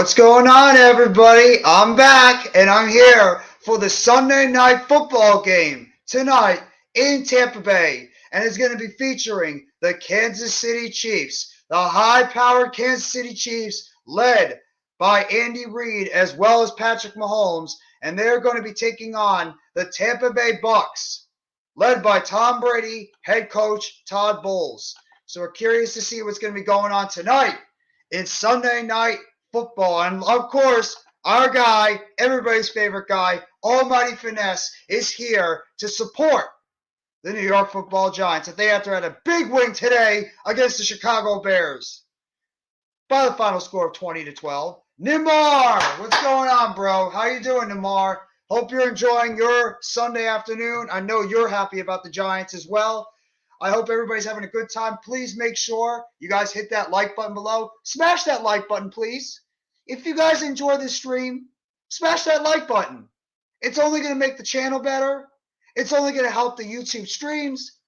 What's going on, everybody? I'm back and I'm here for the Sunday night football game tonight in Tampa Bay. And it's going to be featuring the Kansas City Chiefs, the high powered Kansas City Chiefs, led by Andy Reid as well as Patrick Mahomes. And they're going to be taking on the Tampa Bay Bucks, led by Tom Brady, head coach Todd Bowles. So we're curious to see what's going to be going on tonight. It's Sunday night football. And of course, our guy, everybody's favorite guy, Almighty Finesse, is here to support the New York Football Giants. If they after had a big win today against the Chicago Bears by the final score of 20-12. Nimar, what's going on, bro? How you doing, Nimar? Hope you're enjoying your Sunday afternoon. I know you're happy about the Giants as well. I hope everybody's having a good time. Please make sure you guys hit that like button below. Smash that like button, please. If you guys enjoy this stream, smash that like button. It's only going to make the channel better. It's only going to help the YouTube streams.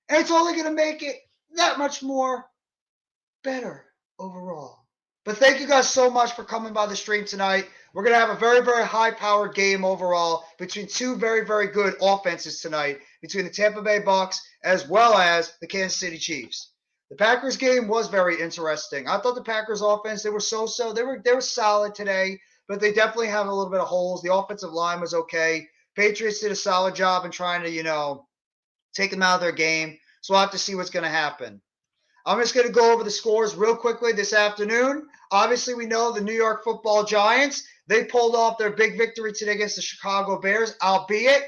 And it's only going to make it that much more better overall. But thank you guys so much for coming by the stream tonight. We're going to have a very, very high-powered game overall between two very, very good offenses tonight, between the Tampa Bay Bucks as well as the Kansas City Chiefs. The Packers game was very interesting. I thought the Packers offense, they were so-so. They were solid today, but they definitely have a little bit of holes. The offensive line was okay. Patriots did a solid job in trying to, take them out of their game. So we'll have to see what's going to happen. I'm just going to go over the scores real quickly this afternoon. Obviously, we know the New York Football Giants, they pulled off their big victory today against the Chicago Bears, albeit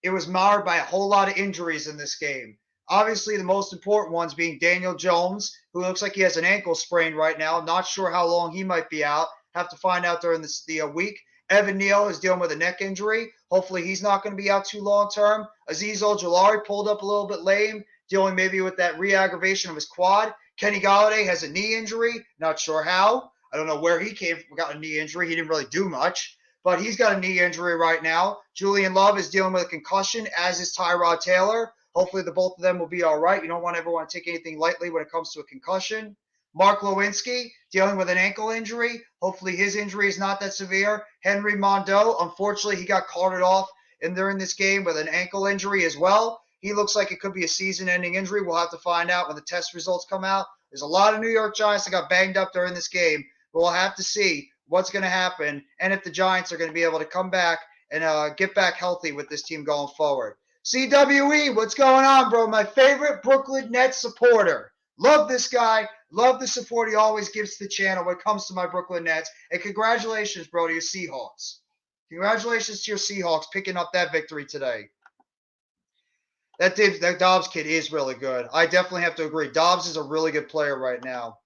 it was marred by a whole lot of injuries in this game. Obviously, the most important ones being Daniel Jones, who looks like he has an ankle sprain right now. Not sure how long he might be out. Have to find out during the week. Evan Neal is dealing with a neck injury. Hopefully, he's not going to be out too long term. Azeez Ojulari pulled up a little bit lame, dealing maybe with that re-aggravation of his quad. Kenny Golladay has a knee injury. Not sure how. I don't know where he got a knee injury. He didn't really do much, but he's got a knee injury right now. Julian Love is dealing with a concussion, as is Tyrod Taylor. Hopefully, the both of them will be all right. You don't ever want to take anything lightly when it comes to a concussion. Mark Lewinsky dealing with an ankle injury. Hopefully, his injury is not that severe. Henry Mondeau, unfortunately, he got carted off during this game with an ankle injury as well. He looks like it could be a season-ending injury. We'll have to find out when the test results come out. There's a lot of New York Giants that got banged up during this game, but we'll have to see what's going to happen and if the Giants are going to be able to come back and get back healthy with this team going forward. CWE, what's going on, bro? My favorite Brooklyn Nets supporter. Love this guy. Love the support he always gives to the channel when it comes to my Brooklyn Nets. And congratulations, bro, to your Seahawks. Congratulations to your Seahawks picking up that victory today. That Dobbs kid is really good. I definitely have to agree. Dobbs is a really good player right now.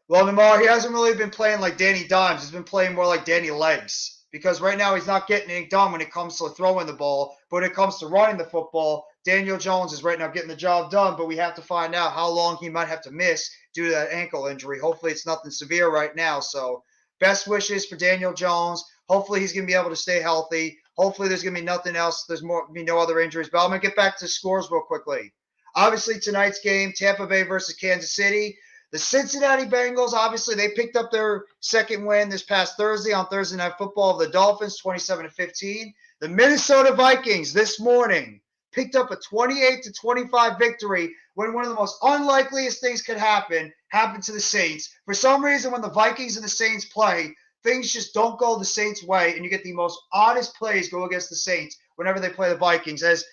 Well, Namar, he hasn't really been playing like Danny Dimes. He's been playing more like Danny Legs. Because right now he's not getting anything done when it comes to throwing the ball. But when it comes to running the football, Daniel Jones is right now getting the job done. But we have to find out how long he might have to miss due to that ankle injury. Hopefully it's nothing severe right now. So best wishes for Daniel Jones. Hopefully he's going to be able to stay healthy. Hopefully there's going to be nothing else. There's no other injuries. But I'm going to get back to the scores real quickly. Obviously, tonight's game, Tampa Bay versus Kansas City. The Cincinnati Bengals, obviously, they picked up their second win this past Thursday on Thursday Night Football of the Dolphins, 27-15. The Minnesota Vikings this morning picked up a 28-25 victory when one of the most unlikeliest things could happen happened to the Saints. For some reason, when the Vikings and the Saints play, things just don't go the Saints' way, and you get the most oddest plays go against the Saints whenever they play the Vikings. As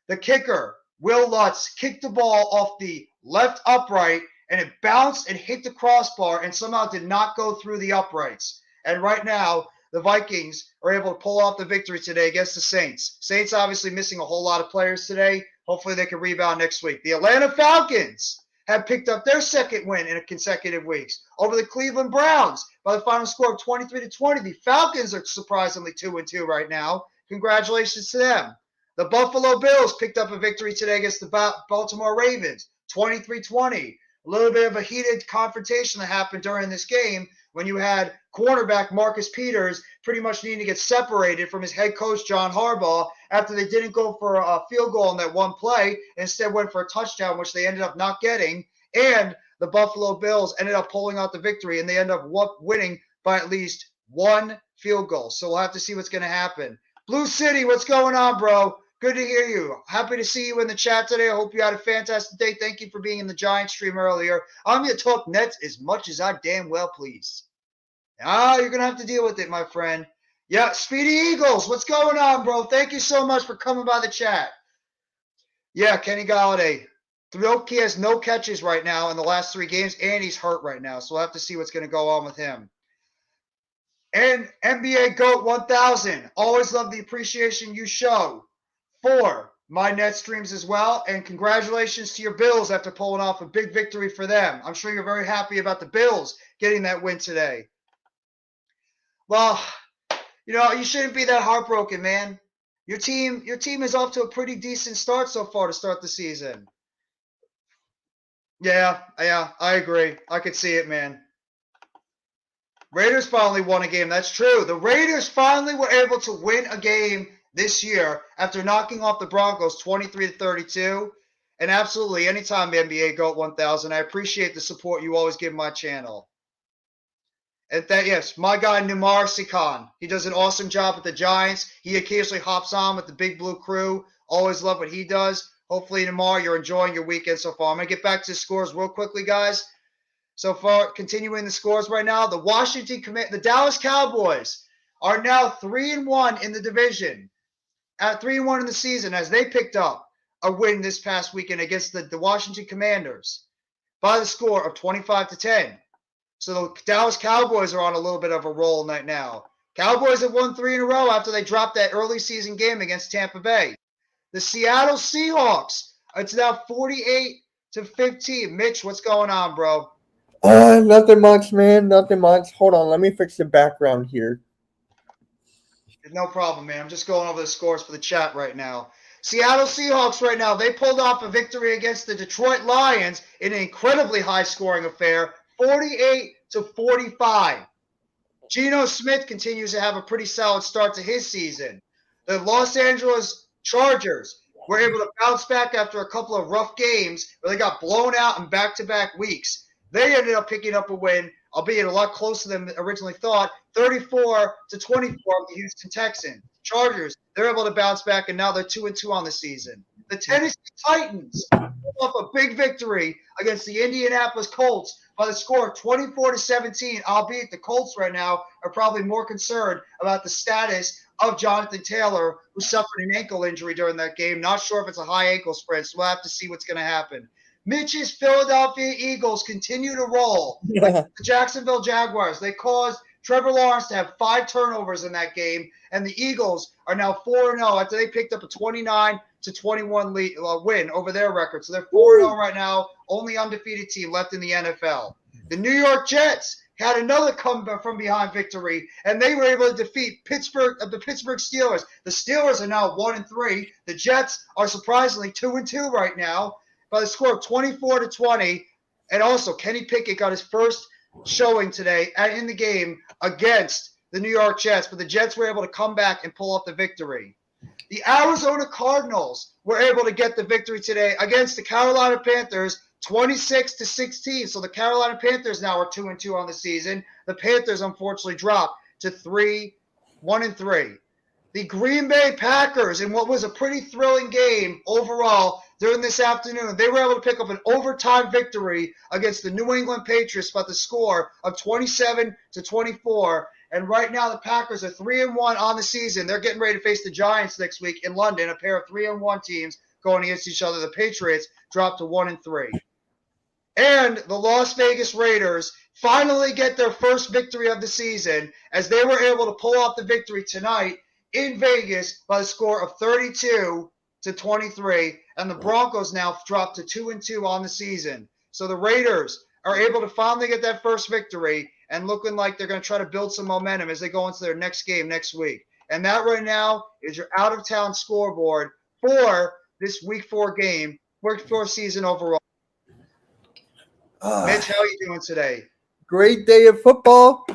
the kicker, Will Lutz, kicked the ball off the left upright, and it bounced and hit the crossbar and somehow did not go through the uprights. And right now, the Vikings are able to pull off the victory today against the Saints. Saints obviously missing a whole lot of players today. Hopefully they can rebound next week. The Atlanta Falcons have picked up their second win in consecutive weeks over the Cleveland Browns by the final score of 23-20. The Falcons are surprisingly 2-2 right now. Congratulations to them. The Buffalo Bills picked up a victory today against the Baltimore Ravens, 23-20. A little bit of a heated confrontation that happened during this game when you had cornerback Marcus Peters pretty much needing to get separated from his head coach, John Harbaugh, after they didn't go for a field goal on that one play, instead went for a touchdown, which they ended up not getting. And the Buffalo Bills ended up pulling out the victory, and they ended up winning by at least one field goal. So we'll have to see what's going to happen. Blue City, what's going on, bro? Good to hear you. Happy to see you in the chat today. I hope you had a fantastic day. Thank you for being in the Giants stream earlier. I'm going to talk Nets as much as I damn well please. You're going to have to deal with it, my friend. Yeah, Speedy Eagles, what's going on, bro? Thank you so much for coming by the chat. Yeah, Kenny Golladay. He has no catches right now in the last 3 games, and he's hurt right now. So we'll have to see what's going to go on with him. And NBA GOAT 1000. Always love the appreciation you show for my net streams as well. And congratulations to your Bills after pulling off a big victory for them. I'm sure you're very happy about the Bills getting that win today. Well, you shouldn't be that heartbroken, man. Your team is off to a pretty decent start so far to start the season. Yeah, I agree. I could see it, man. Raiders finally won a game. That's true. The Raiders finally were able to win a game this year after knocking off the Broncos 23-32. And absolutely, anytime NBA GOAT 1000, I appreciate the support you always give my channel. And yes, my guy Numar Sikan. He does an awesome job with the Giants. He occasionally hops on with the Big Blue Crew. Always love what he does. Hopefully, Numar, you're enjoying your weekend so far. I'm going to get back to the scores real quickly, guys. So far, continuing the scores right now, the Dallas Cowboys are now 3-1 in the division, at 3-1 in the season, as they picked up a win this past weekend against the Washington Commanders by the score of 25-10. So the Dallas Cowboys are on a little bit of a roll right now. Cowboys have won 3 in a row after they dropped that early season game against Tampa Bay. The Seattle Seahawks, it's now 48-15. Mitch, what's going on, bro? Nothing much, man. Nothing much. Hold on. Let me fix the background here. No problem, man. I'm just going over the scores for the chat right now. Seattle Seahawks right now, they pulled off a victory against the Detroit Lions in an incredibly high-scoring affair, 48-45. Geno Smith continues to have a pretty solid start to his season. The Los Angeles Chargers were able to bounce back after a couple of rough games where they got blown out in back-to-back weeks. They ended up picking up a win, albeit a lot closer than originally thought, 34-24 of the Houston Texans. Chargers, they're able to bounce back, and now they're 2-2 on the season. The Tennessee Titans pulled off a big victory against the Indianapolis Colts by the score of 24-17, albeit the Colts right now are probably more concerned about the status of Jonathan Taylor, who suffered an ankle injury during that game. Not sure if it's a high ankle sprain, so we'll have to see what's going to happen. Mitch's Philadelphia Eagles continue to roll like the Jacksonville Jaguars. They caused Trevor Lawrence to have 5 turnovers in that game, and the Eagles are now 4-0 after they picked up a 29-21 win over their record. So they're 4-0 right now, only undefeated team left in the NFL. The New York Jets had another comeback from behind victory, and they were able to defeat the Pittsburgh Steelers. The Steelers are now 1-3. The Jets are surprisingly 2-2 right now, by the score of 24-20. And also, Kenny Pickett got his first showing today in the game against the New York Jets, but the Jets were able to come back and pull off the victory. The Arizona Cardinals were able to get the victory today against the Carolina Panthers, 26-16. So the Carolina Panthers now are 2-2 on the season. The Panthers unfortunately dropped to 1-3. The Green Bay Packers, in what was a pretty thrilling game overall during this afternoon, they were able to pick up an overtime victory against the New England Patriots by the score of 27-24. And right now the Packers are 3-1 on the season. They're getting ready to face the Giants next week in London, a pair of 3-1 teams going against each other. The Patriots dropped to 1-3. And the Las Vegas Raiders finally get their first victory of the season as they were able to pull off the victory tonight in Vegas by the score of 32-23, and the Broncos now dropped to 2-2 on the season. So the Raiders are able to finally get that first victory and looking like they're going to try to build some momentum as they go into their next game next week. And that right now is your out-of-town scoreboard for this Week 4 game, Week 4 season overall. Mitch, how are you doing today? Great day of football,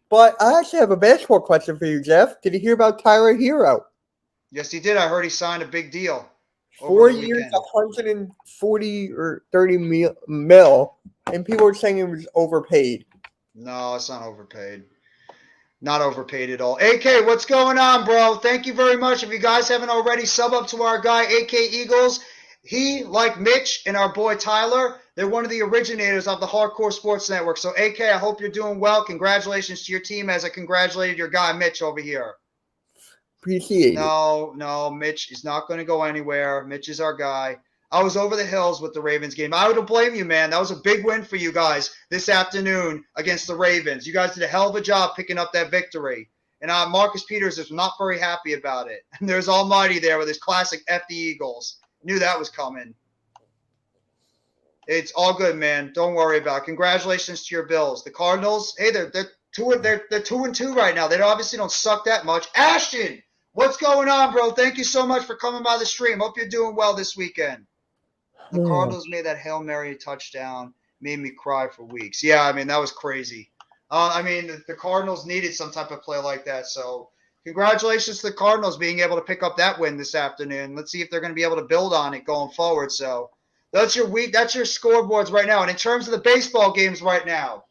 but I actually have a basketball question for you, Jeff. Did you hear about Tyler Hero? Yes, he did. I heard he signed a big deal. 4 years, 140 or 30 mil, and people were saying it was overpaid. No, it's not overpaid. Not overpaid at all. AK, what's going on, bro? Thank you very much. If you guys haven't already, sub up to our guy, AK Eagles. He, like Mitch and our boy Tyler, they're one of the originators of the Hardcore Sports Network. So, AK, I hope you're doing well. Congratulations to your team as I congratulated your guy, Mitch, over here. Appreciate it. No, Mitch is not going to go anywhere. Mitch is our guy. I was over the hills with the Ravens game. I wouldn't blame you, man. That was a big win for you guys this afternoon against the Ravens. You guys did a hell of a job picking up that victory. And Marcus Peters is not very happy about it. And there's Almighty there with his classic F the Eagles. Knew that was coming. It's all good, man. Don't worry about it. Congratulations to your Bills. The Cardinals, hey, they're 2-2 right now. They obviously don't suck that much. Ashton, what's going on, bro? Thank you so much for coming by the stream. Hope you're doing well this weekend. The Cardinals made that Hail Mary touchdown. Made me cry for weeks. Yeah, I mean, that was crazy. The Cardinals needed some type of play like that. So congratulations to the Cardinals being able to pick up that win this afternoon. Let's see if they're going to be able to build on it going forward. So that's your week. That's your scoreboards right now. And in terms of the baseball games right now,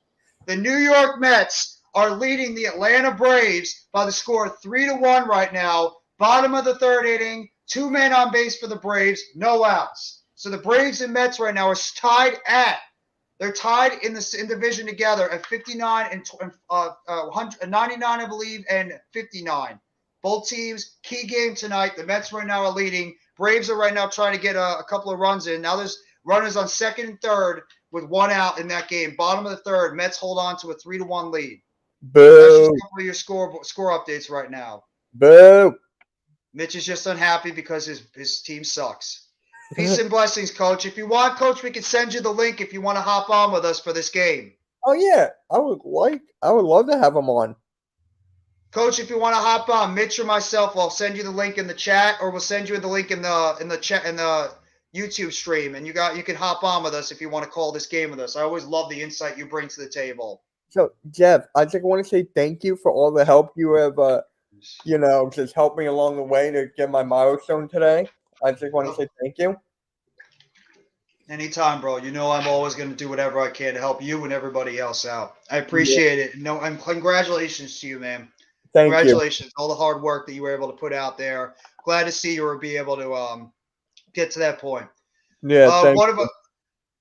the New York Mets are leading the Atlanta Braves by the score of 3-1 right now. Bottom of the third inning, 2 men on base for the Braves, no outs. So the Braves and Mets right now are tied in the division together at 59 and 99, I believe, and 59. Both teams, key game tonight. The Mets right now are leading. Braves are right now trying to get a couple of runs in. Now there's runners on second and third with 1 out in that game. Bottom of the third, Mets hold on to a 3-1 lead. Boo. That's just a couple of your score updates right now. Boo. Mitch is just unhappy because his team sucks. Peace and blessings, Coach. If you want, Coach, we can send you the link if you want to hop on with us for this game. Oh yeah, I would love to have him on. Coach, if you want to hop on, Mitch or myself, I'll send you the link in the chat, or we'll send you the link in the chat in the YouTube stream, and you can hop on with us if you want to call this game with us. I always love the insight you bring to the table. So Jeff, I just want to say thank you for all the help you have. Just helped me along the way to get my milestone today. I just want to say thank you. Anytime, bro. You know I'm always going to do whatever I can to help you and everybody else out. I appreciate it. No, and congratulations to you, man. Congratulations. All the hard work that you were able to put out there. Glad to see you were be able to get to that point. Yeah,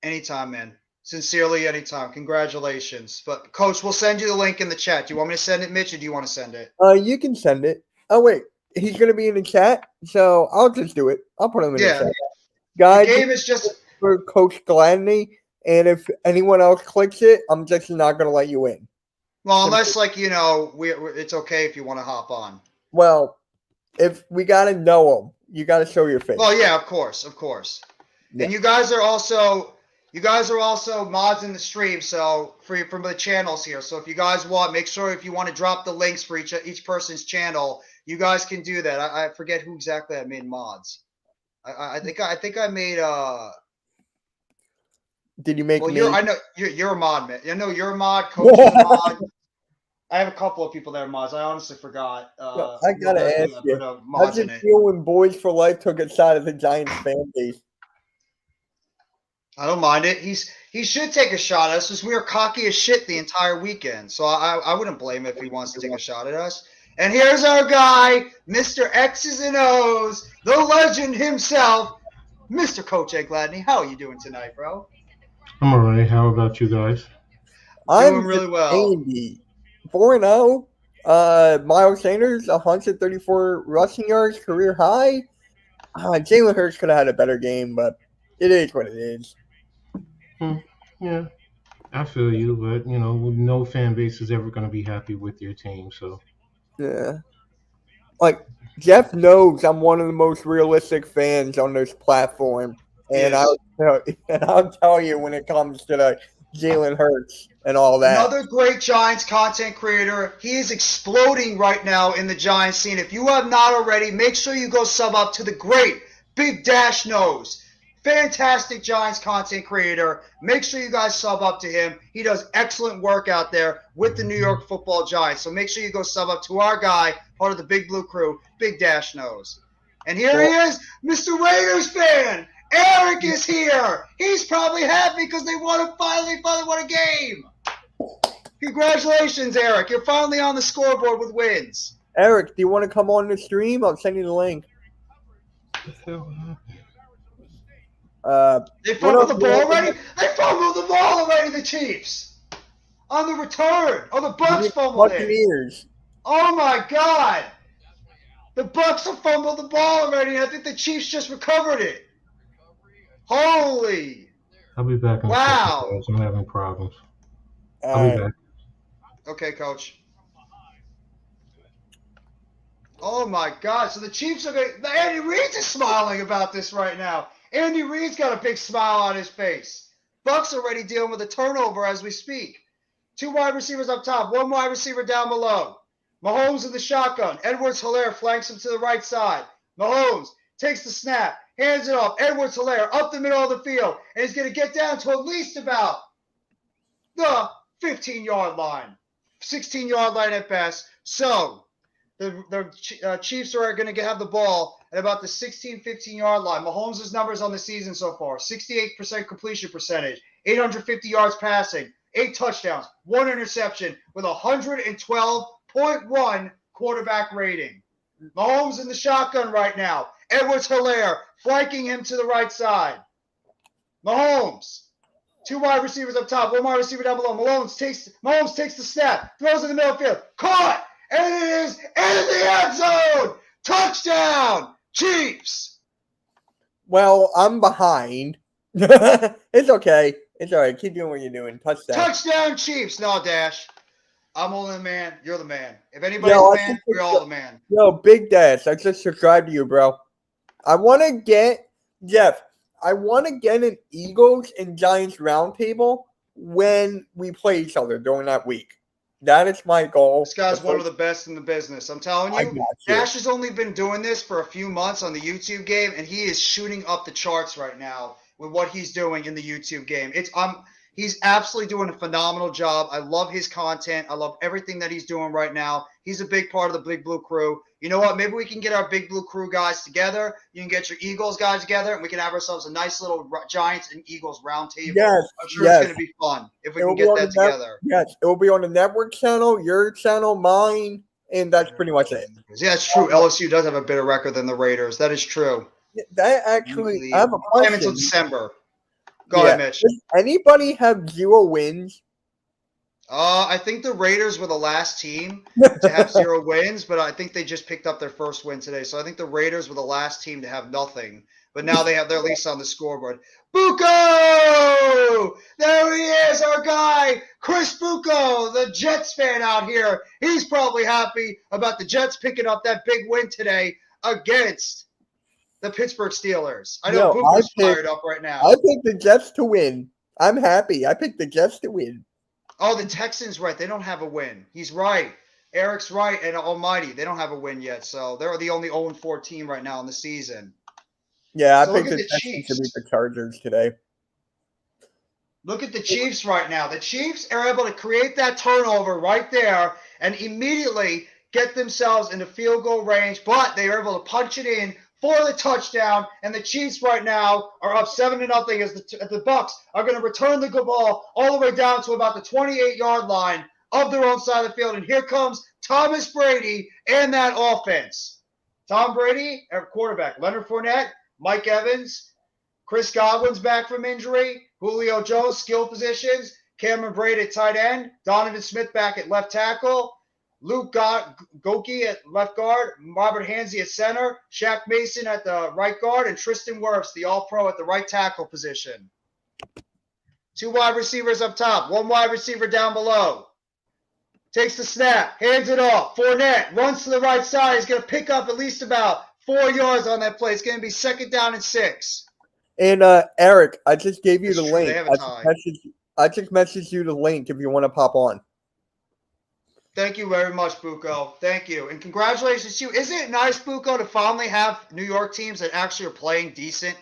anytime, man. Sincerely, anytime. Congratulations. But, Coach, we'll send you the link in the chat. Do you want me to send it, Mitch, or do you want to send it? You can send it. Oh, wait. He's going to be in the chat, so I'll just do it. I'll put him in the chat. Guys, the game is just for Coach Gladney, and if anyone else clicks it, I'm just not going to let you in. Well, unless, it's okay if you want to hop on. Well, if we got to know him, you got to show your face. Well, yeah, of course. Yeah. And you guys are also mods in the stream, so from the channels here. So if you guys want, make sure if you want to drop the links for each person's channel, you guys can do that. I forget who exactly I made mods. I think I made Did you make me? I know you're a mod, man. I know you're a mod, Coach is a mod. I have a couple of people that are mods. I honestly forgot. I gotta ask you. How's it feel when Boys for Life took a shot at the Giants fan base? I don't mind it. He should take a shot at us because we were cocky as shit the entire weekend. So I wouldn't blame him if he wants to take a shot at us. And here's our guy, Mr. X's and O's, the legend himself, Mr. Coach Ed Gladney. How are you doing tonight, bro? I'm all right. How about you guys? I'm doing really well. 4-0. Miles Sanders, 134 rushing yards, career high. Jalen Hurts could have had a better game, but it is what it is. Yeah, I feel you, but no fan base is ever going to be happy with your team. So yeah, like Jeff knows I'm one of the most realistic fans on this platform, and I'll tell you when it comes to the Jalen Hurts and all that. Another great Giants content creator. He is exploding right now in the Giants scene. If you have not already, make sure you go sub up to the great Big Dash Nose. Fantastic Giants content creator. Make sure you guys sub up to him. He does excellent work out there with the New York Football Giants. So make sure you go sub up to our guy, part of the Big Blue Crew, Big Dash Nose. And here he is, Mr. Raiders fan. Eric is here. He's probably happy because they finally won a game. Congratulations, Eric. You're finally on the scoreboard with wins. Eric, do you want to come on the stream? I'll send you the link. They What fumbled up, the ball Nick? already? They fumbled the ball already, the Chiefs. On the return. Oh, the Bucks fumbled it. Buccaneers. Oh, my God. The Bucks have fumbled the ball already, and I think the Chiefs just recovered it. Holy. I'll be back in a Wow. second, guys. I'm having problems. I'll be back. Okay, Coach. Oh, my God. So the Chiefs are going to – Andy Reid's is smiling about this right now. Andy Reid's got a big smile on his face. Bucks already dealing with a turnover as we speak. 2 wide receivers up top, 1 wide receiver down below. Mahomes in the shotgun. Edwards-Helaire flanks him to the right side. Mahomes takes the snap, hands it off. Edwards-Helaire up the middle of the field, and he's going to get down to at least about the 15-yard line, 16-yard line at best. So the Chiefs are going to have the ball at about the 16, 15-yard line. Mahomes' numbers on the season so far, 68% completion percentage, 850 yards passing, 8 touchdowns, 1 interception with 112.1 quarterback rating. Mahomes in the shotgun right now. Edwards-Helaire flanking him to the right side. Mahomes. 2 wide receivers up top, 1 wide receiver down below. Mahomes takes the snap, throws in the middle field. Caught! And it is in the end zone! Touchdown! Chiefs! Well, I'm behind. It's okay. It's all right. Keep doing what you're doing. Touchdown. Touchdown, Chiefs! No, Dash. I'm only the man. You're the man. If anybody's the man, we're all the man. Yo, Big Dash, I just subscribed to you, bro. I want to get an Eagles and Giants roundtable when we play each other during that week. That is my goal. This guy's one of the best in the business. I'm telling you, Dash has only been doing this for a few months on the YouTube game, and he is shooting up the charts right now with what he's doing in the YouTube game. He's absolutely doing a phenomenal job. I love his content. I love everything that he's doing right now. He's a big part of the Big Blue Crew. You know what? Maybe we can get our Big Blue Crew guys together. You can get your Eagles guys together, and we can have ourselves a nice little Giants and Eagles roundtable. Yes, I'm sure it's going to be fun if we can get that together. Yes, it will be on the network channel, your channel, mine, and that's pretty much it. Yeah, it's true. LSU does have a better record than the Raiders. That is true. That actually, I have a question. Until December. Go ahead, Mitch. Does anybody have 0 wins? I think the Raiders were the last team to have 0 wins, but I think they just picked up their first win today. So I think the Raiders were the last team to have nothing. But now they have their lease on the scoreboard. Bucco! There he is, our guy, Chris Bucco, the Jets fan out here. He's probably happy about the Jets picking up that big win today against the Pittsburgh Steelers. I know Bucco's fired up right now. I picked the Jets to win. I'm happy. I picked the Jets to win. Oh, the Texans, right. They don't have a win. He's right. Eric's right, and Almighty, they don't have a win yet. So they're the only 0-4 team right now in the season. Yeah, I picked the Texans to beat the Chargers today. Look at the Chiefs right now. The Chiefs are able to create that turnover right there and immediately get themselves into field goal range, but they are able to punch it in for the touchdown, and the Chiefs right now are up 7-0 as the Bucks are going to return the ball all the way down to about the 28-yard line of their own side of the field. And here comes Thomas Brady and that offense. Tom Brady at quarterback, Leonard Fournette, Mike Evans, Chris Godwin's back from injury, Julio Jones, skill positions, Cameron Brate at tight end, Donovan Smith back at left tackle, Luke Goki at left guard, Robert Hansey at center, Shaq Mason at the right guard, and Tristan Wirfs, the all-pro, at the right tackle position. 2 wide receivers up top, 1 wide receiver down below. Takes the snap, hands it off. Fournette runs to the right side. He's going to pick up at least about 4 yards on that play. It's going to be 2nd down and 6. And Eric, I just gave you the link. They have a tie. I just messaged you the link if you want to pop on. Thank you very much, Bucco. Thank you. And congratulations to you. Isn't it nice, Bucco, to finally have New York teams that actually are playing decent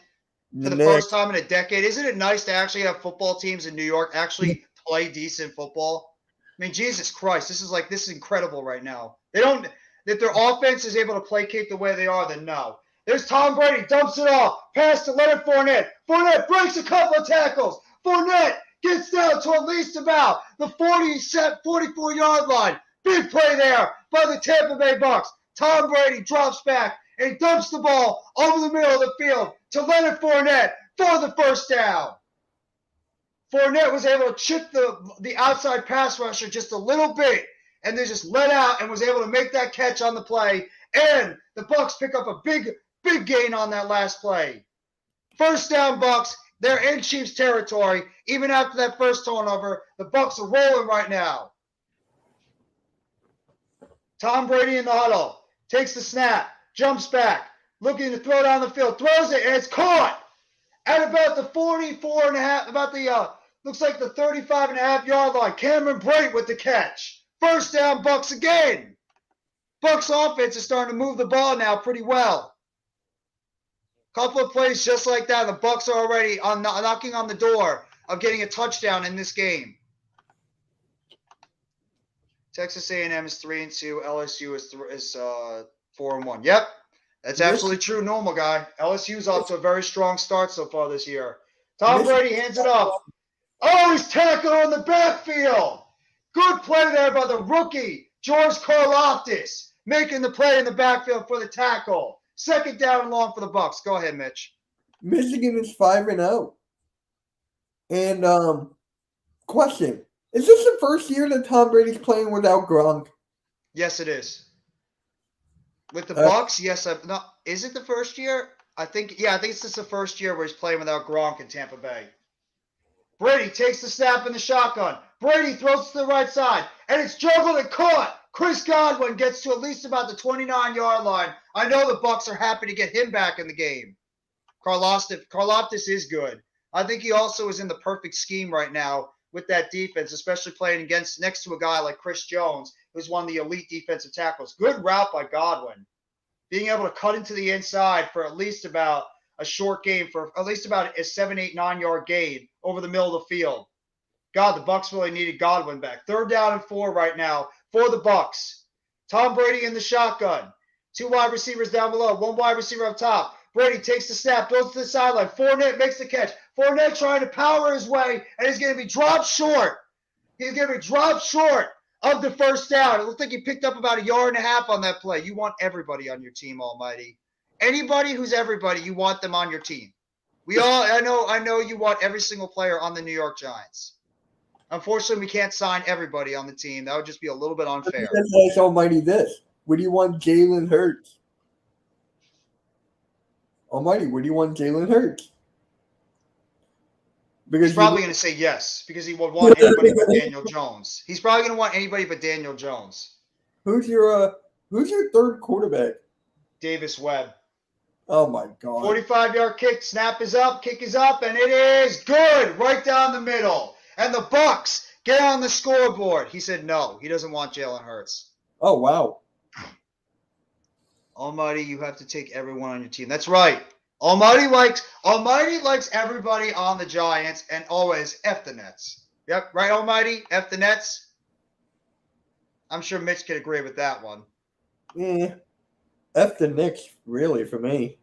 for the first time in a decade? Isn't it nice to actually have football teams in New York actually play decent football? I mean, Jesus Christ, this is incredible right now. If their offense is able to placate the way they are, then no. There's Tom Brady, dumps it off, pass to Leonard Fournette. Fournette breaks a couple of tackles. Fournette Gets down to at least about the 44-yard line. Big play there by the Tampa Bay Bucks. Tom Brady drops back and dumps the ball over the middle of the field to Leonard Fournette for the first down. Fournette was able to chip the outside pass rusher just a little bit, and they just let out and was able to make that catch on the play. And the Bucks pick up a big gain on that last play. First down, Bucks. They're in Chiefs territory. Even after that first turnover, the Bucks are rolling right now. Tom Brady in the huddle. Takes the snap. Jumps back. Looking to throw down the field. Throws it, and it's caught at about the 44.5, about the, looks like the 35.5-yard line. Cameron Brate with the catch. First down, Bucks again. Bucks offense is starting to move the ball now pretty well. Couple of plays just like that. The Bucks are already knocking on the door of getting a touchdown in this game. Texas A&M is 3-2. LSU is 4-1. Yep, that's absolutely true. Normal guy. LSU's off to a very strong start so far this year. Tom Brady hands it off. Oh, he's tackled on the backfield. Good play there by the rookie George Karlaftis, making the play in the backfield for the tackle. Second down and long for the Bucks. Go ahead, Mitch. Michigan is 5-0. And question: is this the first year that Tom Brady's playing without Gronk? Yes, it is. With the Bucks, yes. No, is it the first year? I think it's just the first year where he's playing without Gronk in Tampa Bay. Brady takes the snap in the shotgun. Brady throws to the right side, and it's juggled and caught. Chris Godwin gets to at least about the 29-yard line. I know the Bucks are happy to get him back in the game. Karlaftis is good. I think he also is in the perfect scheme right now with that defense, especially playing next to a guy like Chris Jones, who's one of the elite defensive tackles. Good route by Godwin. Being able to cut into the inside for at least about a short game, for at least about a 7, 8, 9-yard gain over the middle of the field. God, the Bucks really needed Godwin back. 3rd down and 4 right now for the Bucks. Tom Brady in the shotgun. 2 wide receivers down below. 1 wide receiver up top. Brady takes the snap, goes to the sideline. Fournette makes the catch. Fournette trying to power his way, and he's going to be dropped short. He's going to be dropped short of the first down. It looks like he picked up about 1.5 yards on that play. You want everybody on your team, Almighty. Anybody who's everybody, you want them on your team. I know you want every single player on the New York Giants. Unfortunately, we can't sign everybody on the team. That would just be a little bit unfair. Let's ask Almighty this. Would you want Jalen Hurts? Almighty, would you want Jalen Hurts? Because he's probably going to say yes, because he would want anybody but Daniel Jones. He's probably going to want anybody but Daniel Jones. Who's your 3rd quarterback? Davis Webb. Oh my God. 45-yard kick, snap is up, kick is up, and it is good right down the middle. And the Bucks get on the scoreboard. He said no, he doesn't want Jalen Hurts. Oh, wow. Almighty, you have to take everyone on your team. That's right. Almighty likes everybody on the Giants, and always F the Nets. Yep, right, Almighty? F the Nets? I'm sure Mitch could agree with that one. Yeah. F the Knicks, really, for me.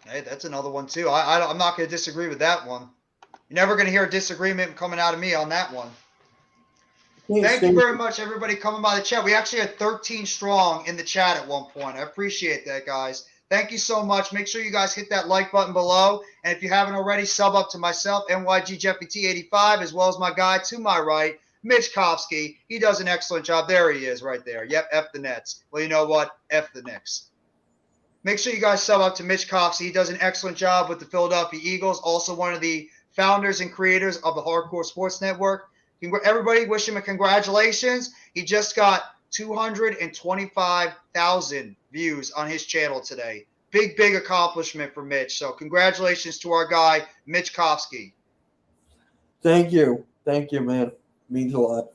Hey, that's another one, too. I'm not going to disagree with that one. You're never going to hear a disagreement coming out of me on that one. Thank you very much, everybody, coming by the chat. We actually had 13 strong in the chat at one point. I appreciate that, guys. Thank you so much. Make sure you guys hit that like button below. And if you haven't already, sub up to myself, NYG Jeffy T85, as well as my guy to my right, Mitch Kofsky. He does an excellent job. There he is right there. Yep, F the Nets. Well, you know what? F the Knicks. Make sure you guys sub up to Mitch Kofsky. He does an excellent job with the Philadelphia Eagles, also one of the founders and creators of the Hardcore Sports Network. Everybody wish him a congratulations. He just got 225,000 views on his channel today. Big accomplishment for Mitch. So congratulations to our guy, Mitch Kofsky. Thank you. Thank you, man. Means a lot.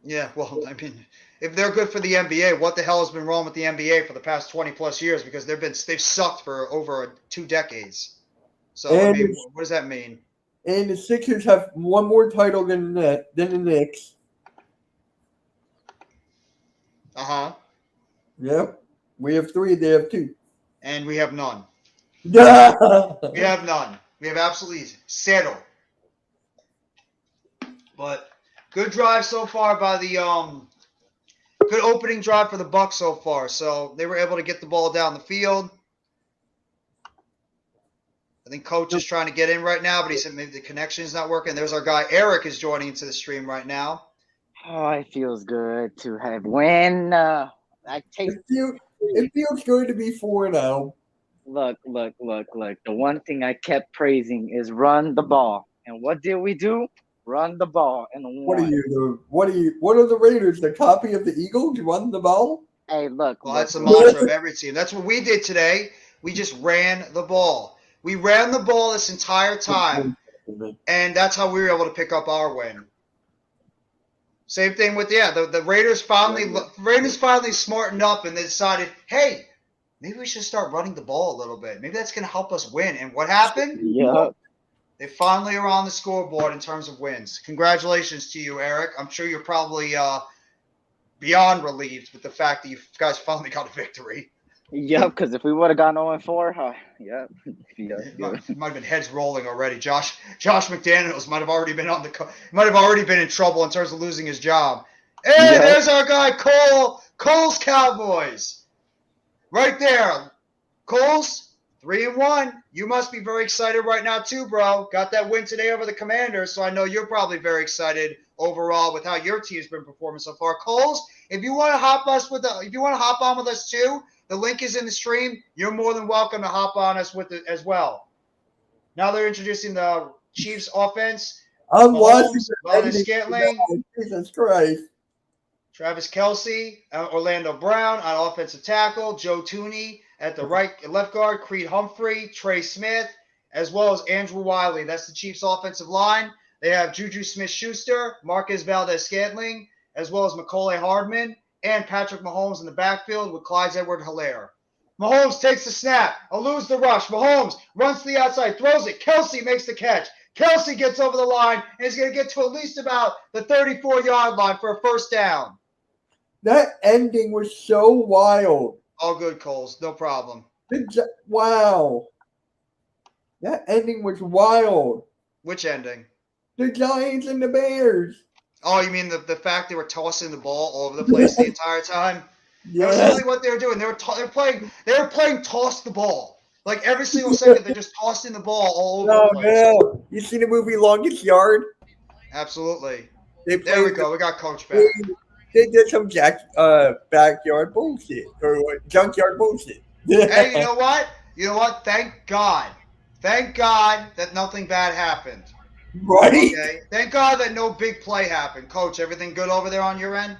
Yeah, well, I mean, if they're good for the NBA, what the hell has been wrong with the NBA for the past 20-plus years? Because they've sucked for over 2 decades. So, I mean, what does that mean? And the Sixers have one more title than the Knicks. Uh-huh. Yep. We have 3, they have 2. And we have none. We have none. We have absolutely zero. But good drive so far by the good opening drive for the Bucks so far. So they were able to get the ball down the field. I think Coach is trying to get in right now, but he said maybe the connection is not working. There's our guy Eric is joining into the stream right now. Oh, it feels good to have win. I take It feels good to be 4-0. look. The one thing I kept praising is run the ball. And what did we do? Run the ball and What are won. you? What are the Raiders? The copy of the Eagles? Run the ball? Hey, look. Well, that's the mantra of every team. That's what we did today. We just ran the ball. We ran the ball this entire time, and that's how we were able to pick up our win. Same thing with the Raiders finally smartened up and they decided, hey, maybe we should start running the ball a little bit. Maybe that's going to help us win. And what happened? Yeah. They finally are on the scoreboard in terms of wins. Congratulations to you, Eric. I'm sure you're probably beyond relieved with the fact that you guys finally got a victory. Yep, because if we would have gone 0-4, yep. It might have been heads rolling already. Josh McDaniels might have already been in trouble in terms of losing his job. Hey, there's our guy Cole's Cowboys, right there. Cole's 3-1. You must be very excited right now too, bro. Got that win today over the Commanders, so I know you're probably very excited overall with how your team's been performing so far. Coles, if you want to hop on with us too. The link is in the stream. You're more than welcome to hop on us with it as well. Now they're introducing the Chiefs offense. I'm watching Valdez-Scantling, Jesus Christ. Travis Kelce, Orlando Brown on offensive tackle, Joe Tooney at the left guard, Creed Humphrey, Trey Smith, as well as Andrew Wiley. That's the Chiefs offensive line. They have Juju Smith-Schuster, Marquez Valdez-Scantling, as well as Mecole Hardman, and Patrick Mahomes in the backfield with Clyde Edwards-Helaire. Mahomes takes the snap, eludes the rush. Mahomes runs to the outside, throws it. Kelce makes the catch. Kelce gets over the line and is going to get to at least about the 34-yard line for a first down. That ending was so wild. All good, Coles. No problem. Wow. That ending was wild. Which ending? The Giants and the Bears. Oh, you mean the fact they were tossing the ball all over the place the entire time? Yeah. That's really what they were doing. They were playing toss the ball. Like every single second, they're just tossing the ball all over the place. No. You see the movie Longest Yard? Absolutely. There we go. We got Coach back. They did some backyard bullshit or junkyard bullshit. Hey, you know what? Thank God that nothing bad happened. Right? Okay. Thank God that no big play happened. Coach, everything good over there on your end?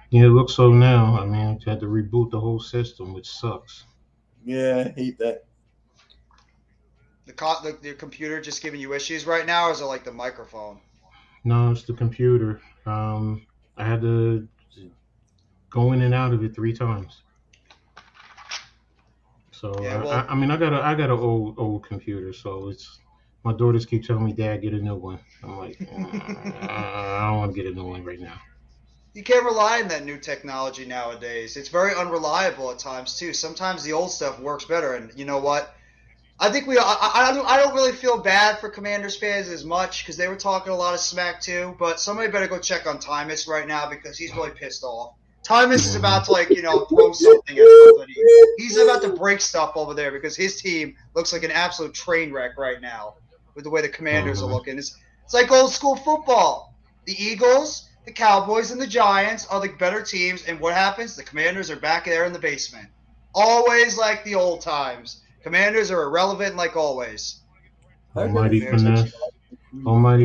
Yeah, it looks so now. I mean, I had to reboot the whole system, which sucks. Yeah, I hate that. The computer just giving you issues right now, or is it like the microphone? No, it's the computer. I had to go in and out of it 3 times. So Yeah, well, I got an old computer, so it's my daughters keep telling me, Dad, get a new one. I'm like, I don't want to get a new one right now. You can't rely on that new technology nowadays. It's very unreliable at times too. Sometimes the old stuff works better, and you know what? I think I don't really feel bad for Commanders fans as much because they were talking a lot of smack too. But somebody better go check on Tymus right now because he's really pissed off. Tymus is about to throw something at somebody. He's about to break stuff over there because his team looks like an absolute train wreck right now with the way the Commanders are looking. It's like old school football. The Eagles, the Cowboys, and the Giants are the better teams, and what happens? The Commanders are back there in the basement. Always like the old times. Commanders are irrelevant like always. Almighty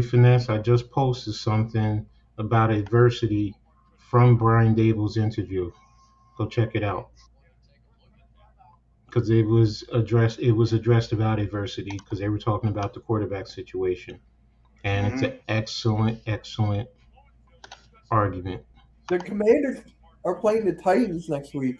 Finesse, I just posted something about adversity from Brian Dable's interview. Go check it out. Because it was addressed about adversity because they were talking about the quarterback situation. And it's an excellent argument. The Commanders are playing the Titans next week.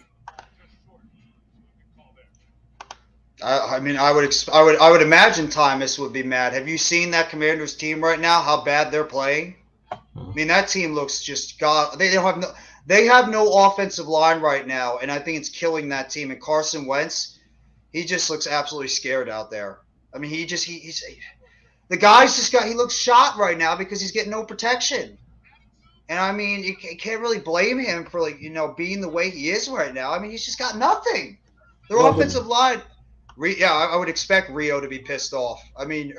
I would imagine Tymus would be mad. Have you seen that Commanders team right now? How bad they're playing? I mean, that team looks just god. They have no offensive line right now, and I think it's killing that team. And Carson Wentz, he just looks absolutely scared out there. I mean, The guy's he looks shot right now because he's getting no protection. And I mean, you can't really blame him for being the way he is right now. I mean, he's just got nothing. Their offensive line, I would expect Rio to be pissed off. I mean,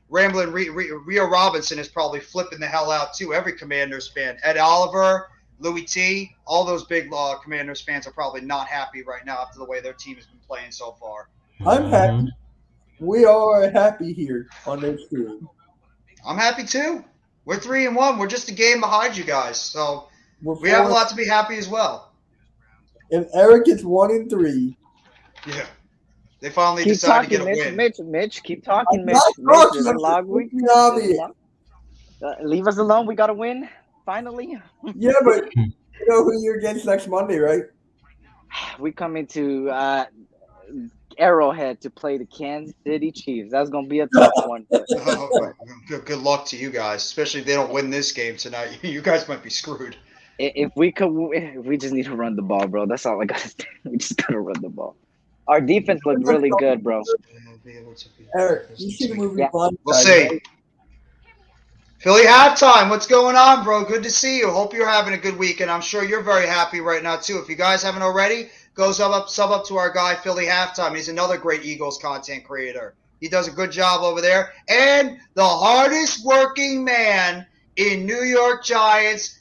Ramblin' Rio Robinson is probably flipping the hell out too. Every Commanders fan, Ed Oliver, Louis T, all those big Commanders fans are probably not happy right now after the way their team has been playing so far. I'm happy. We are happy here on this team. I'm happy too. We're 3-1. We're just a game behind you guys, so we have a 4. lot to be happy as well. And Eric is 1-3. Yeah, they finally Keep decided to talking, get a Mitch. win. Mitch, keep talking, I'm Mitch. not Mitch, talking, there's a I'm log just week. looking obvious. Leave us alone. We got to win, finally. Yeah, but you know who you're against next Monday, right? We come into Arrowhead to play the Kansas City Chiefs. That's going to be a tough one. Oh, good luck to you guys, especially if they don't win this game tonight. You guys might be screwed. If we just need to run the ball, bro. That's all I got to say. We just got to run the ball. Our defense looked really good, bro. Eric, you see the movie Yeah. Blindside, We'll see. right? Philly halftime. What's going on, bro? Good to see you. Hope you're having a good week, and I'm sure you're very happy right now too. If you guys haven't already, go sub up to our guy Philly halftime. He's another great Eagles content creator. He does a good job over there, and the hardest working man in New York Giants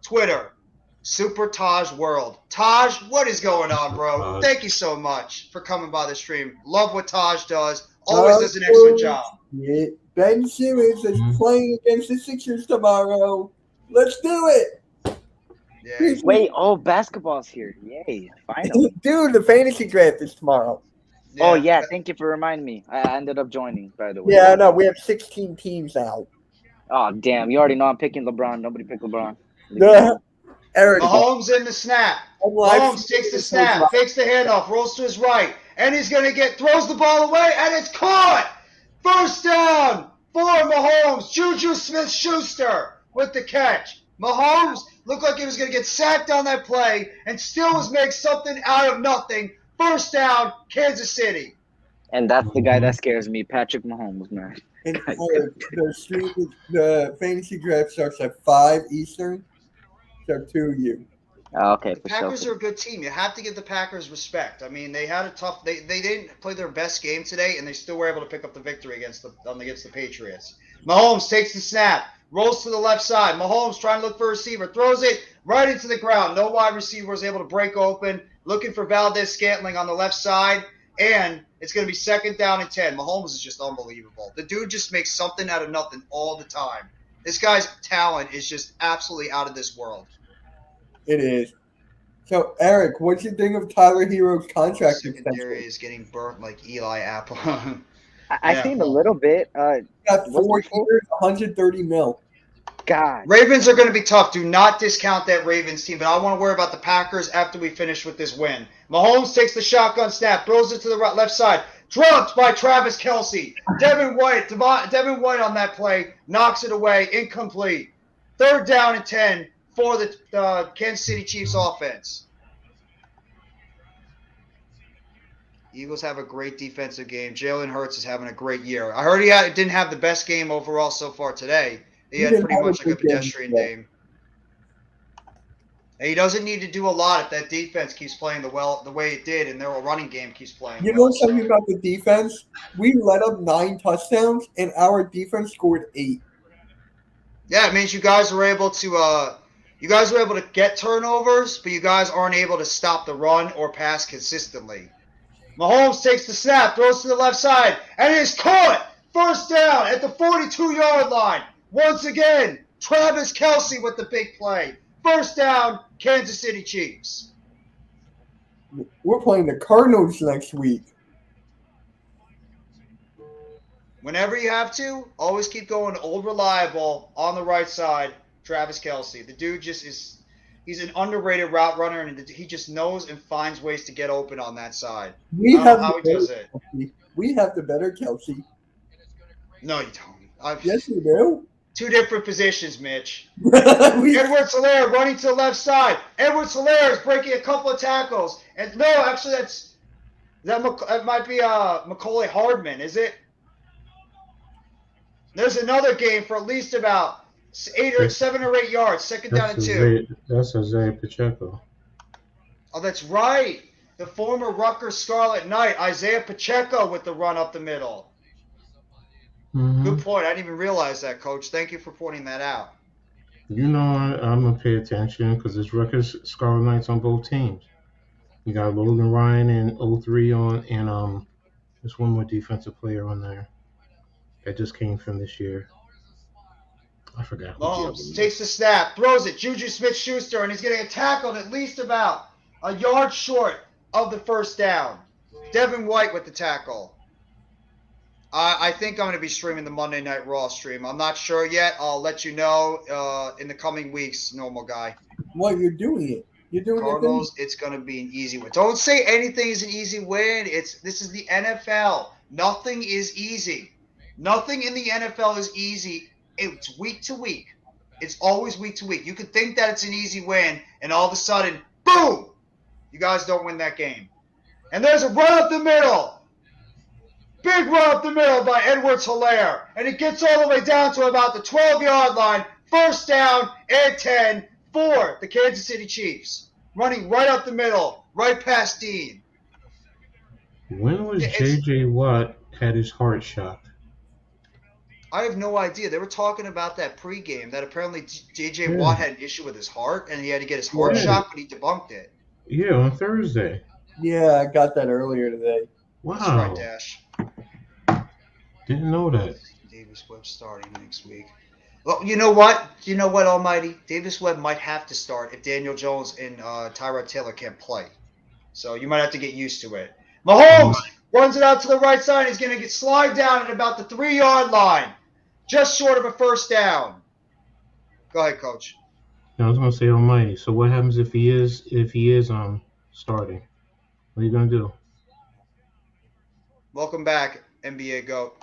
Twitter, Super Taj World. Taj, what is going on, bro? Thank you so much for coming by the stream. Love what Taj does. Always does an excellent job. Yeah. Ben Simmons is playing against the Sixers tomorrow. Let's do it. Yeah. Wait, basketball's here. Yay, finally. Dude, the fantasy draft is tomorrow. Oh, yeah, thank you for reminding me. I ended up joining, by the way. Yeah, I know. We have 16 teams now. Oh, damn. You already know I'm picking LeBron. Nobody picked LeBron. Eric. Mahomes in the snap. Mahomes takes the snap, fakes the handoff, rolls to his right, and he's going to throws the ball away, and it's caught! First down for Mahomes. Juju Smith-Schuster with the catch. Mahomes looked like he was going to get sacked on that play and still was make something out of nothing. First down, Kansas City. And that's the guy that scares me, Patrick Mahomes, man. And the fantasy draft starts at 5 Eastern. So 2 you. Oh, okay, The for Packers sure. are a good team. You have to give the Packers respect. I mean, they had a tough. They didn't play their best game today, and they still were able to pick up the victory against the Patriots. Mahomes takes the snap, rolls to the left side. Mahomes trying to look for a receiver, throws it right into the ground. No wide receiver was able to break open. Looking for Valdez-Scantling on the left side, and it's going to be 2nd down and 10. Mahomes is just unbelievable. The dude just makes something out of nothing all the time. This guy's talent is just absolutely out of this world. It is. So, Eric, what'd you think of Tyler Hero's contract Secondary extension? is getting burnt like Eli Apple. I seen a little bit. Got 4 years, 130 mil. God. Ravens are going to be tough. Do not discount that Ravens team, but I want to worry about the Packers after we finish with this win. Mahomes takes the shotgun snap, throws it to the left side. Dropped by Travis Kelce. Devin White on that play knocks it away. Incomplete. 3rd down and 10 for the Kansas City Chiefs offense. Eagles have a great defensive game. Jalen Hurts is having a great year. I heard he didn't have the best game overall so far today. He had pretty much like a pedestrian game. And he doesn't need to do a lot if that defense keeps playing the way it did, and their running game keeps playing. You know something about the defense? We let up 9 touchdowns, and our defense scored 8. Yeah, it means you guys were able to get turnovers, but you guys aren't able to stop the run or pass consistently. Mahomes takes the snap, throws to the left side, and it is caught. First down at the 42-yard line. Once again, Travis Kelce with the big play. First down, Kansas City Chiefs. We're playing the Cardinals next week. Whenever you have to, always keep going old reliable on the right side, Travis Kelce. The dude he's an underrated route runner, and he just knows and finds ways to get open on that side. We I don't have know how he does it. We have the better Kelce. No, you don't. Yes, we do. 2 different positions, Mitch. We- Edwards-Helaire running to the left side. Edwards-Helaire is breaking a couple of tackles. And no, actually, that might be Macaulay Hardman, is it? There's another game for at least about 7 or 8 yards. Second down and 2. That's Isaiah Pacheco. Oh, that's right. The former Rutgers Scarlet Knight, Isaiah Pacheco, with the run up the middle. Mm-hmm. Good point. I didn't even realize that, Coach. Thank you for pointing that out. You know, I'm going to pay attention because there's Rutgers Scarlet Knights on both teams. You got Logan Ryan and 03 on, and there's one more defensive player on there that just came from this year. I forgot. Mahomes takes the snap, throws it. Juju Smith-Schuster, and he's getting tackled at least about a yard short of the first down. Devin White with the tackle. I think I'm going to be streaming the Monday Night Raw stream. I'm not sure yet. I'll let you know in the coming weeks, normal guy. What, you're doing it? You're doing Cardinals, it's going to be an easy win. Don't say anything is an easy win. This is the NFL. Nothing is easy. Nothing in the NFL is easy. It's week to week. It's always week to week. You could think that it's an easy win, and all of a sudden, boom, you guys don't win that game. And there's a run up the middle. Big run up the middle by Edwards-Helaire. And it gets all the way down to about the 12-yard line. First down and 10 for the Kansas City Chiefs. Running right up the middle, right past Dean. When was J.J. Watt had his heart shot? I have no idea. They were talking about that pregame, that apparently J.J. Watt had an issue with his heart, and he had to get his heart shot, but he debunked it. Yeah, on Thursday. Yeah, I got that earlier today. Wow. That's right, Dash. Didn't know that. Davis Webb starting next week. Well, you know what? You know what, Almighty? Davis Webb might have to start if Daniel Jones and Tyrod Taylor can't play. So you might have to get used to it. Mahomes runs it out to the right side. He's going to get slide down at about the 3-yard line. Just short of a first down. Go ahead, Coach. I was gonna say Almighty. So what happens if he is starting? What are you gonna do? Welcome back, NBA GOAT.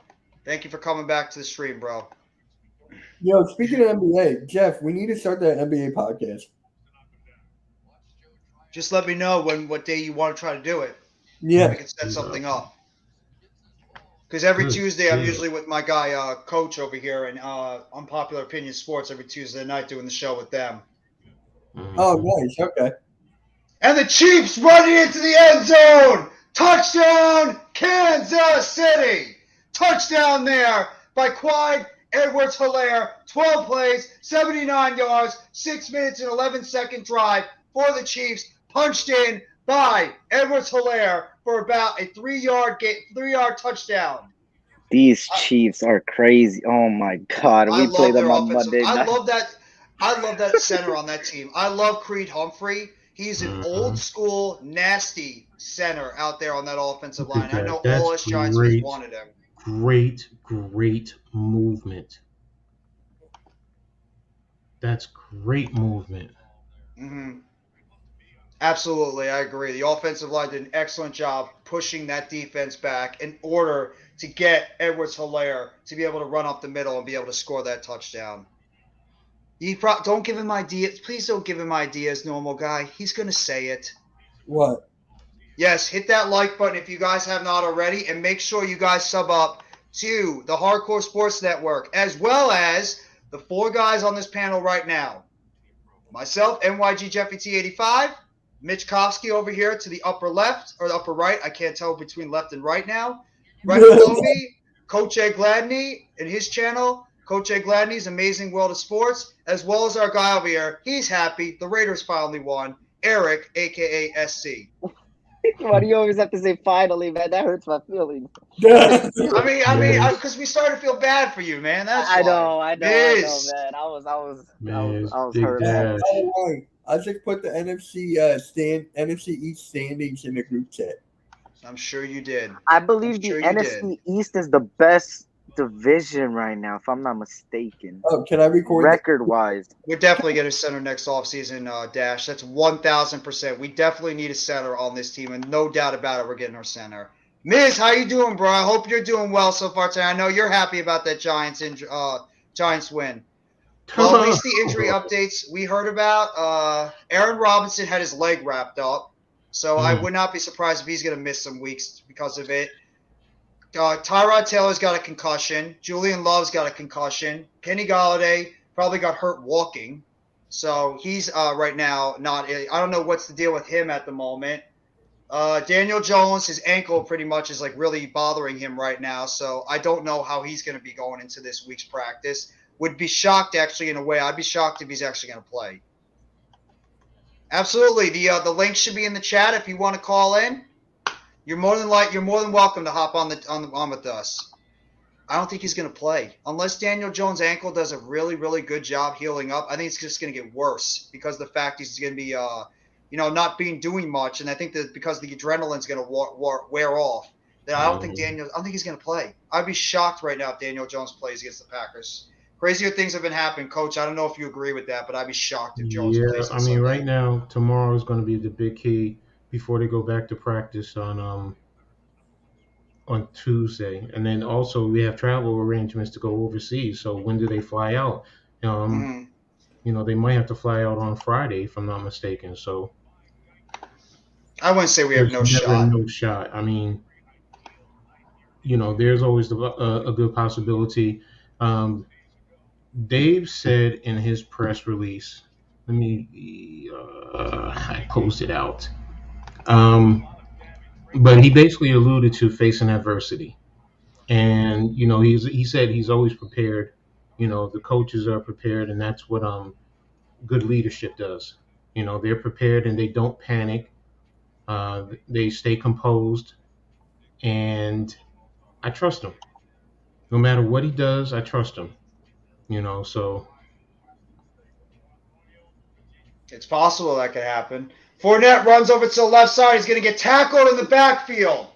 Thank you for coming back to the stream, bro. Yo, speaking of NBA, Jeff, we need to start that NBA podcast. Just let me know what day you want to try to do it. Yeah. We can set something up. Because every Good Tuesday, I'm shit. usually with my guy, Coach, over here, and Unpopular Opinion Sports every Tuesday night doing the show with them. Oh, nice. Okay. And the Chiefs running into the end zone. Touchdown, Kansas City. Touchdown there by Clyde Edwards-Helaire. 12 plays, 79 yards, 6 minutes and 11-second drive for the Chiefs. Punched in by Edwards-Helaire for about a 3-yard touchdown. These Chiefs are crazy. Oh my God, we played them on Monday night. I love that center on that team. I love Creed Humphrey. He's an old school, nasty center out there on that offensive Look at line. I that. know That's all us Giants great. fans wanted him. Great movement. That's great movement. Mm-hmm. Absolutely, I agree. The offensive line did an excellent job pushing that defense back in order to get Edwards-Helaire to be able to run up the middle and be able to score that touchdown. Don't give him ideas. Please don't give him ideas, normal guy. He's going to say it. What? Yes, hit that like button if you guys have not already, and make sure you guys sub up to the Hardcore Sports Network, as well as the 4 guys on this panel right now. Myself, NYG Jeffy T85, Mitch Kofsky over here to the upper left, or the upper right. I can't tell between left and right now. Right below me, Coach A. Gladney and his channel, Coach A. Gladney's Amazing World of Sports, as well as our guy over here. He's happy. The Raiders finally won. Eric, a.k.a. SC. Why do you always have to say finally, man? That hurts my feelings. I mean, because we started to feel bad for you, man. That's I why. know, man. I was Big hurt. Dash. All right. I just put the NFC NFC East standings in the group chat. I'm sure you did. I believe I'm sure the you NFC East is the best division right now, if I'm not mistaken. Oh, can I record? Record-wise. We're definitely getting a center next offseason, Dash. That's 1,000%. We definitely need a center on this team, and no doubt about it, we're getting our center. Miz, how you doing, bro? I hope you're doing well so far today. I know you're happy about that Giants win. Well, at least the injury updates we heard about. Aaron Robinson had his leg wrapped up, so I would not be surprised if he's going to miss some weeks because of it. Tyrod Taylor's got a concussion. Julian Love's got a concussion. Kenny Galladay probably got hurt walking. So he's right now not. I don't know what's the deal with him at the moment. Daniel Jones, his ankle pretty much is like really bothering him right now. So I don't know how he's going to be going into this week's practice. Would be shocked actually in a way. I'd be shocked if he's actually going to play. Absolutely. The link should be in the chat if you want to call in. You're more than welcome to hop on with us. I don't think he's going to play unless Daniel Jones' ankle does a really, really good job healing up. I think it's just going to get worse because the fact he's going to be, not doing much, and I think that because the adrenaline's going to wear off, that I don't think he's going to play. I'd be shocked right now if Daniel Jones plays against the Packers. Crazier things have been happening, Coach. I don't know if you agree with that, but I'd be shocked if Jones plays. Yeah, I mean, right now, tomorrow is going to be the big key before they go back to practice on Tuesday, and then also we have travel arrangements to go overseas. So when do they fly out? They might have to fly out on Friday, if I'm not mistaken. So I wouldn't say we have no shot. No shot. I mean, there's always a good possibility. Dave said in his press release, I posted out. But he basically alluded to facing adversity, and he said he's always prepared. The coaches are prepared, and that's what good leadership does. They're prepared and they don't panic. They stay composed, and I trust him. No matter what he does, I trust him. So it's possible that could happen. Fournette runs over to the left side. He's going to get tackled in the backfield.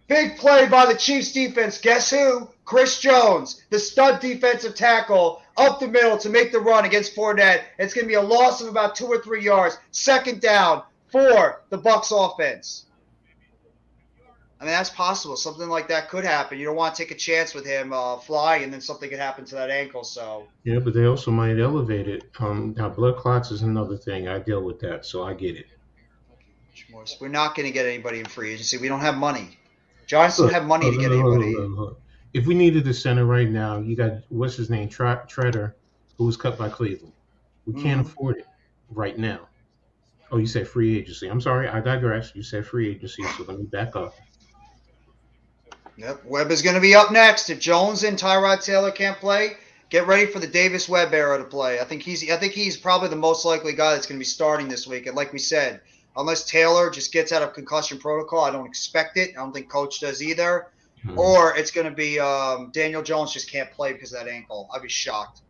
Big play by the Chiefs defense. Guess who? Chris Jones, the stud defensive tackle, up the middle to make the run against Fournette. It's going to be a loss of about 2 or 3 yards. Second down for the Bucs offense. I mean, that's possible. Something like that could happen. You don't want to take a chance with him flying, and then something could happen to that ankle. So yeah, but they also might elevate it. Now, blood clots is another thing. I deal with that, so I get it. We're not going to get anybody in free agency. We don't have money. Giants don't have money to get anybody. If we needed a center right now, you got what's his name, Treader, who was cut by Cleveland. We can't afford it right now. Oh, you said free agency. I'm sorry, I digress. You said free agency, so let me back up. Yep, Webb is going to be up next. If Jones and Tyrod Taylor can't play, get ready for the Davis Webb era to play. I think he's probably the most likely guy that's going to be starting this week. And like we said, unless Taylor just gets out of concussion protocol, I don't expect it. I don't think Coach does either. Or it's going to be Daniel Jones just can't play because of that ankle. I'd be shocked.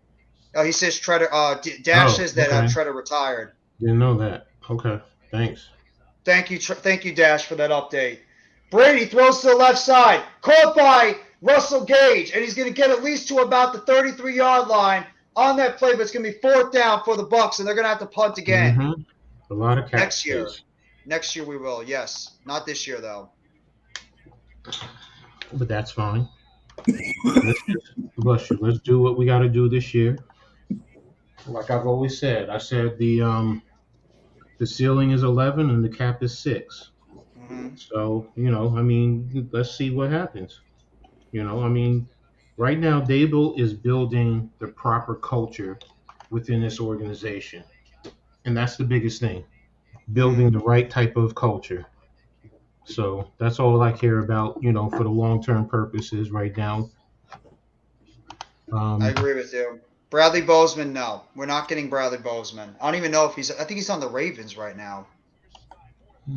He says Dash says that Treader retired. Didn't know that. Okay, thanks. Thank you, Dash, for that update. Brady throws to the left side, caught by Russell Gage, and he's going to get at least to about the 33-yard line on that play, but it's going to be 4th down for the Bucs, and they're going to have to punt again. A lot of next year. Next year we will, yes. Not this year, though. But that's fine. Let's do what we got to do this year. Like I've always said, I said the ceiling is 11 and the cap is 6. So, let's see what happens. Right now, Dable is building the proper culture within this organization. And that's the biggest thing, building the right type of culture. So that's all I care about, for the long-term purposes right now. I agree with you. Bradley Bozeman, no. We're not getting Bradley Bozeman. I don't even know if I think he's on the Ravens right now. I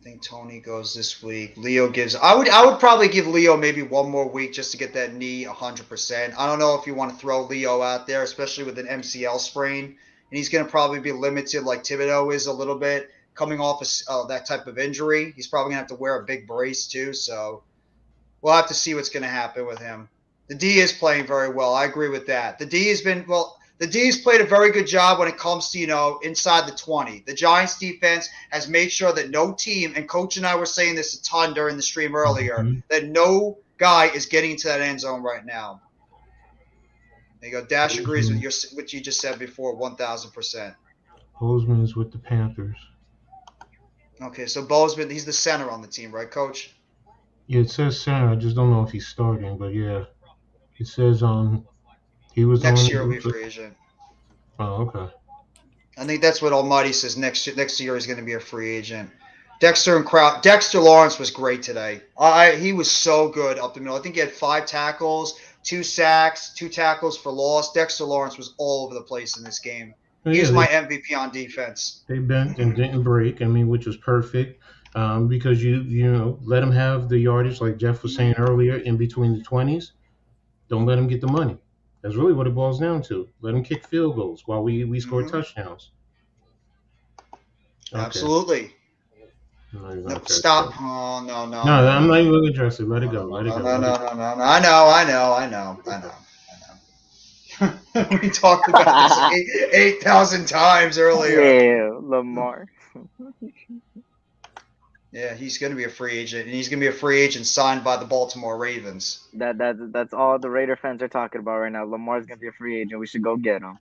think Tony goes this week. Leo gives. I would probably give Leo maybe one more week just to get that knee 100%. I don't know if you want to throw Leo out there, especially with an MCL sprain, and he's going to probably be limited like Thibodeau is a little bit coming off of that type of injury. He's probably going to have to wear a big brace too. So we'll have to see what's going to happen with him. The D is playing very well. I agree with that. The D's played a very good job when it comes to, inside the 20. The Giants defense has made sure that no team, and Coach and I were saying this a ton during the stream earlier, that no guy is getting into that end zone right now. There you go. Dash agrees with what you just said before, 1,000%. Bozeman is with the Panthers. Okay, so Bozeman, he's the center on the team, right, Coach? Yeah, it says center. I just don't know if he's starting, but yeah, it says he was Next on. year will be a free agent. Oh, okay. I think that's what Almighty says. Next year he's going to be a free agent. Dexter Lawrence was great today. He was so good up the middle. I think he had 5 tackles, 2 sacks, 2 tackles for loss. Dexter Lawrence was all over the place in this game. But He yeah, was my MVP on defense. they bent and didn't break. I mean, which was perfect. Because you know let him have the yardage like Jeff was saying earlier in between the 20s. Don't let him get the money. That's really what it boils down to. Let him kick field goals while we score touchdowns. Okay. Absolutely. No, stop. Oh, no. No, I'm not even going to address it. Let it go. Let it go. No. I know. We talked about this 8,000 times earlier. Yeah, Lamar. Yeah, he's going to be a free agent, and he's going to be a free agent signed by the Baltimore Ravens. That's all the Raider fans are talking about right now. Lamar's gonna be a free agent. We should go get him.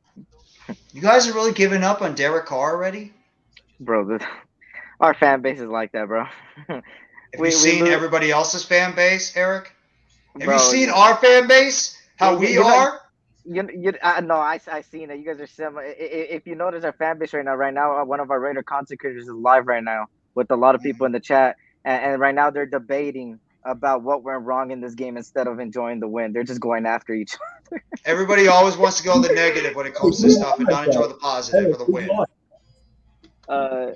You guys are really giving up on Derek Carr already? Bro, our fan base is like that, bro. Have you seen lose- everybody else's fan base, Eric? Have Bro, you seen our fan base? How Yeah, we you're not- are? No, I seen it. You guys are similar. If you notice our fan base right now, one of our Raider content creators is live right now with a lot of people in the chat, and right now they're debating about what went wrong in this game instead of enjoying the win. They're just going after each other. Everybody always wants to go the negative when it comes to stuff and not enjoy the positive or the win.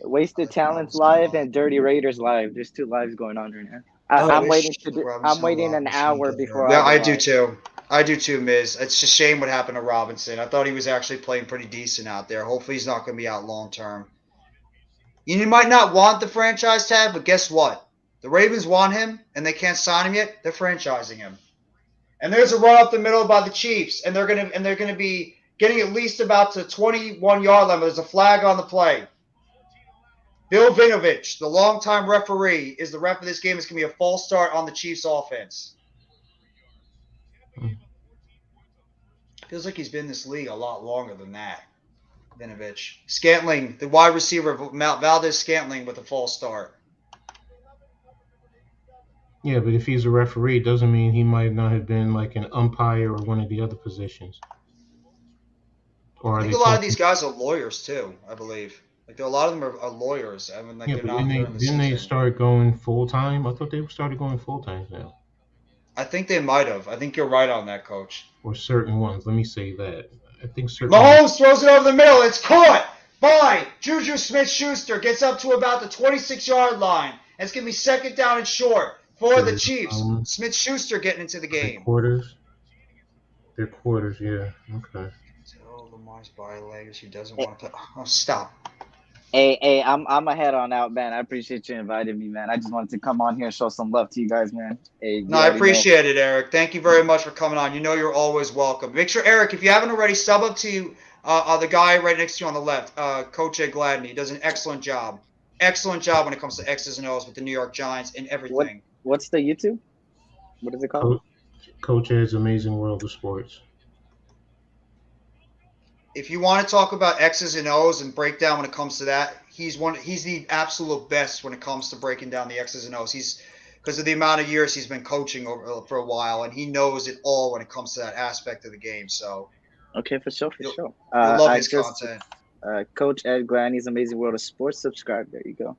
Wasted Talents live and Dirty Raiders live. There's 2 lives going on right now. Oh, I'm waiting an hour before. Yeah, go I do live. too. I do too, Miz. It's a shame what happened to Robinson. I thought he was actually playing pretty decent out there. Hopefully he's not going to be out long term. You might not want the franchise tag, but guess what? The Ravens want him, and they can't sign him yet. They're franchising him. And there's a run up the middle by the Chiefs, and they're gonna be getting at least about to 21-yard line. But there's a flag on the play. Bill Vinovich, the longtime referee, is the ref of this game. It's going to be a false start on the Chiefs' offense. Feels like he's been in this league a lot longer than that. Vinovich. Scantling, the wide receiver, Valdez Scantling with a false start. Yeah, but if he's a referee, it doesn't mean he might not have been like an umpire or one of the other positions. Or I think a lot of these guys are lawyers too, I believe. Like a lot of them are lawyers. I mean, like Yeah, they're but not during the didn't they season. start going full time? I thought they started going full time now. I think they might have. I think you're right on that, Coach. Or certain ones. Let me say that. I think certain. Mahomes throws it over the middle. It's caught by Juju Smith-Schuster. Gets up to about the 26-yard line. And it's going to be second down and short for the Chiefs. Smith-Schuster getting into the game. They're quarters, yeah. Okay. Oh, Lamar's body language. He doesn't want to play. Oh, stop. Hey, I'm a head on out, man. I appreciate you inviting me, man. I just wanted to come on here and show some love to you guys, man. Hey, No, I appreciate it, Eric. Thank you very much for coming on. You know you're always welcome. Make sure, Eric, if you haven't already, sub up to the guy right next to you on the left, Coach Ed Gladney. He does an excellent job. Excellent job when it comes to X's and O's with the New York Giants and everything. What's the YouTube? What is it called? Coach Ed's Amazing World of Sports. If you want to talk about X's and O's and break down when it comes to that, he's the absolute best when it comes to breaking down the X's and O's. He's because of the amount of years he's been coaching for a while, and he knows it all when it comes to that aspect of the game. So, okay, for sure. You'll love his content. Coach Ed Gladney's Amazing World of Sports. Subscribe. There you go.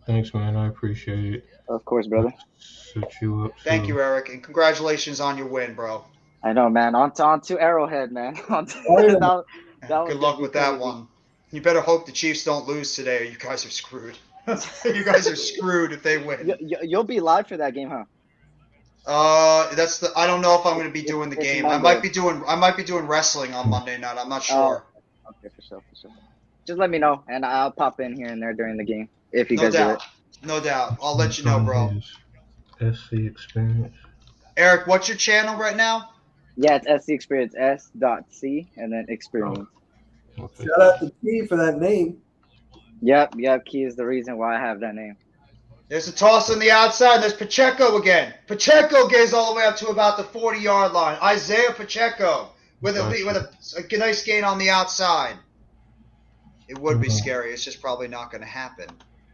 Thanks, man. I appreciate it. Of course, brother. Set you up. Thank you, Eric, and congratulations on your win, bro. I know, man. On to Arrowhead, man. Good luck with that one. You better hope the Chiefs don't lose today, or you guys are screwed. You guys are screwed if they win. You'll be live for that game, huh? I don't know if I'm going to be doing the game. Monday. I might be doing wrestling on Monday night. I'm not sure. Okay, for sure. Just let me know, and I'll pop in here and there during the game if you guys do it. No doubt. I'll let you know, bro. SC Experience. Eric, what's your channel right now? Yeah, it's SC Experience, S.C, and then Experience. Okay. Shout out to T for that name. Yep. Key is the reason why I have that name. There's a toss on the outside. There's Pacheco again. Pacheco gets all the way up to about the 40-yard line. Isaiah Pacheco with a nice gain on the outside. It would be scary. It's just probably not going to happen.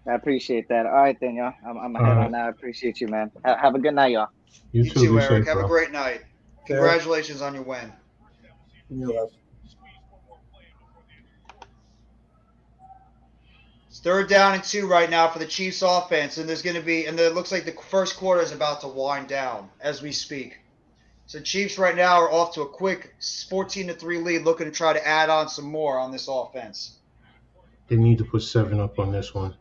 I appreciate that. All right, then, y'all. I'm All ahead on right. that. I appreciate you, man. Have a good night, y'all. You You too. too, Be Eric. safe, Have a bro. great night. Congratulations on your win. Yes. It's 3rd down and 2 right now for the Chiefs offense, and it looks like the first quarter is about to wind down as we speak. So Chiefs right now are off to a quick 14-3 lead, looking to try to add on some more on this offense. They need to put 7 up on this one.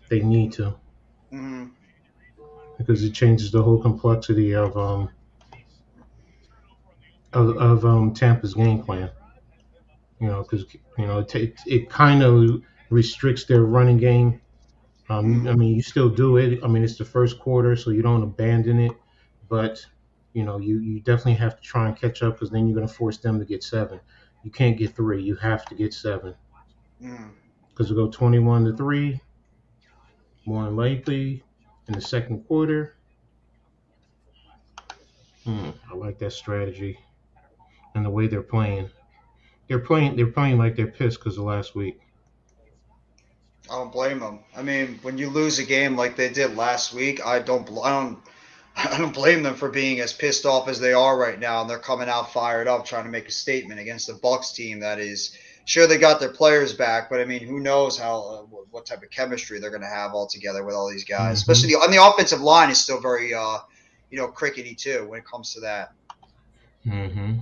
They need to, Mm-hmm. because it changes the whole complexity of Tampa's game plan. Because it kind of restricts their running game. I mean, you still do it. I mean, it's the first quarter, so you don't abandon it, but you definitely have to try and catch up, because then you're going to force them to get 7. You can't get 3. You have to get 7, because we go 21-3, more than likely in the second quarter. I like that strategy and the way they're playing. They're playing like they're pissed because of last week. I don't blame them. I mean, when you lose a game like they did last week, I don't blame them for being as pissed off as they are right now, and they're coming out fired up, trying to make a statement against the Bucs team that is. Sure, they got their players back, but I mean, who knows what type of chemistry they're going to have all together with all these guys. Mm-hmm. Especially on the offensive line is still very, crickety too when it comes to that. Mm-hmm.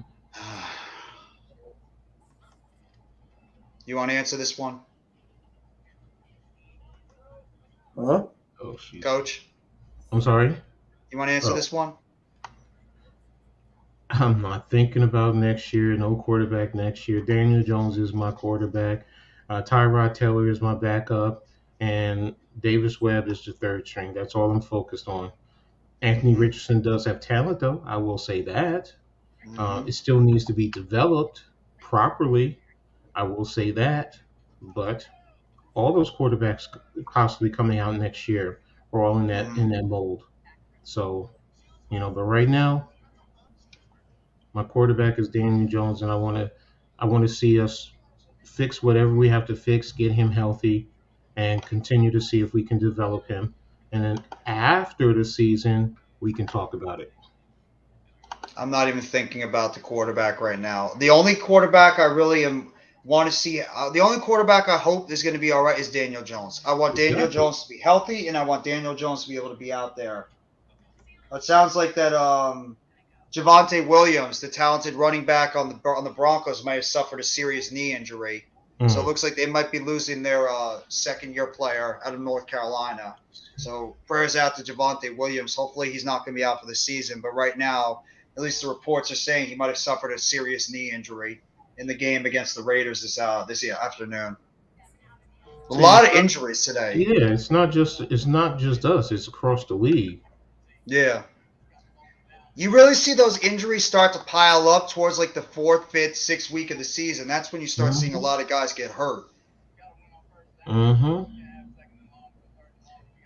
You want to answer this one, Huh? Oh, shit. Coach? I'm sorry? You want to answer this one? I'm not thinking about next year. No quarterback next year. Daniel Jones is my quarterback. Tyrod Taylor is my backup. And Davis Webb is the third string. That's all I'm focused on. Anthony Richardson does have talent, though. I will say that. It still needs to be developed properly. I will say that. But all those quarterbacks possibly coming out next year are all in that mold. So, but right now, my quarterback is Daniel Jones, and I want to see us fix whatever we have to fix, get him healthy, and continue to see if we can develop him. And then after the season, we can talk about it. I'm not even thinking about the quarterback right now. The only quarterback I really want to see, the only quarterback I hope is going to be all right is Daniel Jones. I want Daniel Jones to be healthy, and I want Daniel Jones to be able to be out there. It sounds like that Javonte Williams, the talented running back on the Broncos, might have suffered a serious knee injury. So it looks like they might be losing their second-year player out of North Carolina. So prayers out to Javonte Williams. Hopefully he's not going to be out for the season. But right now, at least the reports are saying he might have suffered a serious knee injury in the game against the Raiders this afternoon. A lot of injuries today. Yeah, it's not just us. It's across the league. Yeah. You really see those injuries start to pile up towards like the 4th, 5th, 6th week of the season. That's when you start seeing a lot of guys get hurt. Mm-hmm.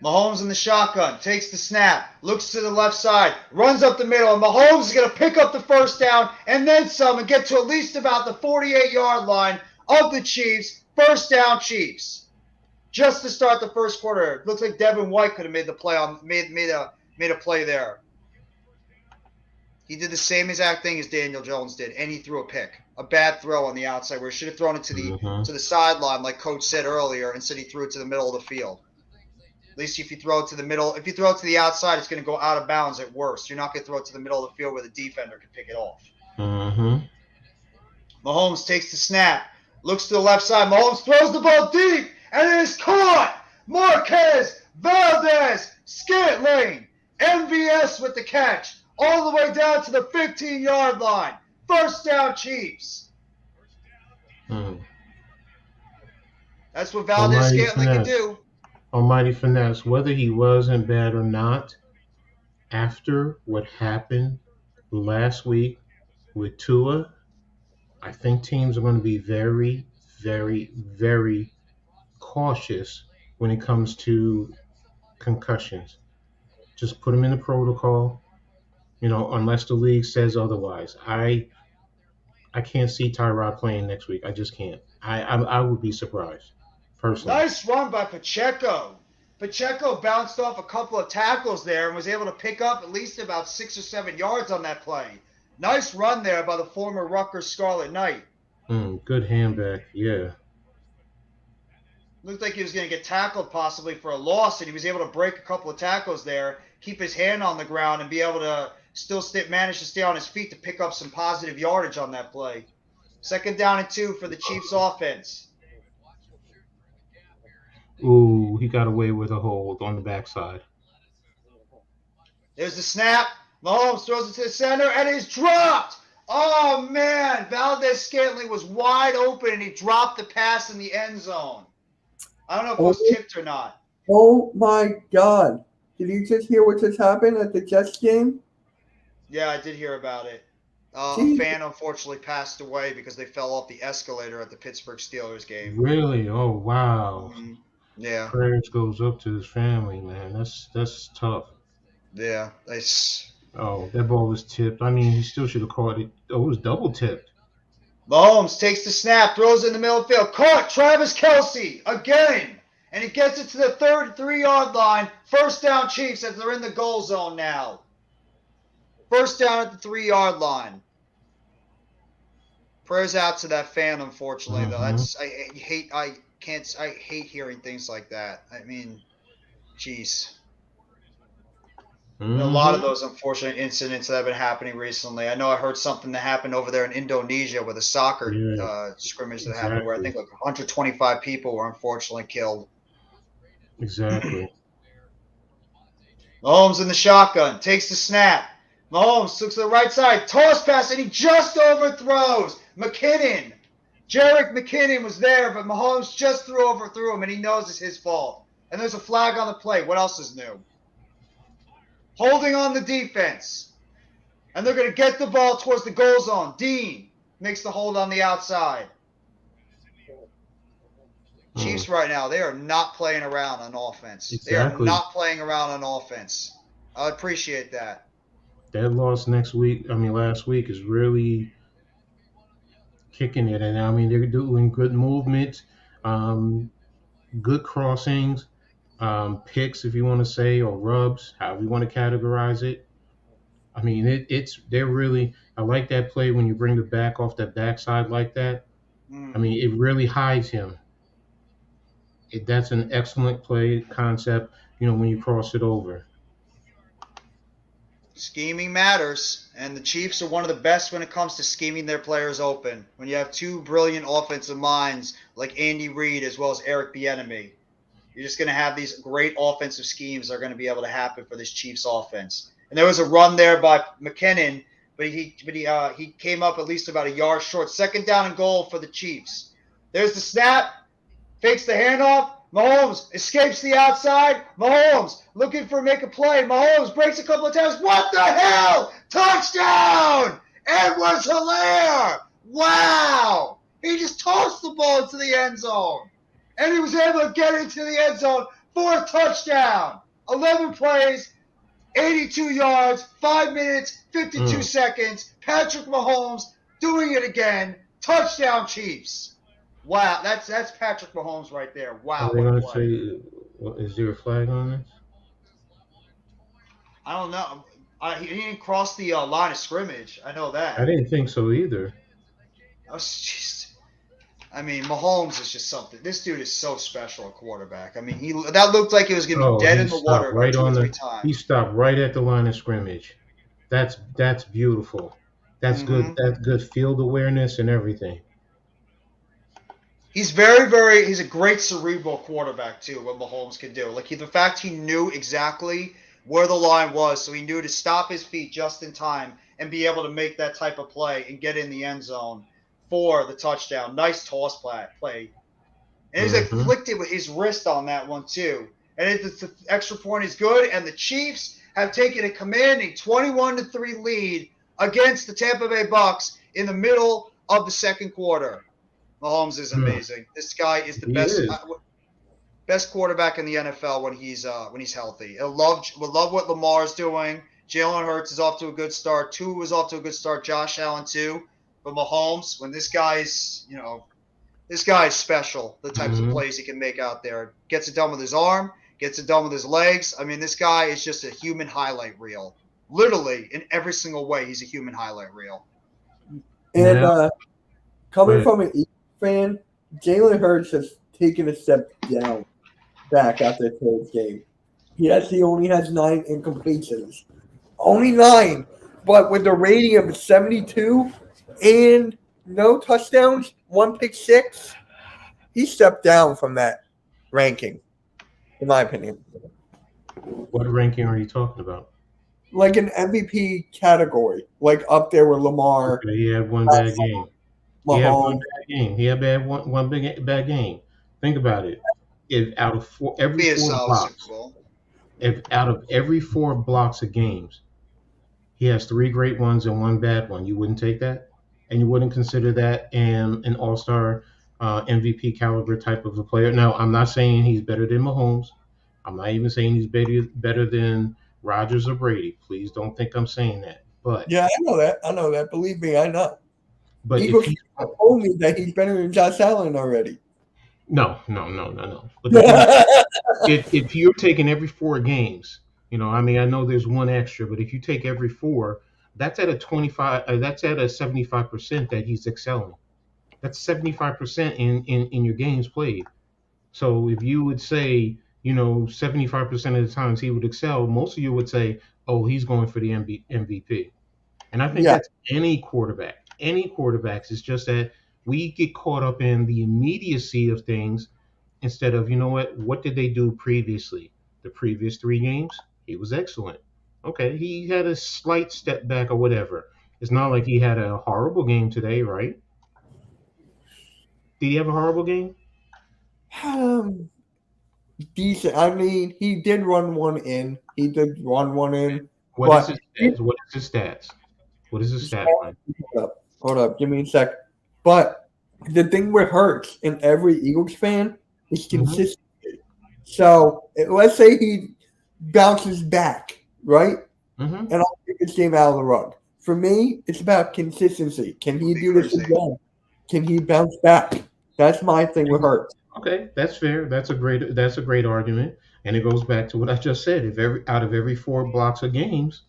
Mahomes in the shotgun, takes the snap, looks to the left side, runs up the middle, and Mahomes is going to pick up the first down and then some and get to at least about the 48-yard line of the Chiefs. First down, Chiefs. Just to start the first quarter. Looks like Devin White could have made the play made a play there. He did the same exact thing as Daniel Jones did, and he threw a pick. A bad throw on the outside where he should have thrown it to the sideline, like Coach said earlier. Instead, he threw it to the middle of the field. At least if you throw it to the middle, if you throw it to the outside, it's going to go out of bounds at worst. You're not going to throw it to the middle of the field where the defender can pick it off. Mahomes takes the snap, looks to the left side. Mahomes throws the ball deep, and it is caught. Marquez Valdez Scantling, MVS with the catch. All the way down to the 15-yard line. First down, Chiefs. That's what Valdez Scantling can do. Almighty finesse. Whether he wasn't bad or not, after what happened last week with Tua, I think teams are going to be very, very, very cautious when it comes to concussions. Just put him in the protocol. Unless the league says otherwise. I can't see Tyrod playing next week. I just can't. I would be surprised. personally. Nice run by Pacheco. Pacheco bounced off a couple of tackles there and was able to pick up at least about 6 or 7 yards on that play. Nice run there by the former Rutgers Scarlet Knight. Good handback, yeah. Looked like he was going to get tackled possibly for a loss, and he was able to break a couple of tackles there, keep his hand on the ground, and be able to still manage to stay on his feet to pick up some positive yardage on that play. 2nd down and 2 for the Chiefs offense. Ooh, he got away with a hold on the backside. There's the snap. Mahomes throws it to the center, and it's dropped. Oh, man. Valdez-Scantling was wide open, and he dropped the pass in the end zone. I don't know if it was tipped or not. Oh, my God. Did you just hear what just happened at the Jets game? Yeah, I did hear about it. A fan unfortunately passed away because they fell off the escalator at the Pittsburgh Steelers game. Really? Oh, wow. Yeah. Prayers goes up to his family, man. That's tough. Yeah. Oh, that ball was tipped. I mean, he still should have caught it. Oh, it was double tipped. Mahomes takes the snap, throws it in the middle of the field. Caught Travis Kelce again. And he gets it to the 3-yard line. 1st down Chiefs as they're in the goal zone now. 1st down at the 3-yard line. Prayers out to that fan, unfortunately, though. I hate hearing things like that. I mean, jeez. A lot of those unfortunate incidents that have been happening recently. I know I heard something that happened over there in Indonesia with a soccer scrimmage that happened where I think like 125 people were unfortunately killed. Exactly. Mahomes in the shotgun, takes the snap. Mahomes looks to the right side, toss pass, and he just overthrows McKinnon. Jerick McKinnon was there, but Mahomes just threw him, and he knows it's his fault. And there's a flag on the play. What else is new? Holding on the defense. And they're going to get the ball towards the goal zone. Dean makes the hold on the outside. Chiefs right now, they are not playing around on offense. Exactly. They are not playing around on offense. I appreciate that. That loss last week is really kicking it. And I mean, they're doing good movement, good crossings, picks, if you want to say, or rubs, however you want to categorize it. I mean, they're really, I like that play when you bring the back off that backside like that. I mean, it really hides him. That's an excellent play concept, when you cross it over. Scheming matters, and the Chiefs are one of the best when it comes to scheming their players open. When you have 2 brilliant offensive minds like Andy Reid as well as Eric Bieniemy, you're just going to have these great offensive schemes that are going to be able to happen for this Chiefs offense. And there was a run there by McKinnon, but he came up at least about a yard short. 2nd down and goal for the Chiefs. There's the snap, fakes the handoff. Mahomes escapes the outside. Mahomes looking for make a play. Mahomes breaks a couple of times. What the hell? Touchdown! Edwards Helaire! Wow! He just tossed the ball into the end zone. And he was able to get into the end zone for a touchdown. 11 plays, 82 yards, 5 minutes, 52 seconds. Patrick Mahomes doing it again. Touchdown Chiefs. Wow, that's Patrick Mahomes right there. Wow. Are they going to say, is there a flag on this? I don't know. He didn't cross the line of scrimmage. I know that. I didn't think so either. Mahomes is just something. This dude is so special at quarterback. I mean, that looked like he was going to be dead in the water right 2 or 3 times. He stopped right at the line of scrimmage. That's beautiful. That's good. That's good field awareness and everything. He's he's a great cerebral quarterback too, what Mahomes can do. Like the fact he knew exactly where the line was, so he knew to stop his feet just in time and be able to make that type of play and get in the end zone for the touchdown. Nice toss play. And he's afflicted with his wrist on that one too. And the extra point is good, and the Chiefs have taken a commanding 21-3 lead against the Tampa Bay Bucks in the middle of the 2nd quarter. Mahomes is amazing. This guy is the best quarterback in the NFL when he's healthy. I love what Lamar's doing. Jalen Hurts is off to a good start. Tua is off to a good start. Josh Allen too. But Mahomes, when this guy's This guy is special, the types of Mhm. plays he can make out there. Gets it done with his arm, gets it done with his legs. I mean, this guy is just a human highlight reel. Literally, in every single way, he's a human highlight reel. And Now, coming but from an Eagles fan, Jalen Hurts has taken a step down back after today's game. Yes, he only has 9 incompletions. Only 9. But with a rating of 72 and no touchdowns, 1 pick 6, he stepped down from that ranking, in my opinion. what ranking are you talking about? Like an MVP category, like up there with Lamar, Okay, he had one bad game. He had one Mahomes. bad game. He had one big bad game. Think about it. If out of Be a solid Super Bowl. if out of every 4 blocks of games, he has 3 great ones and 1 bad one, you wouldn't take that, and you wouldn't consider that an all-star MVP caliber type of a player. Now, I'm not saying he's better than Mahomes. I'm not even saying he's better than Rodgers or Brady. Please don't think I'm saying that. But Yeah, I know that. I know that. Believe me, I know. but if Eagles he told me that he's better than Josh Allen already. no. But the thing is, if you're taking every 4 games, I mean, I know there's one extra, but if you take every 4, that's at a 25. That's at a 75% that he's excelling. That's 75% in your games played. So if you would say, 75% of the times he would excel, most of you would say, oh, he's going for the MVP. And I think Yeah. that's any quarterback. Any quarterbacks. It's just that we get caught up in the immediacy of things instead of, what did they do previously? The previous 3 games, he was excellent. Okay, he had a slight step back or whatever. It's not like he had a horrible game today, right? Did he have a horrible game? Decent. I mean, he did run one in. He did run one in. What is But his stats? What is his stats? What is his stat line? Hold up. Give me a sec. But the thing with Hurts and every Eagles fan is Mhm. consistency. So let's say he bounces back, right? Hmm. And I'll take this game out of the rug. For me, it's about consistency. Can he do this again? Can he bounce back? That's my thing with Hurts. Okay, that's fair. That's a great argument, and it goes back to what I just said. If out of every 4 blocks of games,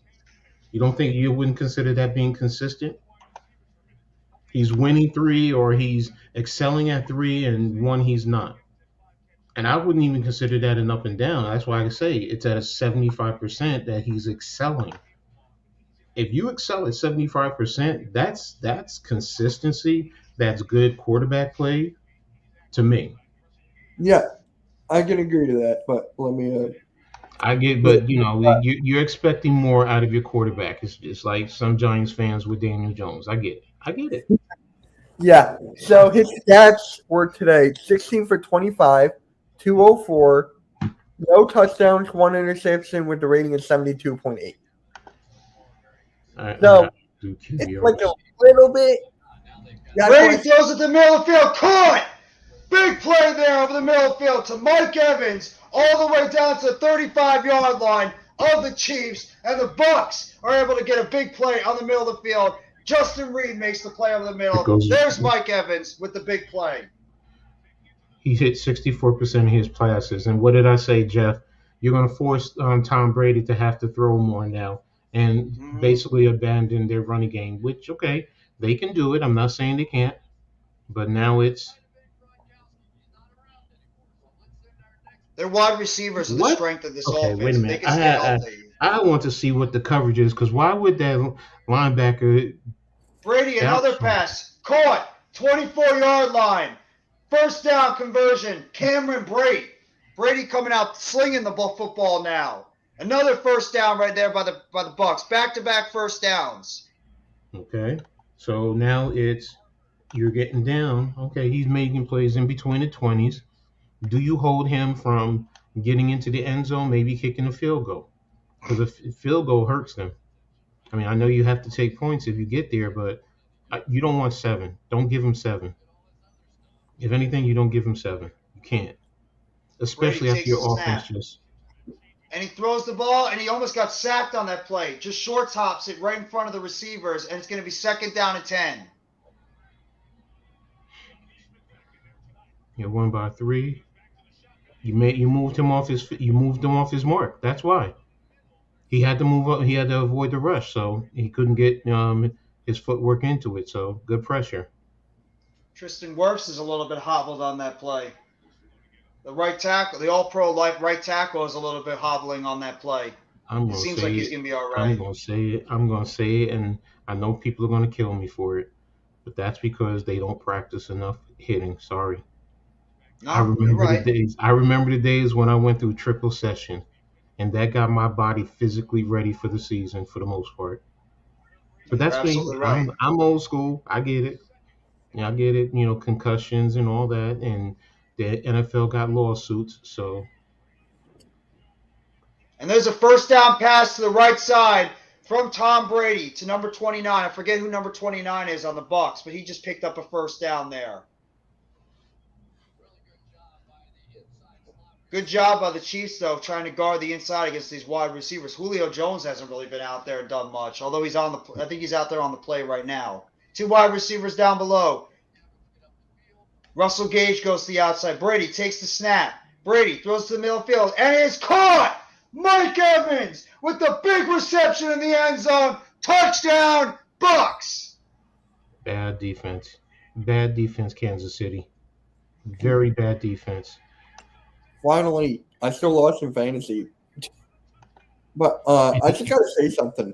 you wouldn't consider that being consistent? He's winning 3, or he's excelling at 3, and 1 he's not. And I wouldn't even consider that an up and down. That's why I say it's at a 75% that he's excelling. If you excel at 75%, that's consistency. That's good quarterback play to me. Yeah, I can agree to that. But let me. I get, but you're expecting more out of your quarterback. It's just like some Giants fans with Daniel Jones. I get it. I get it. Yeah. So his stats were today 16 for 25, 204, no touchdowns, 1 interception with the rating of 72.8. So Do it's QB like a little bit. Brady throws it to the middle of the field. Caught! Big play there over the middle of the field to Mike Evans, all the way down to the 35-yard line of the Chiefs, and the Bucks are able to get a big play on the middle of the field. Justin Reed makes the play over the middle. There's Mike Evans with the big play. He hit 64% of his passes. And what did I say, Jeff? You're going to force Tom Brady to have to throw more now and basically abandon their running game, which, okay, they can do it. I'm not saying they can't. But now it's their wide receivers are the strength of this offense. Wait a minute. They can stay healthy. I want to see what the coverage is, because why would that linebacker? Brady, another pass. Caught. 24-yard line. First down conversion. Cameron Brate. Brady coming out slinging the football now. Another first down right there by the Bucks. Back-to-back first downs. Okay. So now you're getting down. Okay, he's making plays in between the 20s. Do you hold him from getting into the end zone, maybe kicking a field goal? Because a field goal hurts them. I mean, I know you have to take points if you get there, but you don't want 7. Don't give him 7. If anything, you don't give him 7. You can't. Especially after your offense just. And he throws the ball, and he almost got sacked on that play. Just short tops it right in front of the receivers, and it's going to be 2nd down and 10. You won by 3. You moved him off his mark. That's why he had to move up. He had to avoid the rush, so he couldn't get his footwork into it. So good pressure. Tristan Wirfs is a little bit hobbled on that play. The right tackle, the All-Pro right tackle, is a little bit hobbling on that play. It seems like he's going to be all right. I'm gonna say it, and I know people are gonna kill me for it, but that's because they don't practice enough hitting. Sorry. No, I remember you're right. the days. I remember the days when I went through triple session, and that got my body physically ready for the season for the most part. But You're that's me. absolutely right. I'm old school. I get it. Yeah, I get it. Concussions and all that, and the NFL got lawsuits. So And there's a first down pass to the right side from Tom Brady to number 29. I forget who number 29 is on the Bucs, but he just picked up a first down there. Good job by the Chiefs, though, trying to guard the inside against these wide receivers. Julio Jones hasn't really been out there and done much, although I think he's out there on the play right now. 2 wide receivers down below. Russell Gage goes to the outside. Brady takes the snap. Brady throws to the middle field, and it's caught! Mike Evans with the big reception in the end zone. Touchdown, Bucs! bad defense. Bad defense, Kansas City. Very bad defense. Finally, I still lost in fantasy. But I just got to say something.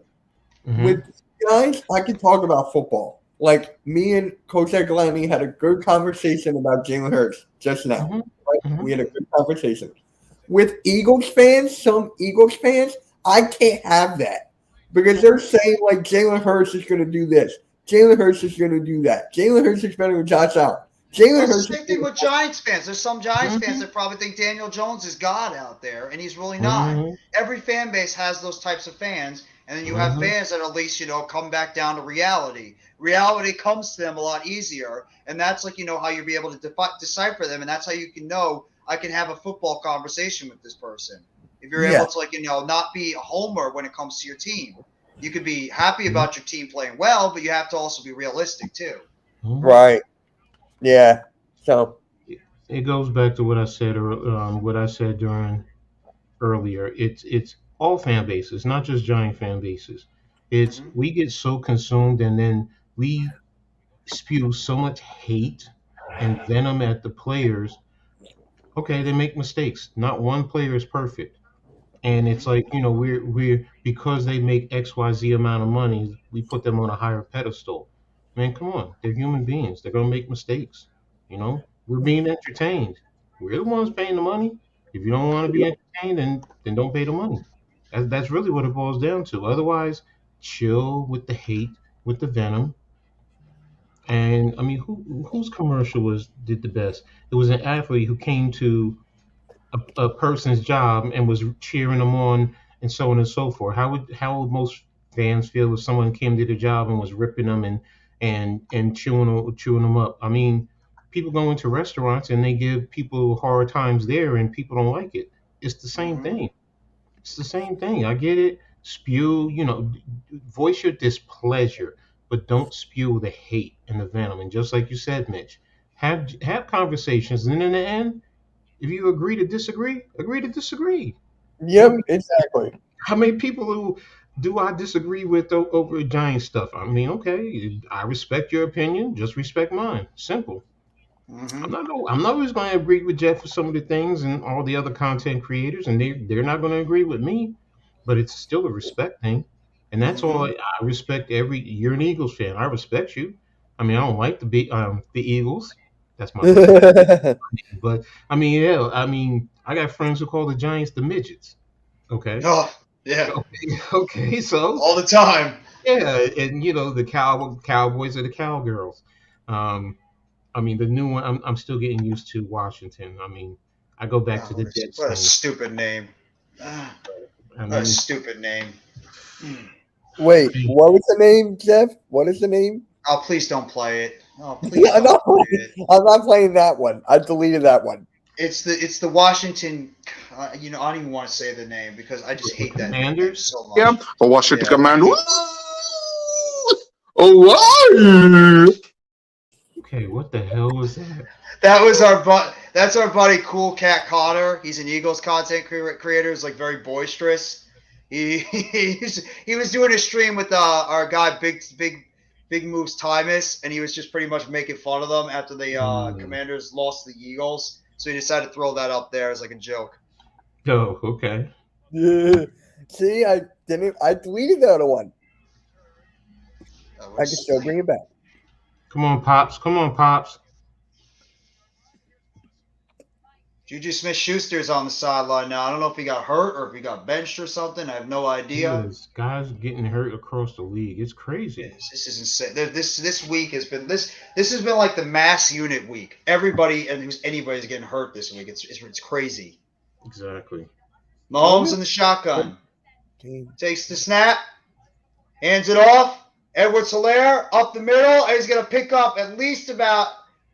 Mhm. With guys, I can talk about football. Like, me and Coach Eglani had a good conversation about Jalen Hurts just now. Mhm. Right? Mhm. We had a good conversation. With Eagles fans, some Eagles fans, I can't have that. Because they're saying, like, Jalen Hurts is going to do this. Jalen Hurts is going to do that. Jalen Hurts is better than Josh Allen. Jalen Well, Hurts it's the same thing with Giants fans. There's some Giants fans Mhm. that probably think Daniel Jones is God out there, and he's really not. Mhm. Every fan base has those types of fans, and then you have Mhm. fans that at least, come back down to reality. Reality comes to them a lot easier, and that's like, how you'll be able to decipher them, and that's how you can know I can have a football conversation with this person. If you're Yeah. able to, not be a homer when it comes to your team. You could be happy about your team playing well, but you have to also be realistic, too. Mhm. Right. Yeah. So, It goes back to what I said during earlier. It's all fan bases, not just Giant fan bases. It's Mhm. we get so consumed, and then we spew so much hate and venom at the players. Okay, they make mistakes. Not one player is perfect. And it's like, we're because they make XYZ amount of money, we put them on a higher pedestal. Man, come on. They're human beings. They're gonna make mistakes. We're being entertained. We're the ones paying the money. If you don't want to be entertained, then don't pay the money. That's really what it boils down to. Otherwise, chill with the hate, with the venom. And I mean, whose commercial did the best? It was an athlete who came to a person's job and was cheering them on and so on and so forth. How would most fans feel if someone came to the job and was ripping them and chewing them up? I mean, people go into restaurants and they give people hard times there, and people don't like it. It's the same Mhm. thing. It's the same thing. I get it. Spew, voice your displeasure, but don't spew the hate and the venom. And just like you said, Mitch, have conversations, and in the end, if you agree to disagree, agree to disagree. yep, exactly. How many people who do I disagree with over giant stuff? I mean, okay, I respect your opinion, just respect mine. Simple. Mhm. I'm not always going to agree with Jeff for some of the things and all the other content creators, and they're not going to agree with me. But it's still a respect thing, and that's all. I respect You're an Eagles fan. I respect you. I mean, I don't like the Eagles. That's my personal. But I mean, yeah. I mean, I got friends who call the Giants the midgets. Okay. Oh, yeah. Okay. Okay. So All the time. yeah, and the Cowboys are the Cowgirls. I mean, the new one. I'm still getting used to Washington. I mean, I go back to the Jets What a thing. stupid name. I What a mean, stupid name. Wait, what was the name, Jeff? What is the name? Oh, please don't play it. Oh, please I'm don't play it. not playing that one. I deleted that one. It's the Washington. I don't even want to say the name because I just hate that name Commanders? so much. Yeah, or Washington Yeah. Command. Oh, wow. Okay, what the hell was that? That's our buddy Cool Cat Cotter. He's an Eagles content creator. He's like very boisterous. He was doing a stream with our guy Big Moves Timus, and he was just pretty much making fun of them after the Commanders lost to the Eagles. So he decided to throw that up there as like a joke. Oh, okay. Yeah. See, I deleted the other one. I can still bring it back. Come on, Pops. Come on, Pops. Juju Smith-Schuster's on the sideline now. I don't know if he got hurt or if he got benched or something. I have no idea. Yes, guys getting hurt across the league. It's crazy. This is insane. This week has been this has been like the mass unit week. Everybody and anybody's getting hurt this week. It's crazy. Exactly. Mahomes in the shotgun. Takes the snap. Hands it off. Edwards-Helaire up the middle. And he's going to pick up at least about,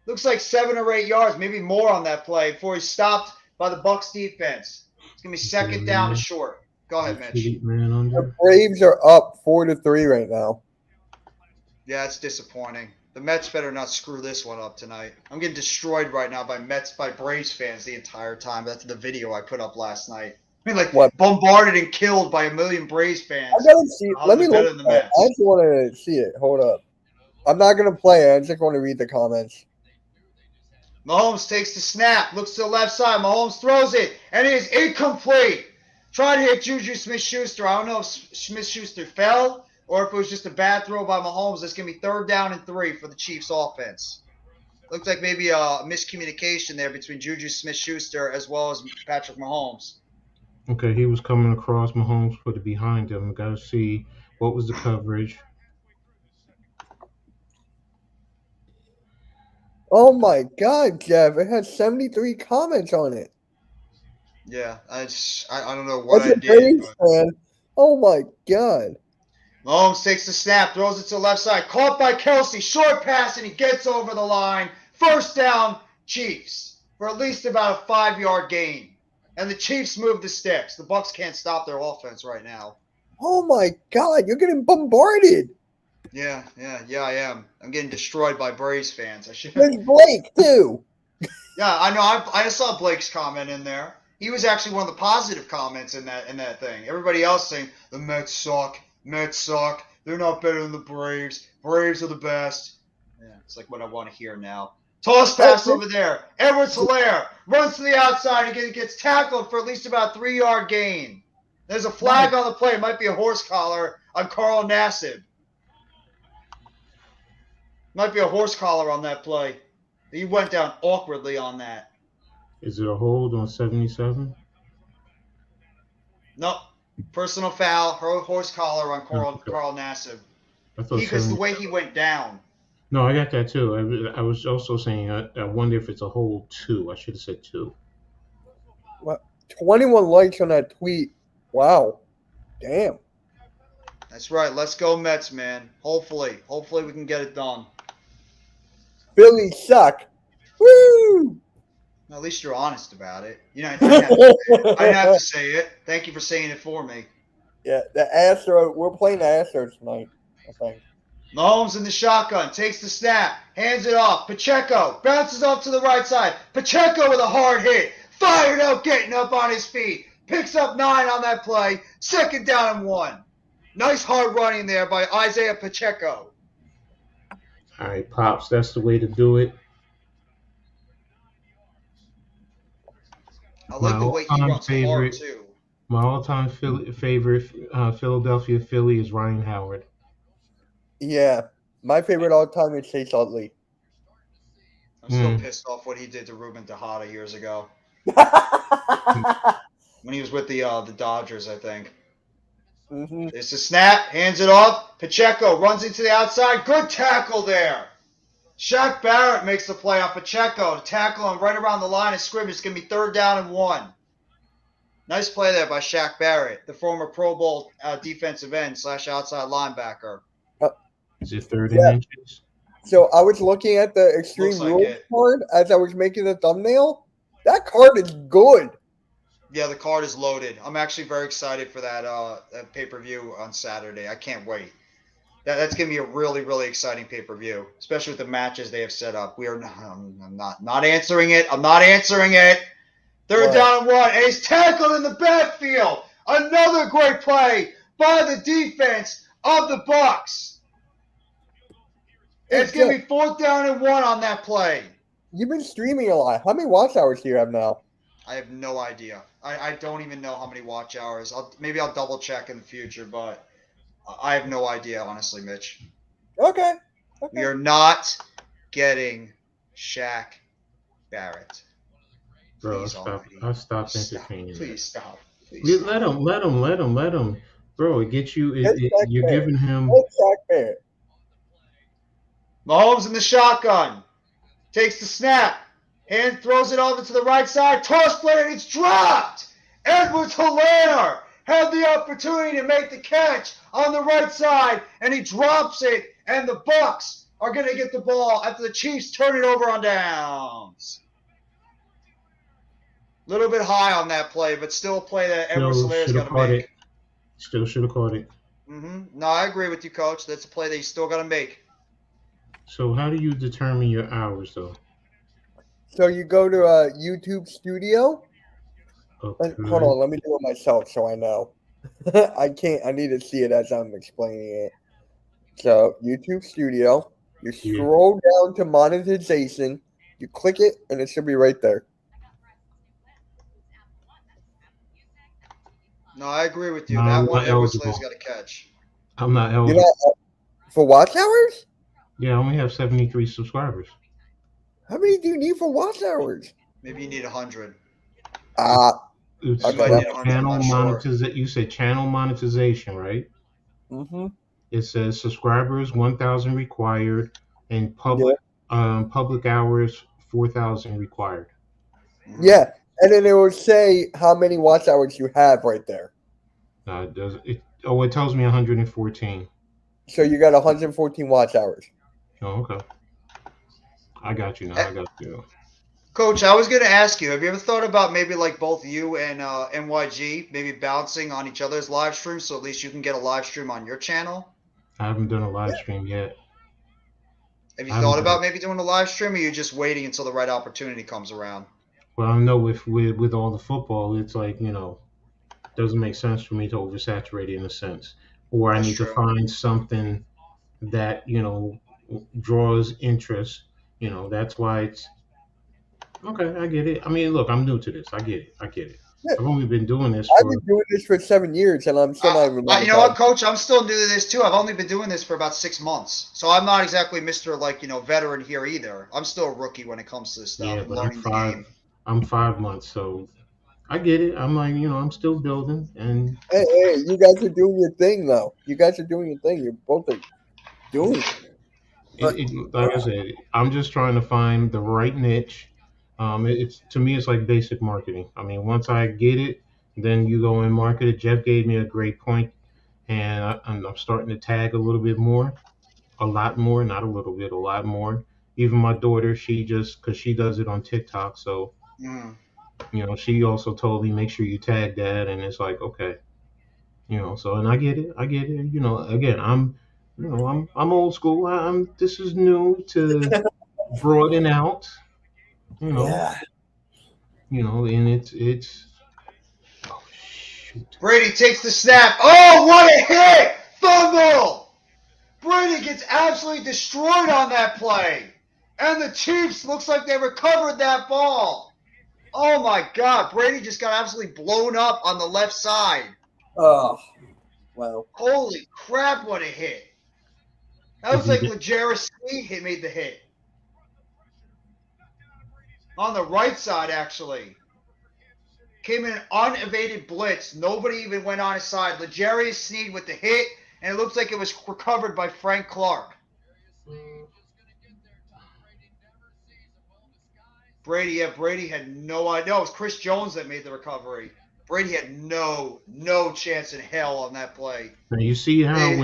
looks like 7 or 8 yards, maybe more on that play before he's stopped by the Bucs defense. It's going to be second down and short. Go ahead, Mitch. The Braves are up 4-3 right now. Yeah, it's disappointing. The Mets better not screw this one up tonight. I'm getting destroyed right now by Braves fans the entire time. That's the video I put up last night. I mean, like, what? Bombarded and killed by a million Braves fans. I gotta see. Let me look. I just want to see it. Hold up. I'm not gonna play it. I just want to read the comments. Mahomes takes the snap, looks to the left side. Mahomes throws it, and it is incomplete. Tried to hit Juju Smith-Schuster. I don't know if Smith-Schuster fell or if it was just a bad throw by Mahomes. It's going to be 3rd down and 3 for the Chiefs offense. Looked like maybe a miscommunication there between Juju Smith-Schuster as well as Patrick Mahomes. Okay, he was coming across. Mahomes put it behind him. Got to see what was the coverage. Oh my God, Jeff! It has 73 comments on it. Yeah, I don't know what I did. Fan. Oh my God! Mahomes takes the snap, throws it to the left side, caught by Kelsey, short pass, and he gets over the line. 1st down, Chiefs for at least about a 5-yard gain. And the Chiefs move the sticks. The Bucs can't stop their offense right now. Oh my God, you're getting bombarded. Yeah, I am. I'm getting destroyed by Braves fans. There's Blake too. Yeah, I know. I saw Blake's comment in there. He was actually one of the positive comments in that thing. Everybody else saying the Mets suck. Mets suck. They're not better than the Braves. Braves are the best. Yeah, it's like what I want to hear now. Toss pass over there. Edwards-Helaire runs to the outside and gets tackled for at least about 3-yard gain. There's a flag on the play. It might be a horse collar on Carl Nassib. Might be a horse collar on that play. He went down awkwardly on that. Is it a hold on 77? Nope. Personal foul. Horse collar on Carl Nassib. Because the way he went down. No, I got that too. I was also saying I wonder if it's a hold 2. I should have said 2. What? 21 likes on that tweet. Wow. Damn. That's right. Let's go Mets, man. Hopefully we can get it done. Philly suck. Woo! At least you're honest about it. You know, I didn't have to say it. Thank you for saying it for me. Yeah, the Astros. We're playing the Astros tonight, I think. Mahomes in the shotgun, takes the snap, hands it off. Pacheco bounces off to the right side. Pacheco with a hard hit. Fired up, getting up on his feet. Picks up 9 on that play. 2nd down and 1. Nice hard running there by Isaiah Pacheco. All right, Pops, that's the way to do it. I like the way he runs hard, too. My all-time favorite Philadelphia Philly is Ryan Howard. Yeah, my favorite all-time is Chase Utley. I'm still pissed off what he did to Ruben Tejada years ago. When he was with the Dodgers, I think. Mm-hmm. There's a snap, hands it off. Pacheco runs into the outside. Good tackle there. Shaq Barrett makes the play on Pacheco to tackle him right around the line of scrimmage. It's going to be 3rd down and 1. Nice play there by Shaq Barrett, the former Pro Bowl defensive end / outside linebacker. Is it 3rd and inches? So I was looking at the Extreme Rules card as I was making the thumbnail. That card is good. Yeah, the card is loaded. I'm actually very excited for that pay-per-view on Saturday. I can't wait. That's going to be a really, really exciting pay-per-view, especially with the matches they have set up. I'm not answering it. I'm not answering it. Third What? down and 1. And he's tackled in the backfield. Another great play by the defense of the Bucks. It's going to be 4th down and 1 on that play. You've been streaming a lot. How many watch hours do you have now? I have no idea. I don't even know how many watch hours. Maybe I'll double check in the future, but I have no idea, honestly, Mitch. Okay. We are not getting Shaq Barrett. Bro, Please, I stopped Stop. entertaining. Please stop. Please let him. Bro, it gets you. You're giving him. Let's Shaq Barrett. Mahomes in the shotgun. Takes the snap. Hand throws it over to the right side. Toss play, and it's dropped. Edwards-Helaire had the opportunity to make the catch on the right side, and he drops it, and the Bucks are going to get the ball after the Chiefs turn it over on downs. A little bit high on that play, but still a play that Edwards-Helaire's got to make. Still should have caught it. No, I agree with you, Coach. That's a play that you still got to make. So how do you determine your hours, though? So you go to YouTube Studio. Okay. Hold on, let me do it myself so I know. I can't. I need to see it as I'm explaining it. So YouTube Studio. You scroll down to monetization. You click it, and it should be right there. No, I agree with you. No, That I'm one not Edwards-Helaire's eligible. got to catch. I'm not You're eligible. not for watch hours? Yeah, I only have 73 subscribers. How many do you need for watch hours? Maybe you need 100. It's Okay. called channel I'm not sure. monetization. You said channel monetization, right? Mm-hmm. It says subscribers 1,000 required, and public hours 4,000 required. Yeah, and then it will say how many watch hours you have right there. It does. It tells me 114. So you got 114 watch hours. Oh, okay. I got you now. I got you. Coach, I was going to ask you, have you ever thought about maybe like both you and NYG maybe bouncing on each other's live streams so at least you can get a live stream on your channel? I haven't done a live stream yet. Have you thought about maybe doing a live stream, or are you just waiting until the right opportunity comes around? Well, I know with all the football, it's like, doesn't make sense for me to oversaturate it in a sense. Or I need to find something that, draws interest. That's why it's okay. I get it. I mean, look, I'm new to this. I get it. Yeah. I've only been doing this I've been doing this for 7 years, and I'm still not even. You know what, Coach? I'm still new to this too. I've only been doing this for about 6 months, so I'm not exactly Mr. Veteran here either. I'm still a rookie when it comes to this stuff. Yeah, but learning the game. I'm 5 months, so I get it. I'm like, I'm still building, and Hey, you guys are doing your thing, though. You guys are doing your thing. You're both doing it. Like I said, I'm just trying to find the right niche. To me, it's like basic marketing. I mean, once I get it, then you go and market it. Jeff gave me a great point, and I'm starting to tag a little bit more, a lot more, not a little bit, a lot more. Even my daughter, because she does it on TikTok, so she also told me make sure you tag that, and it's like okay, so and I get it. Again, I'm old school. This is new to broaden out. Yeah. And it's oh shoot. Brady takes the snap. Oh, what a hit! Fumble! Brady gets absolutely destroyed on that play. And the Chiefs looks like they recovered that ball. Oh my God, Brady just got absolutely blown up on the left side. Oh, wow. Holy crap, what a hit. That was like L'Jarius Sneed made the hit. On the right side, actually. Came in an unevaded blitz. Nobody even went on his side. L'Jarius Sneed with the hit, and it looks like it was recovered by Frank Clark. Brady had no idea. No, it was Chris Jones that made the recovery. Brady had no chance in hell on that play. Now you see how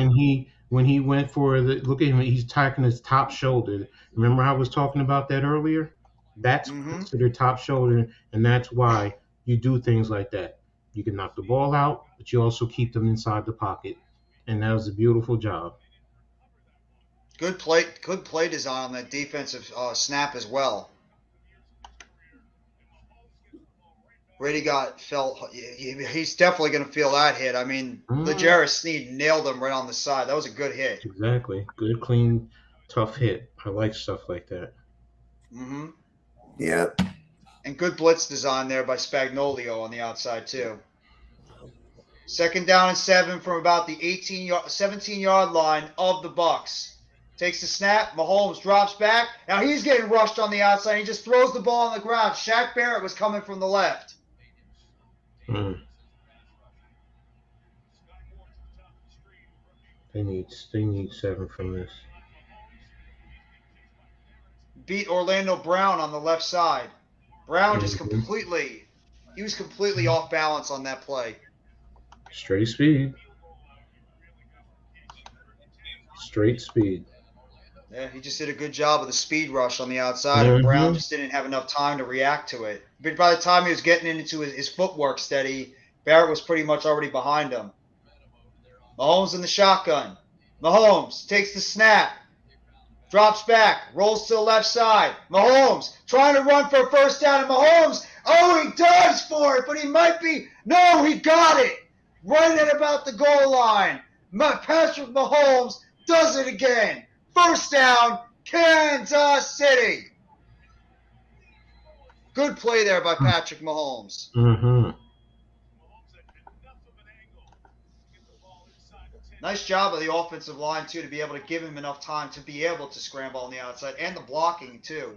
when he went for look at him, he's attacking his top shoulder. Remember how I was talking about that earlier? That's considered top shoulder, and that's why you do things like that. You can knock the ball out, but you also keep them inside the pocket, and that was a beautiful job. Good play design on that defensive snap as well. Brady he's definitely going to feel that hit. I mean, L'Jarius Sneed nailed him right on the side. That was a good hit. Exactly. Good, clean, tough hit. I like stuff like that. Mm-hmm. Yeah. And good blitz design there by Spagnolio on the outside too. 2nd down and 7 from about the 17-yard line of the Bucs. Takes the snap. Mahomes drops back. Now he's getting rushed on the outside. He just throws the ball on the ground. Shaq Barrett was coming from the left. They need 7 from this. Beat Orlando Brown on the left side. Brown just completely off balance on that play. Straight speed. Yeah, he just did a good job of the speed rush on the outside, and Brown just didn't have enough time to react to it. But by the time he was getting into his footwork steady, Barrett was pretty much already behind him. Mahomes in the shotgun. Mahomes takes the snap. Drops back. Rolls to the left side. Mahomes trying to run for a first down. And Mahomes, he dives for it, but he might be. No, he got it. Right at about the goal line. Patrick Mahomes does it again. First down, Kansas City. Good play there by Patrick Mahomes. Mm-hmm. Nice job of the offensive line, too, to be able to give him enough time to be able to scramble on the outside, and the blocking, too.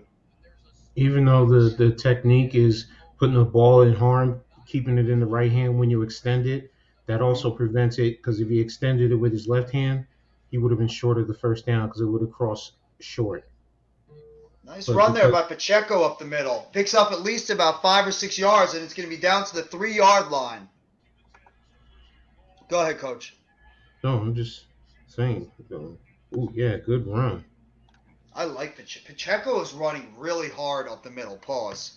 Even though the technique is putting the ball in harm, keeping it in the right hand when you extend it, that also prevents it, because if he extended it with his left hand, he would have been short of the first down because it would have crossed short. Nice run there by Pacheco up the middle. Picks up at least about 5 or 6 yards, and it's going to be down to the 3-yard line. Go ahead, Coach. No, I'm just saying. Oh, yeah, good run. I like Pacheco is running really hard up the middle. Pause.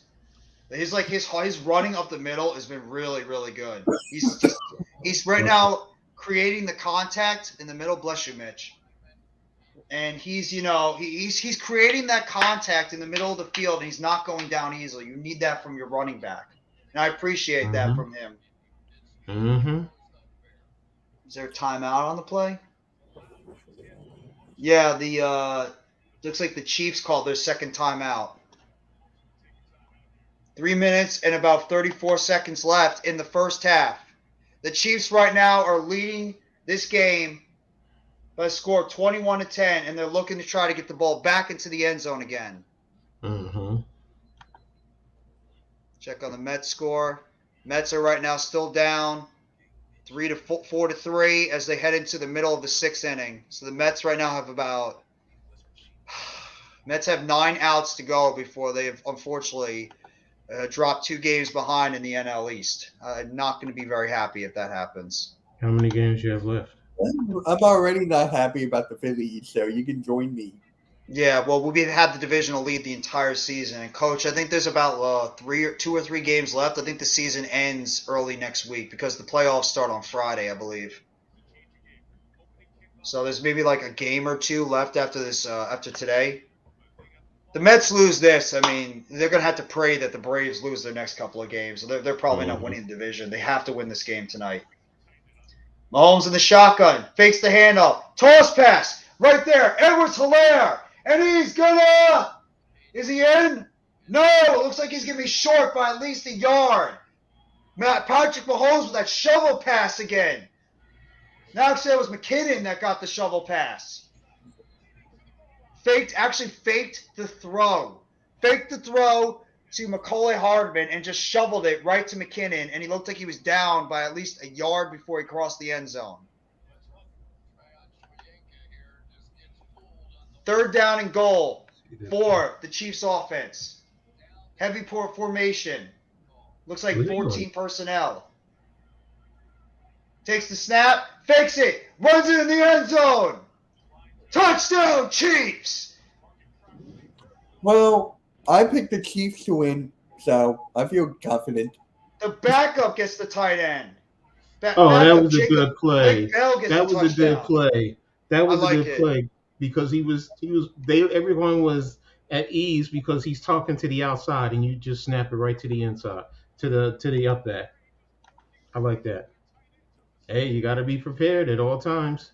He's like his running up the middle has been really, really good. He's right now creating the contact in the middle. Bless you, Mitch. And he's creating that contact in the middle of the field, and he's not going down easily. You need that from your running back, and I appreciate that from him. Mm-hmm. Is there a timeout on the play? Yeah, looks like the Chiefs called their second timeout. 3 minutes and about 34 seconds left in the first half. The Chiefs right now are leading this game by a score of 21-10, and they're looking to try to get the ball back into the end zone again. Mm-hmm. Check on the Mets score. Mets are right now still down 4-3 as they head into the middle of the 6th inning. So the Mets right now have Mets have 9 outs to go before they have unfortunately dropped 2 games behind in the NL East. Not going to be very happy if that happens. How many games you have left? I'm already not happy about the Phillies, so you can join me. Yeah, well, we've had the divisional lead the entire season. And, Coach, I think there's about 2 or 3 games left. I think the season ends early next week because the playoffs start on Friday, I believe. So there's maybe like a game or 2 left after this, after today. The Mets lose this. I mean, they're going to have to pray that the Braves lose their next couple of games. So they're probably not winning the division. They have to win this game tonight. Mahomes in the shotgun. Fakes the handoff. Toss pass. Right there. Edwards-Helaire. And he's gonna. Is he in? No. It looks like he's going to be short by at least a yard. Patrick Mahomes with that shovel pass again. Now actually it was McKinnon that got the shovel pass. Faked the throw. Faked the throw to Macaulay Hardman and just shoveled it right to McKinnon, and he looked like he was down by at least a yard before he crossed the end zone. 3rd down and goal for the Chiefs offense. Heavy formation. Looks like 14 personnel. Takes the snap, fakes it, runs it in the end zone. Touchdown, Chiefs! Well, I picked the Chiefs to win, so I feel confident. The backup gets the tight end. That was a good play. That was a good play. That was a good play. because everyone was at ease because he's talking to the outside and you just snap it right to the inside to the up back. I like that. Hey, you got to be prepared at all times.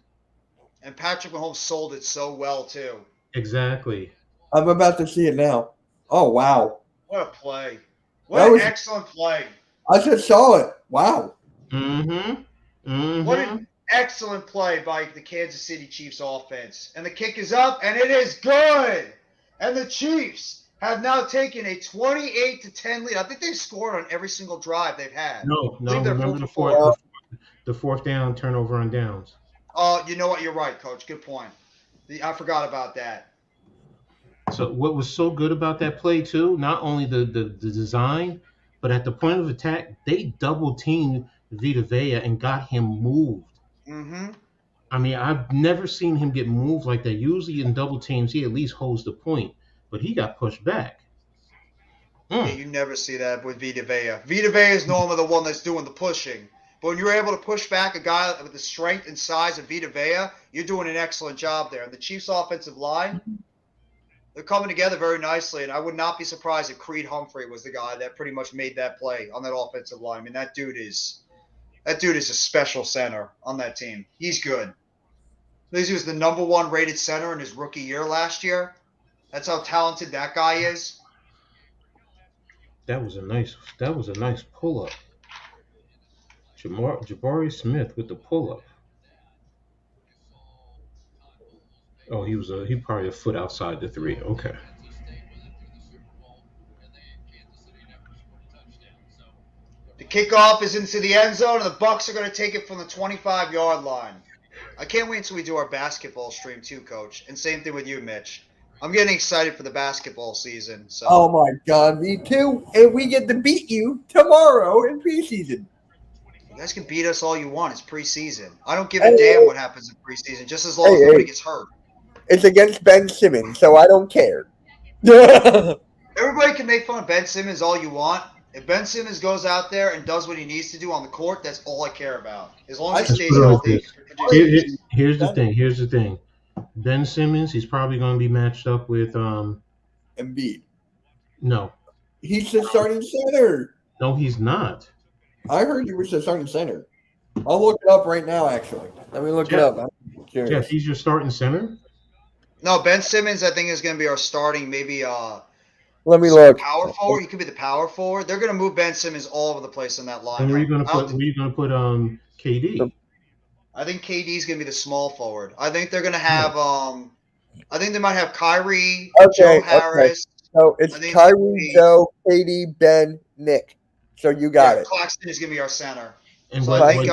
And Patrick Mahomes sold it so well too. Exactly. I'm about to see it now. Oh wow, What a play! What that an was. excellent play! I just saw it. Wow. Mm-hmm. What Mm-hmm. an excellent play by the Kansas City Chiefs offense. And the kick is up, and it is good. And the Chiefs have now taken a 28-10 lead. I think they've scored on every single drive they've had. No, I no. believe they're Remember 4 the for fourth, 4. the fourth down turnover on downs. You know what? You're right, Coach. Good point. I forgot about that. So what was so good about that play too? Not only the design, but at the point of attack, they double teamed Vita Vea and got him moved. Mm-hmm. I mean, I've never seen him get moved like that. Usually in double teams, he at least holds the point, but he got pushed back. Yeah, you never see that with Vita Vea. Vita Vea is normally the one that's doing the pushing. But when you're able to push back a guy with the strength and size of Vita Vea, you're doing an excellent job there. And the Chiefs' offensive line, they're coming together very nicely. And I would not be surprised if Creed Humphrey was the guy that pretty much made that play on that offensive line. I mean, that dude is a special center on that team. He's good. He was the number 1 rated center in his rookie year last year. That's how talented that guy is. That was a nice pull up. Jabari Smith with the pull up. Oh, he probably a foot outside the 3. Okay. The kickoff is into the end zone, and the Bucks are going to take it from the 25-yard line. I can't wait until we do our basketball stream too, Coach. And same thing with you, Mitch. I'm getting excited for the basketball season. So. Oh my God, me too. And we get to beat you tomorrow in preseason. You guys can beat us all you want. It's preseason. I don't give a damn what happens in preseason, just as long as nobody gets hurt. It's against Ben Simmons, so I don't care. Everybody can make fun of Ben Simmons all you want. If Ben Simmons goes out there and does what he needs to do on the court, that's all I care about. As long as he stays healthy. Here's the thing. Ben Simmons, he's probably going to be matched up with Embiid. No. He's the starting center. No, he's not. I heard he was the starting center. I'll look it up right now, actually. Let me look it up. I'm curious. Jeff, he's your starting center? No, Ben Simmons, I think, is going to be our starting maybe let me look. Power forward. He could be the power forward. They're going to move Ben Simmons all over the place in that line. And where are you going to put KD? I think KD's going to be the small forward. I think they're going to have I think they might have Kyrie, Joe Harris. So it's Kyrie, Joe, KD, Ben, Nick. So you got it. Claxton is going to be our center. And so I think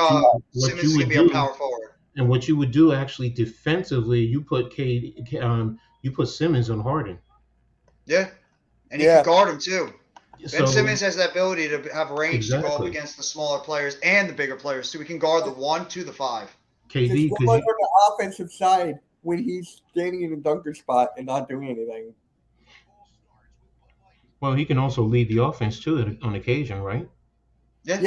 Simmons is going to be our power forward. And what you would do actually defensively, you put you put Simmons on Harden. Yeah. And he can guard him too. Ben Simmons has that ability to have range to go up against the smaller players and the bigger players. So he can guard the 1 to the 5. KD on the offensive side when he's standing in a dunker spot and not doing anything. Well, he can also lead the offense too on occasion, right? Yeah.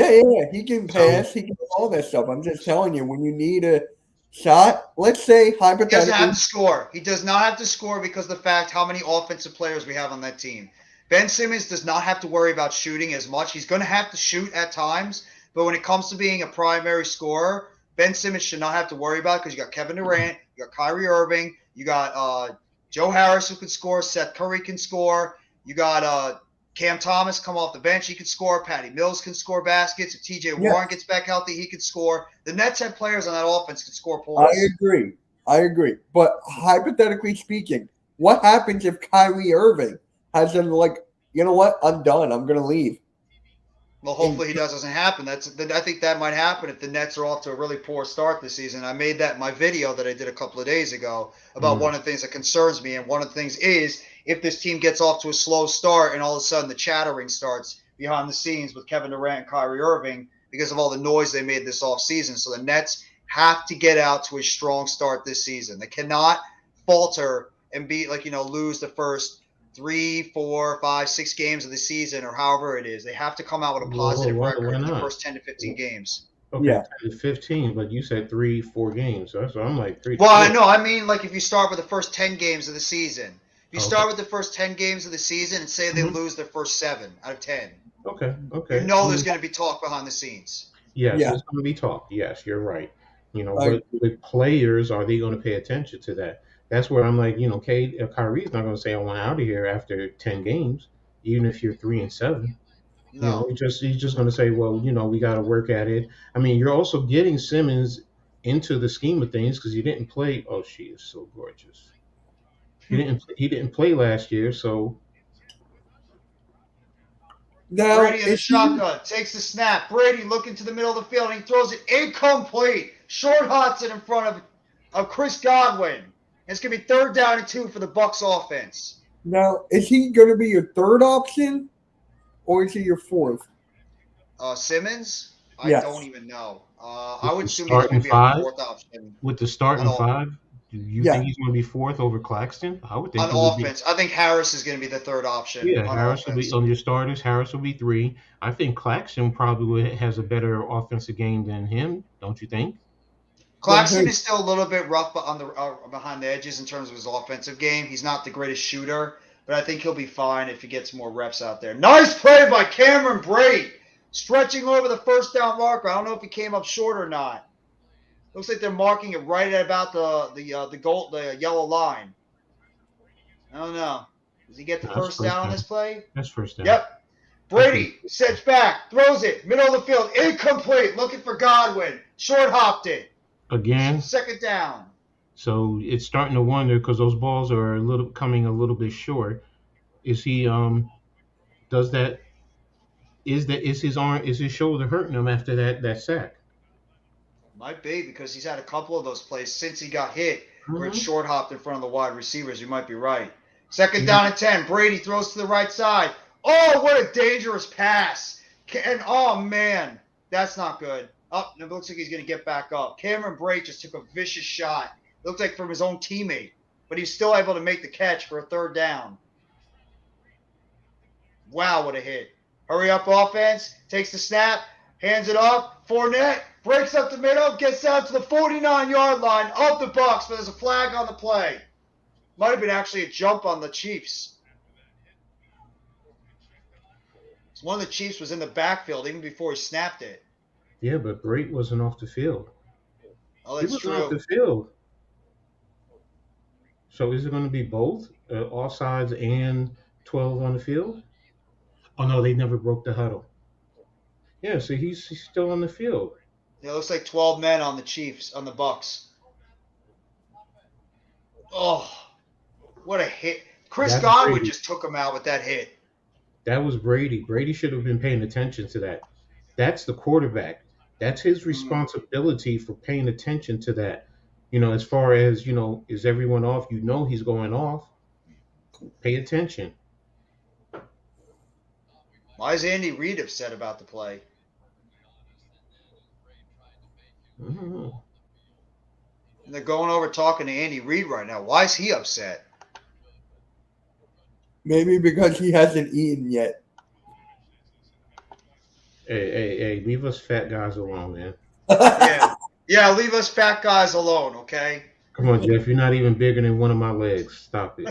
He can pass. He can do all that stuff. I'm just telling you, when you need a shot, let's say hypothetically. He doesn't have to score. He does not have to score because of the fact how many offensive players we have on that team. Ben Simmons does not have to worry about shooting as much. He's going to have to shoot at times, but when it comes to being a primary scorer, Ben Simmons should not have to worry about it because you got Kevin Durant, you got Kyrie Irving, you got Joe Harris who can score, Seth Curry can score, you got Cam Thomas come off the bench, he can score, Patty Mills can score baskets, if TJ Warren gets back healthy, he can score. The Nets have players on that offense can score points. I agree. But hypothetically speaking, what happens if Kyrie Irving has them like, you know what, I'm done, I'm going to leave? Well, hopefully he doesn't happen. I think that might happen if the Nets are off to a really poor start this season. I made that in my video that I did a couple of days ago about one of the things that concerns me. And one of the things is if this team gets off to a slow start and all of a sudden the chattering starts behind the scenes with Kevin Durant and Kyrie Irving because of all the noise they made this offseason. So the Nets have to get out to a strong start this season. They cannot falter and lose the first 3, 4, 5, 6 games of the season or however it is. They have to come out with a positive record in the first 10 to 15 games. Okay, Yeah. 10 to 15, but you said 3, 4 games. So I'm like 3 to Well, 4. I know. I mean, like if you start with the first 10 games of the season. If you Okay. start with the first 10 games of the season and say they Mhm. lose their first 7 out of 10, Okay. you Okay. know there's going to be talk behind the scenes. Yes, Yeah. it's going to be talk. Yes, you're right. I But with players, are they going to pay attention to that? That's where I'm like, Kyrie's not going to say I want out of here after 10 games, even if you're 3-7. No. He's just going to say, well, we got to work at it. I mean, you're also getting Simmons into the scheme of things because he didn't play. Oh, she is so gorgeous. He didn't play last year, so Now, Brady in the is he, shotgun takes the snap. Brady looking to the middle of the field and he throws it incomplete. Short hots it in front of Chris Godwin. And it's going to be 3rd down and 2 for the Bucks offense. now, is he going to be your third option or is he your fourth? Simmons? I Yes. don't even know. I with would the assume he's starting going to be a five, 4th option with the starting on, 5, do you Yeah. think he's going to be 4th over Claxton? I would think on it would be. offense. I think Harris is going to be the 3rd option Yeah, on Harris will be offense. on your starters. Harris will be 3. I think Claxton probably has a better offensive game than him. Don't you think? Claxton is still a little bit rough on the behind the edges in terms of his offensive game. He's not the greatest shooter, but I think he'll be fine if he gets more reps out there. Nice play by Cameron Brate, stretching over the first down marker. I don't know if he came up short or not. Looks like they're marking it right at about the yellow line. I don't know. Does he get the That's first down on down. this play? That's first down. Yep. Brady sets back, throws it, middle of the field, incomplete, looking for Godwin. Short hopped it. Again, 2nd down. so it's starting to wonder because those balls are coming a little bit short. Is he does that is his shoulder hurting him after that sack? Might be because he's had a couple of those plays since he got hit where it's Mhm. short hopped in front of the wide receivers. You might be right. 2nd down and 10. Brady throws to the right side. Oh, what a dangerous pass. And oh, man, that's not good. Oh, it looks like he's going to get back up. Cameron Brate just took a vicious shot. It looked like from his own teammate, but he's still able to make the catch for a 3rd down. Wow, what a hit. Hurry up offense. Takes the snap. Hands it off. Fournette breaks up the middle. Gets down to the 49-yard line of the Bucks, but there's a flag on the play. Might have been actually a jump on the Chiefs. One of the Chiefs was in the backfield even before he snapped it. Yeah, but Brate wasn't off the field. Oh, He that's wasn't off true. the field. So is it going to be both offsides and 12 on the field? Oh no, they never broke the huddle. Yeah, so he's still on the field. Yeah, it looks like 12 men on the Chiefs, on the Bucks. Oh, what a hit. Chris That's Godwin Brady. just took him out with that hit. That was Brady. Brady should have been paying attention to that. That's the quarterback. That's his responsibility for paying attention to that. As far as, is everyone off? He's going off. Pay attention. Why is Andy Reid upset about the play? Mhm. And they're going over talking to Andy Reid right now. Why is he upset? Maybe because he hasn't eaten yet. Hey, leave us fat guys alone, man. Yeah, leave us fat guys alone, okay? Come on, Jeff. You're not even bigger than one of my legs. Stop it.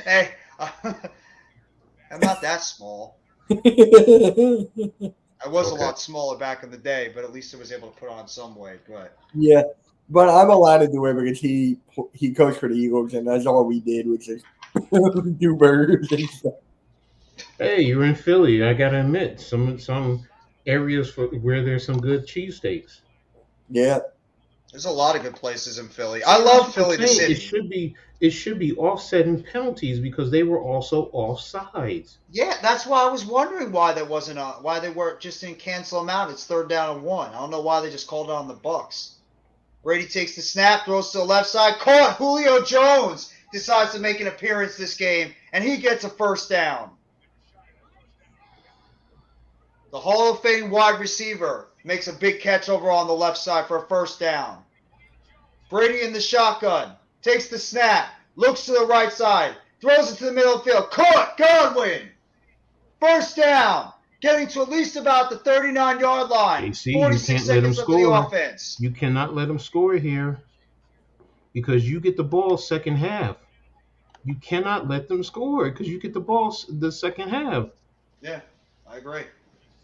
Hey, I'm not that small. I was a Okay. lot smaller back in the day, but at least I was able to put on some weight. But Yeah, but I'm allowed to do it because he coached for the Eagles, and that's all we did, which is do burgers and stuff. Hey, you're in Philly. I gotta admit, some areas where there's some good cheesesteaks. Yeah, there's a lot of good places in Philly. I love Philly, the It city. should be offsetting penalties because they were also offsides. Yeah, that's why I was wondering why there wasn't why they weren't just didn't cancel them out. It's 3rd down and 1. I don't know why they just called it on the Bucks. Brady takes the snap, throws to the left side, caught. Julio Jones decides to make an appearance this game, and he gets a 1st down. The Hall of Fame wide receiver makes a big catch over on the left side for a 1st down. Brady in the shotgun, takes the snap, looks to the right side, throws it to the middle of the field, caught. Godwin. 1st down. getting to at least about the 39-yard line. AC, you 46 can't let him seconds left of the score. offense. You cannot let him score here because you get the ball second half. You cannot let them score because you get the ball the second half. Yeah, I agree.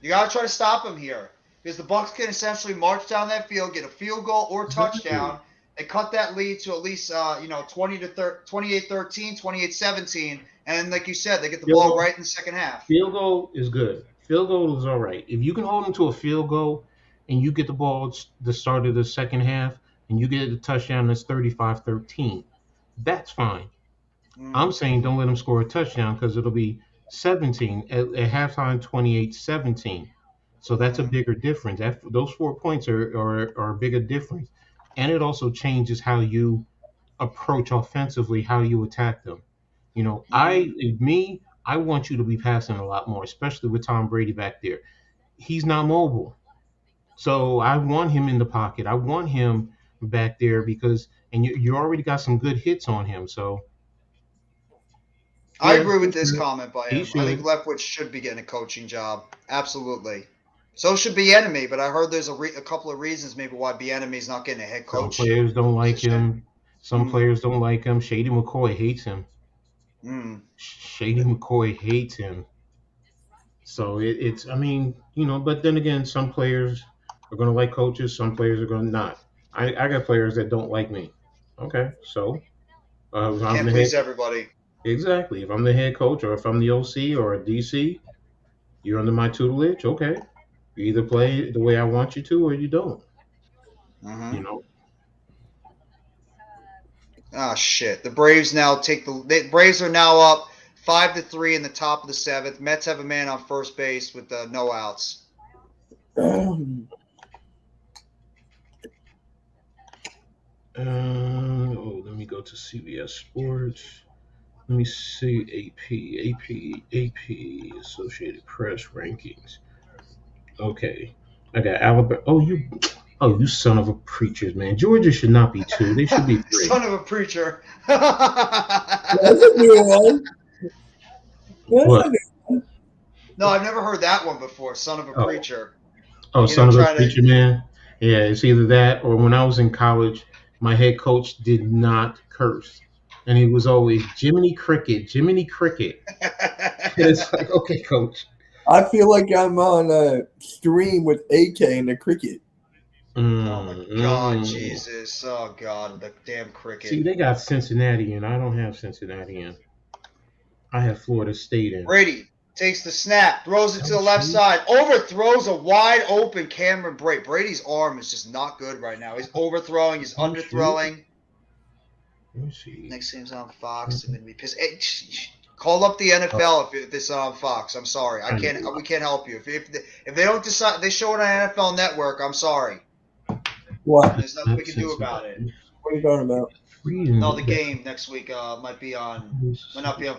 You got to try to stop him here because the Bucs can essentially march down that field, get a field goal or touchdown, and cut that lead to at least 28-13, 28-17, and like you said, they get the ball right in the second half. Field goal is good. Field goal is all right. If you can hold them to a field goal and you get the ball the start of the second half and you get the touchdown that's 35-13, that's fine. I'm saying don't let them score a touchdown because it'll be 17 at halftime, 28-17. So that's a bigger difference. Those 4 points are a bigger difference, and it also changes how you approach offensively, how you attack them. I want you to be passing a lot more, especially with Tom Brady back there. He's not mobile, so I want him in the pocket. I want him back there because, and you already got some good hits on him, so. I agree with this comment by him. I should. think Leftwich should be getting a coaching job. Absolutely. So should Bieniemy, but I heard there's a couple of reasons maybe why Bieniemy's not getting a head coach. Some players don't like him. Some players don't like him. Shady McCoy hates him. Shady McCoy hates him. So it's but then again, some players are going to like coaches. Some players are going to not. I got players that don't like me. Okay, so. Can't please everybody. Exactly. If I'm the head coach or if I'm the OC or a DC, you're under my tutelage. Okay. You either play the way I want you to or you don't. Oh, shit. The Braves now the Braves are now up 5-3 in the top of the 7th. Mets have a man on first base with no outs. Let me go to CBS Sports. Let me see AP Associated Press rankings. Okay, I got Alabama. You son of a preacher, man. Georgia should not be 2. They should be 3. Son of a preacher. That's a new one. What? No, I've never heard that one before. Son of a preacher. Oh, son of a preacher, man. Yeah, it's either that or when I was in college, my head coach did not curse. And he was always Jiminy Cricket. And it's like, okay, coach. I feel like I'm on a stream with AK and the cricket. Oh, my God, Jesus. Oh, God, the damn cricket. See, they got Cincinnati in. I don't have Cincinnati in. I have Florida State in. Brady takes the snap, throws it to the left side, overthrows a wide open Cameron Brate. Brady's arm is just not good right now. He's overthrowing, he's underthrowing. Let me see. Next game's on Fox. I'm gonna be pissed. Hey, call up the NFL if this is on Fox. I'm sorry, we can't help you. If they don't decide, they show it on NFL Network. I'm sorry. What? There's nothing we can do about it. What are you talking about? No, the game next week might not be on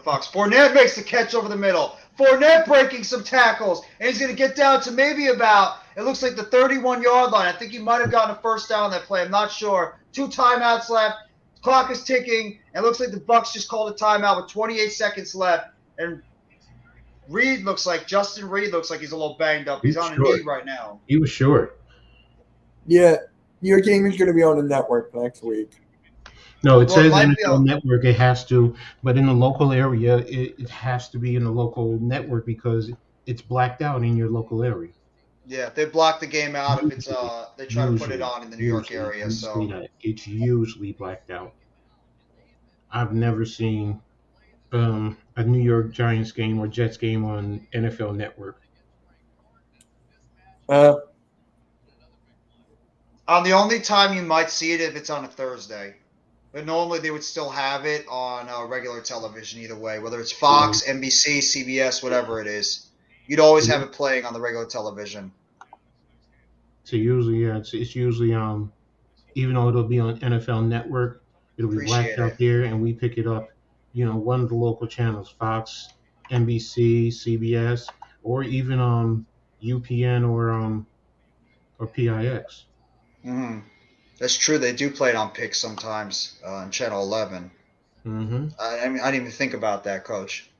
Fox. Fournette makes the catch over the middle. Fournette breaking some tackles, and he's going to get down to maybe about, it looks like the 31-yard line. I think he might have gotten a first down on that play. I'm not sure. 2 timeouts left. Clock is ticking, and it looks like the Bucs just called a timeout with 28 seconds left. And Justin Reed looks like he's a little banged up. He's on a knee right now. He was short. Yeah, your game is going to be on the network next week. No, it says NFL Network. It has to, but in the local area, it has to be in the local network because it's blacked out in your local area. Yeah, they block the game out if it's they try to put it on in the New York area. So it's usually blacked out. I've never seen a New York Giants game or Jets game on NFL Network. The only time you might see it if it's on a Thursday. But normally they would still have it on regular television either way, whether it's Fox, NBC, CBS, whatever it is. You'd always have it playing on the regular television. So usually, it's usually even though it'll be on NFL Network, it'll be blacked out there, and we pick it up. One of the local channels, Fox, NBC, CBS, or even UPN or PIX. Mm-hmm. That's true. They do play it on Pix sometimes on Channel 11. Mm-hmm. I didn't even think about that, Coach.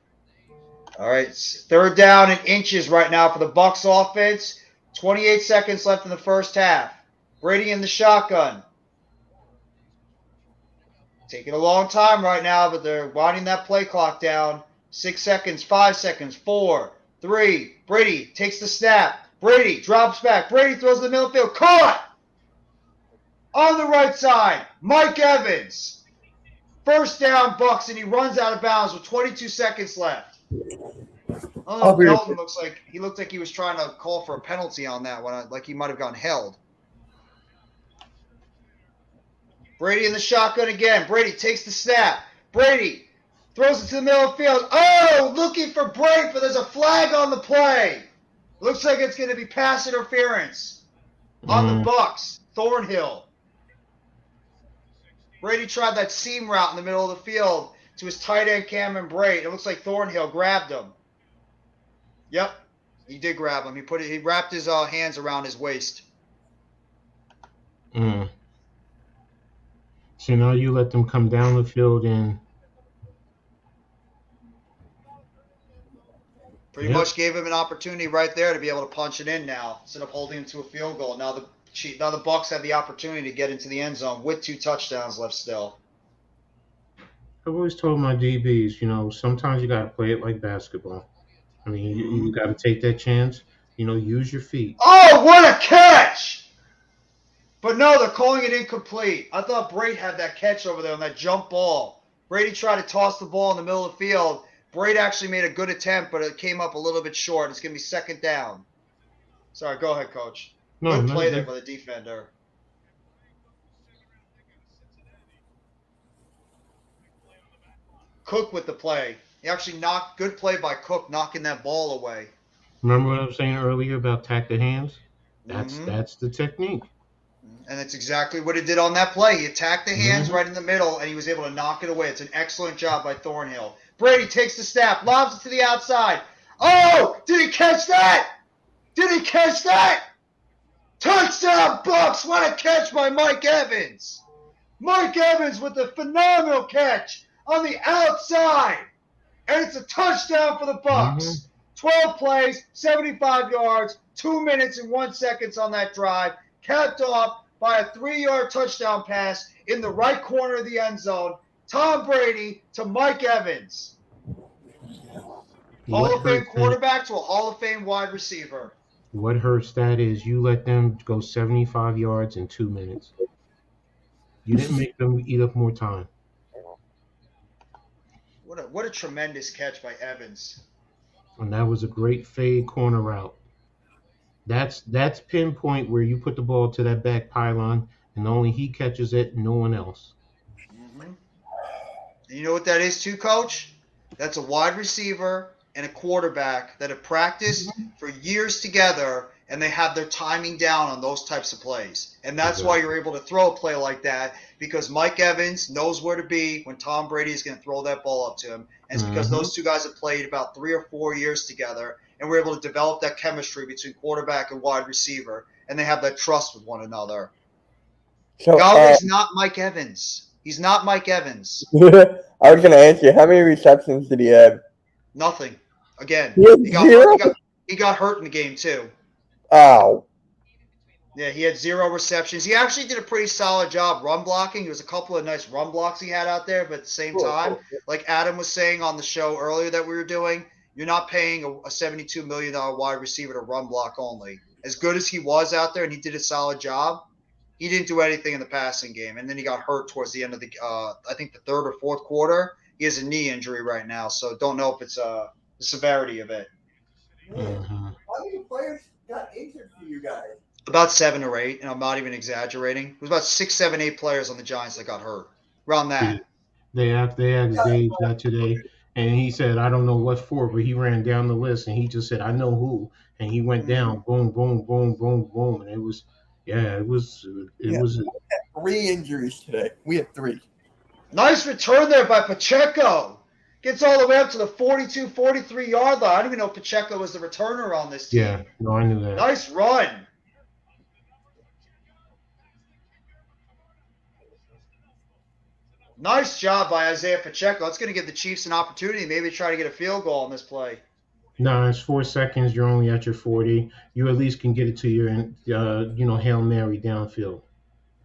All right, it's 3rd down and inches right now for the Bucks offense. 28 seconds left in the first half. Brady in the shotgun. Taking a long time right now, but they're winding that play clock down. 6 seconds, 5 seconds, 4, 3. Brady takes the snap. Brady drops back. Brady throws in the middle of the field. Caught! On the right side, Mike Evans. 1st down, Bucks, and he runs out of bounds with 22 seconds left. Oh, Melton looked like he was trying to call for a penalty on that one, like he might have gotten held. Brady in the shotgun again. Brady takes the snap. Brady throws it to the middle of the field. Oh, looking for Brady, but there's a flag on the play. Looks like it's going to be pass interference on the Bucks. Thornhill. Brady tried that seam route in the middle of the field to his tight end Cameron Brate. It looks like Thornhill grabbed him. Yep, he did grab him. He wrapped his hands around his waist. So now you let them come down the field and pretty much gave him an opportunity right there to be able to punch it in now instead of holding him to a field goal. Now the Bucks have the opportunity to get into the end zone with 2 touchdowns left still. I've always told my DBs, sometimes you got to play it like basketball. I mean, you got to take that chance. Use your feet. Oh, what a catch! But no, they're calling it incomplete. I thought Brady had that catch over there on that jump ball. Brady tried to toss the ball in the middle of the field. Brady actually made a good attempt, but it came up a little bit short. It's going to be 2nd down. Sorry, go ahead, Coach. Good play there by the defender. Cook with the play. He actually good play by Cook, knocking that ball away. Remember what I was saying earlier about tack the hands? That's the technique. And that's exactly what he did on that play. He attacked the hands right in the middle, and he was able to knock it away. It's an excellent job by Thornhill. Brady takes the snap, lobs it to the outside. Oh, did he catch that? Touchdown, Bucks! What a catch by Mike Evans. Mike Evans with a phenomenal catch on the outside. And it's a touchdown for the Bucks. 12 plays, 75 yards, 2 minutes and 1 second on that drive, capped off by a 3-yard touchdown pass in the right corner of the end zone. Tom Brady to Mike Evans. Hall of Fame quarterback to a Hall of Fame wide receiver. What hurts that is you let them go 75 yards in 2 minutes. You didn't make them eat up more time. What a tremendous catch by Evans. And that was a great fade corner route. That's pinpoint where you put the ball to that back pylon, and only he catches it, no one else. And you know what that is too, Coach? That's a wide receiver and a quarterback that have practiced for years together, and they have their timing down on those types of plays. And that's why you're able to throw a play like that, because Mike Evans knows where to be when Tom Brady is going to throw that ball up to him. And it's because those two guys have played about 3 or 4 years together, and we're able to develop that chemistry between quarterback and wide receiver, and they have that trust with one another. So, Galway's not Mike Evans. He's not Mike Evans. I was going to ask you, how many receptions did he have? Nothing. Again, he got hurt in the game too. Oh. Yeah, he had 0 receptions. He actually did a pretty solid job run blocking. There was a couple of nice run blocks he had out there, but at the same time, like Adam was saying on the show earlier that we were doing, you're not paying a $72 million wide receiver to run block only. As good as he was out there and he did a solid job, he didn't do anything in the passing game. And then he got hurt towards the end of the I think the 3rd or 4th quarter. He has a knee injury right now, so don't know if it's the severity of it. How many players got injured for you guys? About 7 or 8, and I'm not even exaggerating. It was about 6, 7, 8 players on the Giants that got hurt. Around that. They asked Dave that today, and he said, I don't know what for, but he ran down the list, and he just said, I know who. And he went down, boom, boom, boom, boom, boom. And it was 3 injuries today. We had 3. Nice return there by Pacheco. Gets all the way up to the 42, 43-yard line. I don't even know if Pacheco was the returner on this team. Yeah, no, I knew that. Nice run. Nice job by Isaiah Pacheco. That's going to give the Chiefs an opportunity, maybe try to get a field goal on this play. No, it's 4 seconds. You're only at your 40. You at least can get it to your, Hail Mary downfield.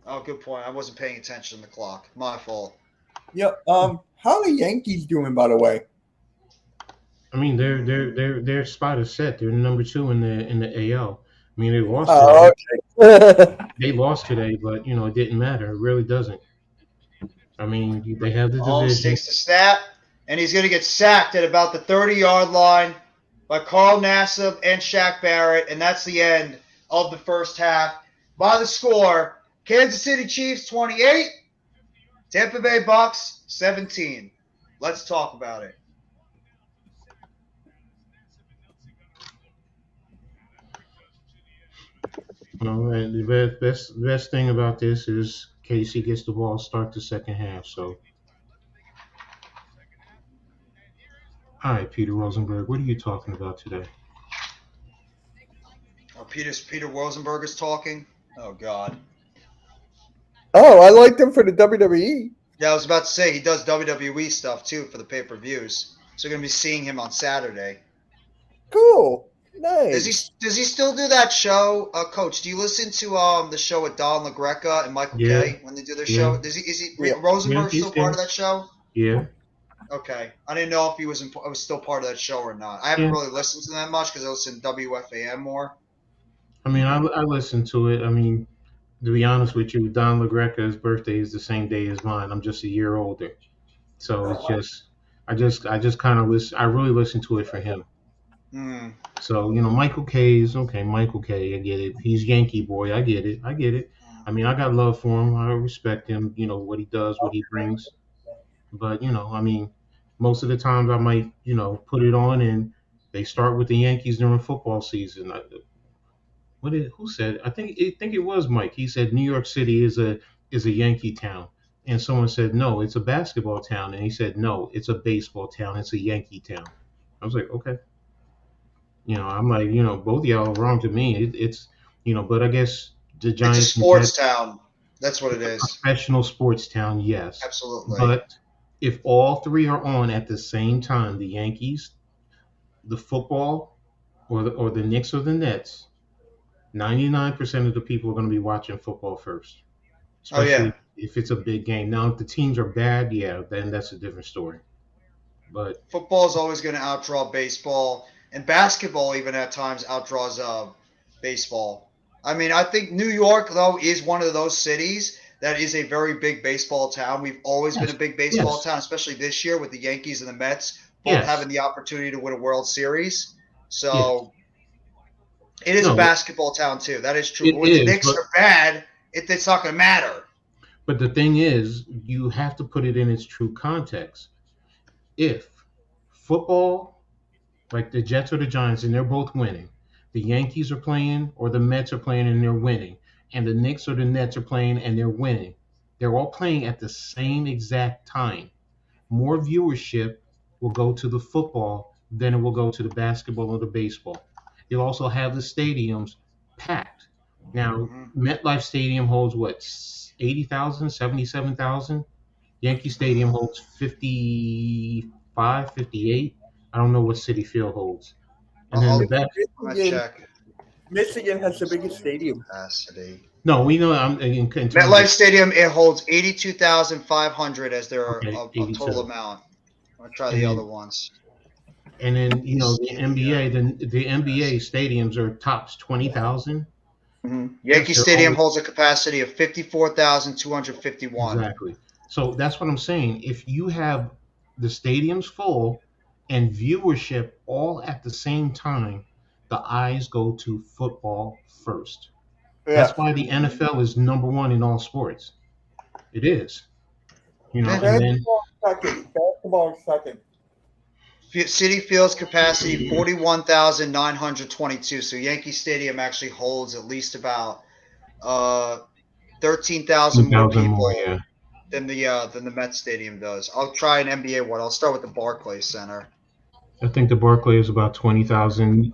Oh, good point. I wasn't paying attention to the clock. My fault. Yeah. How are the Yankees doing, by the way? I mean, their spot is set. They're number 2 in the AL. I mean, they lost today. Okay. They lost today, but it didn't matter. It really doesn't. I mean, they have the Mahomes division. takes the snap, and he's going to get sacked at about the 30-yard line by Carl Nassib and Shaq Barrett, and that's the end of the first half. By the score, Kansas City Chiefs 28, Tampa Bay Bucks 17. Let's talk about it. All right. The best thing about this is Casey gets the ball, start the second half. So, all right, Peter Rosenberg, what are you talking about today? Oh, Peter Rosenberg is talking. Oh God. Oh, I liked him for the WWE. Yeah, I was about to say he does WWE stuff too for the pay-per-views. So you're gonna be seeing him on Saturday. Cool. Nice. Does he still do that show, Coach? Do you listen to the show with Don LaGreca and Michael Kay when they do their show? Is he Rosenberg still part of that show? Yeah. Okay, I didn't know if he was still part of that show or not. I haven't really listened to that much because I listen to WFAN more. I mean, I listen to it. I mean, to be honest with you, Don LaGreca's birthday is the same day as mine. I'm just a year older, so it's just I just kind of listen. I really listen to it for him. So Michael Kay is okay. Michael Kay, I get it. He's Yankee boy. I get it. I mean, I got love for him. I respect him. What he does, what he brings. But I mean, most of the times I might put it on and they start with the Yankees during football season. Who said? I think it was Mike. He said New York City is a Yankee town, and someone said no, it's a basketball town, and he said no, it's a baseball town. It's a Yankee town. I was like, okay. I'm like, both of y'all are wrong to me. It's but I guess the Giants. It's a sports town. That's what it is. Professional sports town, yes. Absolutely. But if all three are on at the same time, the Yankees, the football, or the Knicks or the Nets, 99% of the people are going to be watching football first. Especially if it's a big game. Now, if the teams are bad, then that's a different story. But football is always going to outdraw baseball. And basketball, even at times, outdraws baseball. I mean, I think New York, though, is one of those cities that is a very big baseball town. We've always been a big baseball town, especially this year with the Yankees and the Mets both having the opportunity to win a World Series. So it is a basketball town, too. That is true. But when the Knicks are bad, it's not going to matter. But the thing is, you have to put it in its true context. If football, like the Jets or the Giants, and they're both winning. The Yankees are playing or the Mets are playing and they're winning. And the Knicks or the Nets are playing and they're winning. They're all playing at the same exact time. More viewership will go to the football than it will go to the basketball or the baseball. You'll also have the stadiums packed. Now, MetLife Stadium holds, 80,000, 77,000? Yankee Stadium holds 55, 58. I don't know what Citi Field holds. And then Michigan has the biggest stadium. Capacity. No, we know. MetLife Stadium, it holds 82,500 as their total amount. I'll try the other ones. And then the NBA, the NBA stadiums are tops 20,000. Yankee Stadium holds a capacity of 54,251. Exactly. So that's what I'm saying. If you have the stadiums full and viewership all at the same time, the eyes go to football first. That's why the NFL is number one in all sports. It is. Basketball second. Citi Field's capacity 41,922. So Yankee Stadium actually holds at least about 13,000 more people than the Mets Stadium does. I'll try an NBA one. I'll start with the Barclays Center. I think the Barclays is about 20,000.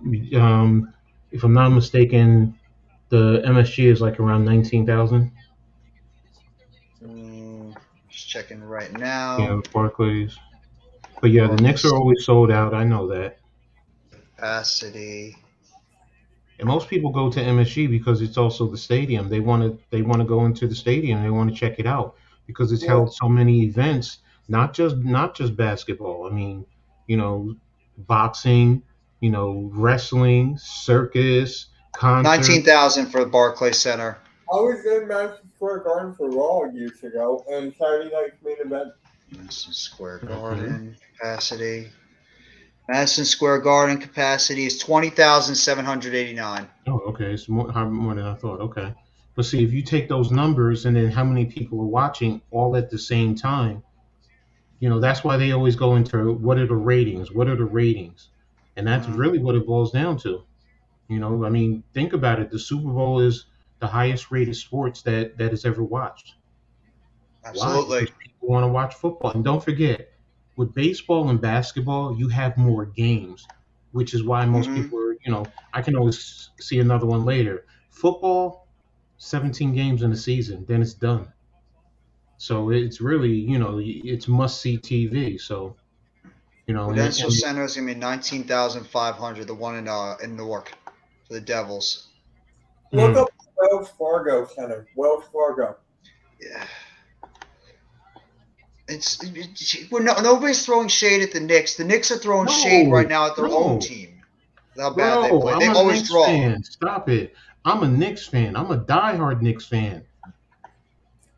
If I'm not mistaken, the MSG is like around 19,000. Just checking right now. Yeah, Barclays. But yeah, the Knicks are always sold out. I know that. Capacity. And most people go to MSG because it's also the stadium. They want to go into the stadium. They want to check it out because it's Yeah. held so many events, not just basketball. I mean, you know, boxing, wrestling, circus, concert. 19,000 for the Barclays Center. I was in Madison Square Garden for Raw years ago, and Saturday night's main event. Madison Square Mhm. Garden capacity. Madison Square Garden capacity is 20,789. Oh, okay. It's more than I thought. Okay. But see, if you take those numbers and then how many people are watching all at the same time, that's why they always go into what are the ratings? What are the ratings? And that's Mhm. really what it boils down to. I mean, think about it. The Super Bowl is the highest rated sports that is ever watched. Why? Absolutely. Because people want to watch football. And don't forget, with baseball and basketball, you have more games, which is why most Mhm. people are, I can always see another one later. Football, 17 games in a season, then it's done. So it's really, it's must see TV. So, Prudential and Center is going to be 19,500, the one in Newark for the Devils. Look up Wells Fargo Center. Wells Fargo. Yeah. Nobody's throwing shade at the Knicks. The Knicks are throwing shade right now at their own team. How bad they Bro, play. I'm They a always Knicks draw. fan. Stop it. I'm a Knicks fan. I'm a diehard Knicks fan.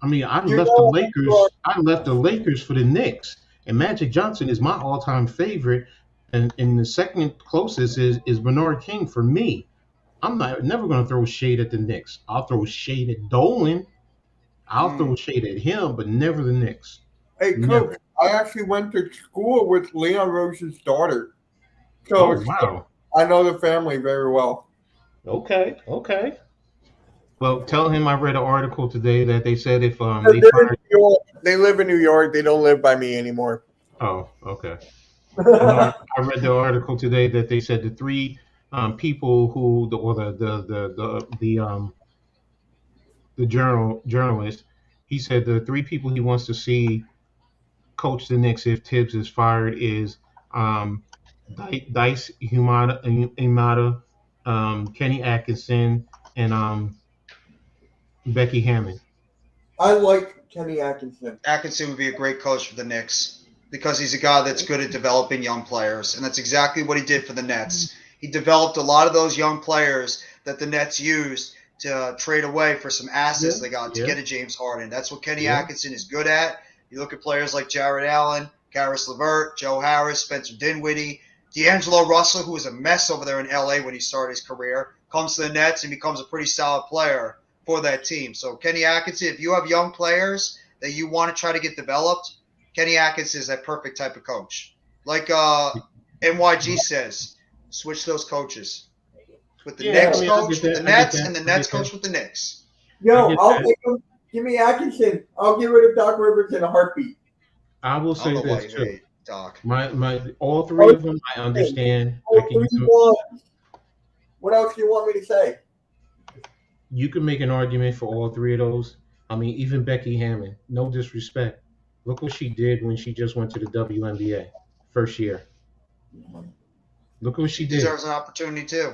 I mean, I You left know the what? Lakers. I left the Lakers for the Knicks, and Magic Johnson is my all-time favorite. And the second closest is Bernard King for me. I'm never going to throw shade at the Knicks. I'll throw shade at Dolan. I'll throw shade at him, but never the Knicks. Hey, Never. Coach, I actually went to school with Leon Rose's daughter. So Oh wow. I know the family very well. Okay. Okay. Well, tell him I read an article today that they said if They're they in fired. New York. They live in New York. They don't live by me anymore. Oh, okay. No, I read the article today that they said the three people who the journalist, he said the three people he wants to see coach the Knicks if Tibbs is fired is Dice Imada, Kenny Atkinson, and Becky Hammond. I like Kenny Atkinson. Atkinson would be a great coach for the Knicks because he's a guy that's good at developing young players, and that's exactly what he did for the Nets. He developed a lot of those young players that the Nets used to trade away for some assets they got to get a James Harden. That's what Kenny Atkinson is good at. You look at players like Jared Allen, Karis LeVert, Joe Harris, Spencer Dinwiddie, D'Angelo Russell, who was a mess over there in LA when he started his career, comes to the Nets and becomes a pretty solid player for that team. So Kenny Atkinson, if you have young players that you want to try to get developed, Kenny Atkinson is that perfect type of coach. Like NYG says, switch those coaches. With the Knicks coach with the Nets and the Nets coach with the Knicks. Yo, I'll take him. Give me Atkinson. I'll get rid of Doc Rivers in a heartbeat. I will say this too. Doc. My all three of them I understand. What else do you want me to say? You can make an argument for all three of those. I mean, even Becky Hammond. No disrespect. Look what she did when she just went to the WNBA first year. Look what she did. Deserves an opportunity too.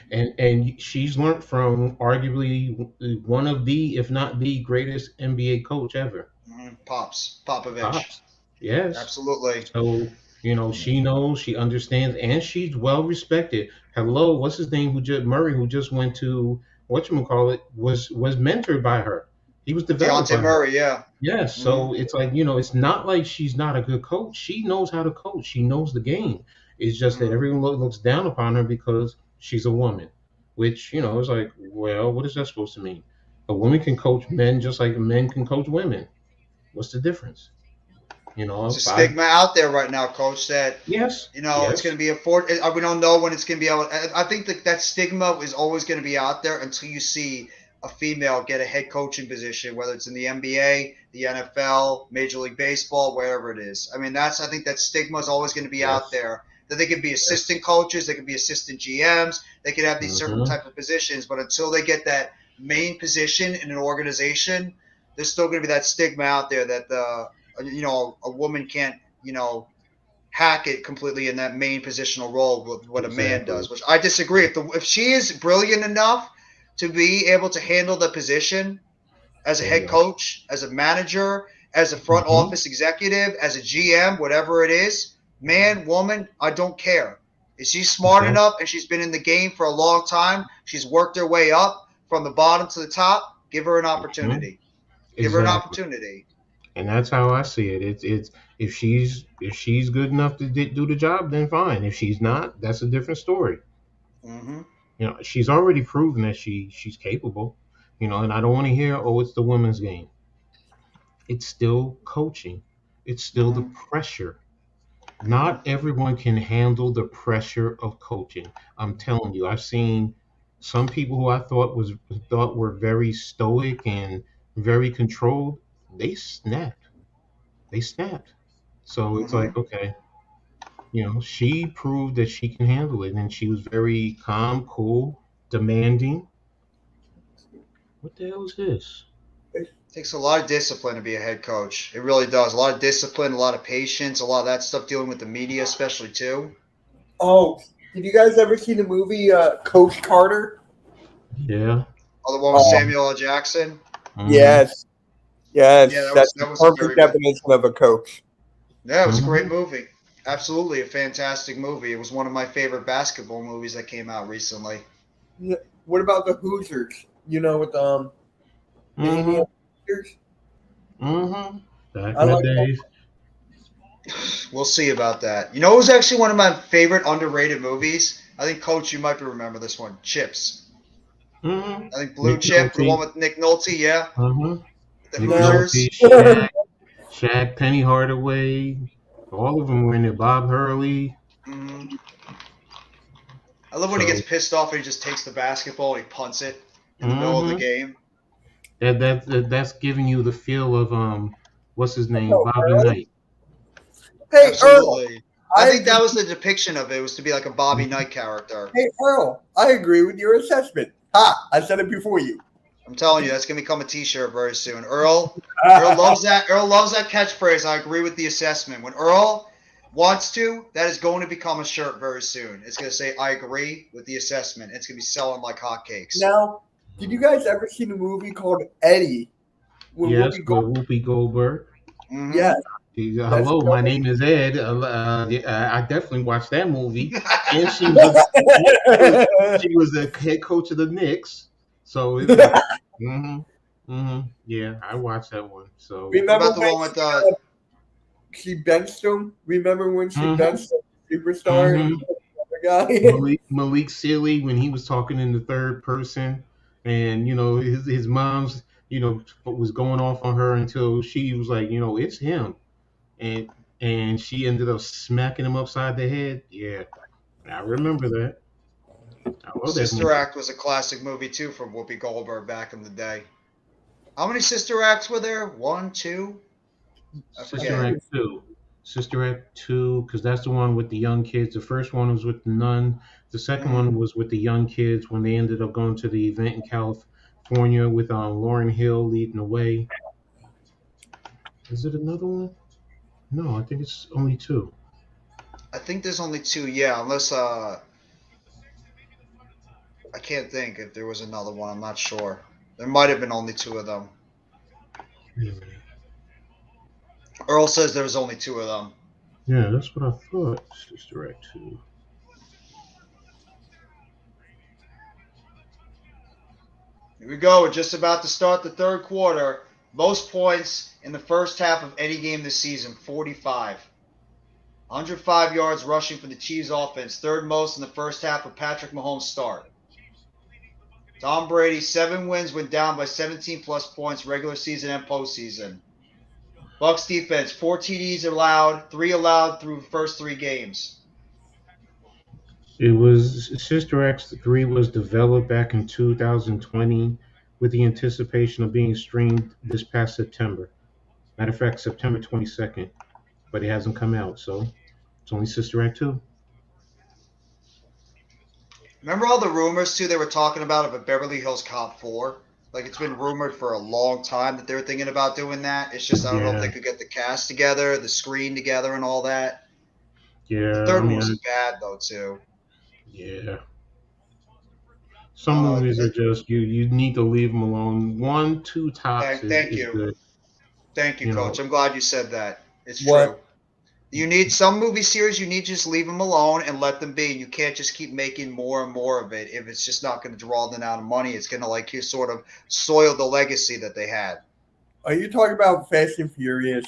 And she's learned from arguably one of the, if not the greatest NBA coach ever. Popovich. Yes. Absolutely. So, she knows, she understands, and she's well respected. Hello, what's his name? Murray, who just went to whatchamacallit, was mentored by her. He was developed by Dejounte Murray, yeah. Yes. So it's like, it's not like she's not a good coach. She knows how to coach. She knows the game. It's just that everyone looks down upon her because she's a woman, which, is like, well, what is that supposed to mean? A woman can coach men just like men can coach women. What's the difference? It's a stigma out there right now, Coach, that, it's going to be we don't know when it's going to be able. I think that stigma is always going to be out there until you see a female get a head coaching position, whether it's in the NBA, the NFL, Major League Baseball, wherever it is. I mean, I think that stigma is always going to be out there. That they could be assistant coaches, they could be assistant GMs, they could have these certain type of positions, but until they get that main position in an organization, there's still going to be that stigma out there that a woman can't hack it completely in that main positional role with what a man Exactly. does, which I disagree. If she is brilliant enough to be able to handle the position as a head Yeah. coach, as a manager, as a front Mhm. office executive, as a GM, whatever it is, man, woman, I don't care. Is she smart Okay. enough and she's been in the game for a long time? She's worked her way up from the bottom to the top. Give her an opportunity. Give her an Exactly. opportunity. And that's how I see it. It's if she's good enough to do the job, then fine. If she's not, that's a different story. Mm-hmm. You know, she's already proven that she's capable. You know, and I don't want to hear, oh, it's the women's game. It's still coaching. It's still the Mm-hmm. pressure. Not everyone can handle the pressure of coaching. I'm telling you, I've seen some people who I thought were very stoic and very controlled. They snapped. They snapped. So it's Mm-hmm. like, okay, she proved that she can handle it, and she was very calm, cool, demanding. What the hell is this? Takes a lot of discipline to be a head coach. It really does. A lot of discipline, a lot of patience, a lot of that stuff dealing with the media, especially too. Oh, did you guys ever see the movie Coach Carter? Yeah. Oh, the one with Oh. Samuel L. Jackson. Mhm. Yes. Yeah, That's that the was perfect very good. definition of a coach. Yeah, it was a great Mhm. movie. Absolutely a fantastic movie. It was one of my favorite basketball movies that came out recently. What about the Hoosiers? You know, with the Indiana Mhm. Hoosiers? Mhm. Back I in the like that. days. We'll see about that. You know, it was actually one of my favorite underrated movies. I think, Coach, you might remember this one. Chips. Mhm. I think Blue Nick Chip, the one Nolte. with Nick Nolte, yeah, Mhm. the Nick No. Nolte, Hoosiers. Shaq, Penny Hardaway, all of them were in there. Bob Hurley. Hmm. I love when he gets So, pissed off and he just takes the basketball and he punts it in the middle of the mhm. game. That's giving you the feel of what's his name, No, Bobby Earl. Knight. Hey, Earl. Absolutely. I I think agree. that was the depiction of it, was to be like a Bobby Knight character. Hey, Earl. I agree with your assessment. Ha! I said it before you. I'm telling you, that's gonna become a T-shirt very soon. Earl loves that. Earl loves that catchphrase. I agree with the assessment. When Earl wants to, that is going to become a shirt very soon. It's gonna say, "I agree with the assessment." It's gonna be selling like hotcakes. Now, did you guys ever see the movie called Eddie? With Yes, Whoopi with Goldberg? Whoopi Goldberg. Mm-hmm. Yes. That's Hello, my name is Ed. I definitely watched that movie, and she was she was the head coach of the Knicks. So it was, yeah, I watched that one. So What Remember about the when one with she benched him? Remember when she mhm, benched the superstar and mhm. the guy? Malik Sealy when he was talking in the third person, and his mom's was going off on her until she was like, it's him, and she ended up smacking him upside the head. Yeah, I remember that. I love that Sister movie. Act was a classic movie too from Whoopi Goldberg back in the day. How many Sister Acts were there? One, two? I Sister forget. Two. Act 2. Sister Act 2, because that's the one with the young kids. The first one was with the nun. The second Mm-hmm. one was with the young kids when they ended up going to the event in California with Lauren Hill leading the way. Is it another one? No, I think it's only two. I think there's only two. Yeah, unless I can't think if there was another one. I'm not sure. There might have been only two of them. Yeah, Earl says there was only two of them. yeah, that's what I thought. Sister Act 2. Here we go. We're just about to start the third quarter. Most points in the first half of any game this season, 45. 105 yards rushing for the Chiefs offense, third most in the first half of Patrick Mahomes' start. Tom Brady, 7 wins, went down by 17 plus points regular season and postseason. Bucs defense, 4 TDs allowed, 3 allowed through the first 3 games. It was Sister Act 3 was developed back in 2020 with the anticipation of being streamed this past September. Matter of fact, September 22nd, but it hasn't come out, so it's only Sister Act 2. Remember all the rumors too they were talking about of a Beverly Hills Cop 4? Like it's been rumored for a long time that they were thinking about doing that. It's just I don't know if Yeah, they could get the cast together, the screen together, and all that. The yeah. I third one mean, wasn't bad though, too. yeah. I Some don't know. movies are just you need to leave them alone. 1, 2 tops Thank is you, good. thank you, You Coach. know, I'm glad you said that. It's What? true. You need some movie series. You need to just leave them alone and let them be. You can't just keep making more and more of it. If it's just not going to draw them out of money, it's going to like you sort of soil the legacy that they had. Are you talking about Fast and Furious?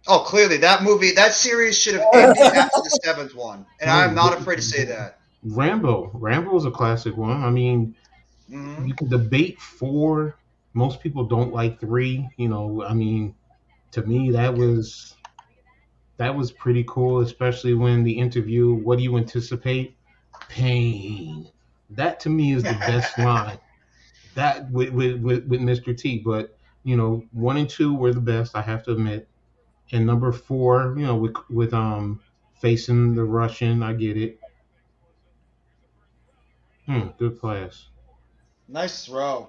Oh, clearly that series should have ended after the seventh one, and no, I'm not afraid to say that. Rambo. Rambo is a classic one. I mean, Hmm. you can debate 4. Most people don't like 3. I mean, to me that was pretty cool, especially when the interview, what do you anticipate? Pain. That to me is the best line. That with Mr. T. But 1 and 2 were the best, I have to admit. And number 4, with facing the Russian, I get it. Good class. Nice throw.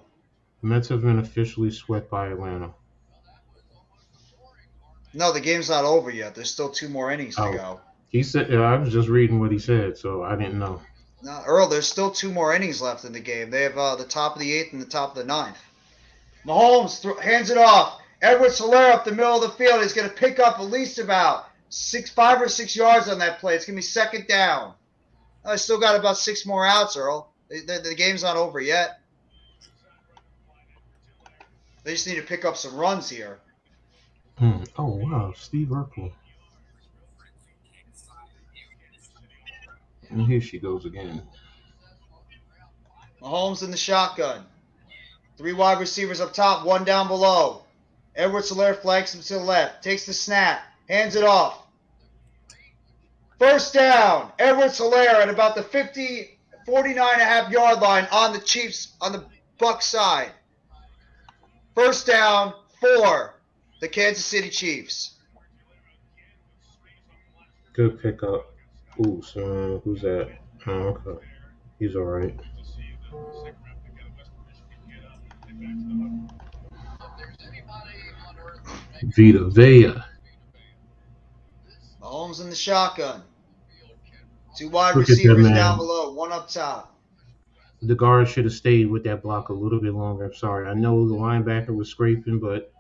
Mets have been officially swept by Atlanta. No, the game's not over yet. There's still 2 more innings to Oh, go. he said. I was just reading what he said, so I didn't know. No, Earl, there's still 2 more innings left in the game. They have the top of the eighth and the top of the ninth. Mahomes hands it off. Edwards Hilaire up the middle of the field. He's going to pick up at least about 5 or 6 yards on that play. It's going to be second down. I still got about 6 more outs, Earl. The game's not over yet. They just need to pick up some runs here. Oh wow, Steve Urkel. And here she goes again. Mahomes in the shotgun. 3 wide receivers up top, 1 down below. Edwards Hilaire flanks him to the left. Takes the snap. Hands it off. First down. Edwards Hilaire at about the 49.5 yard line on the Chiefs, on the Bucs side. First down for the Kansas City Chiefs. Good pickup. Ooh, so who's that? Oh, okay. He's all right. Vita Vea. Mahomes in the shotgun. 2 wide Look at that receivers down man. below, 1 up top. The guard should have stayed with that block a little bit longer. I'm sorry. I know the linebacker was scraping, but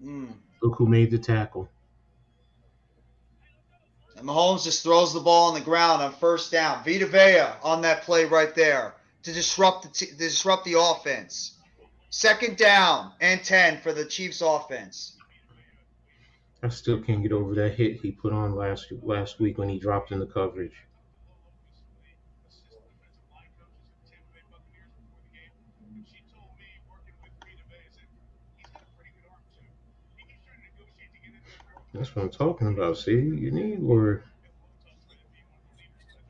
look who made the tackle. And Mahomes just throws the ball on the ground on first down. Vita Vea on that play right there to disrupt the offense. Second down and 10 for the Chiefs offense. I still can't get over that hit he put on last week when he dropped in the coverage. That's what I'm talking about. See, you need more.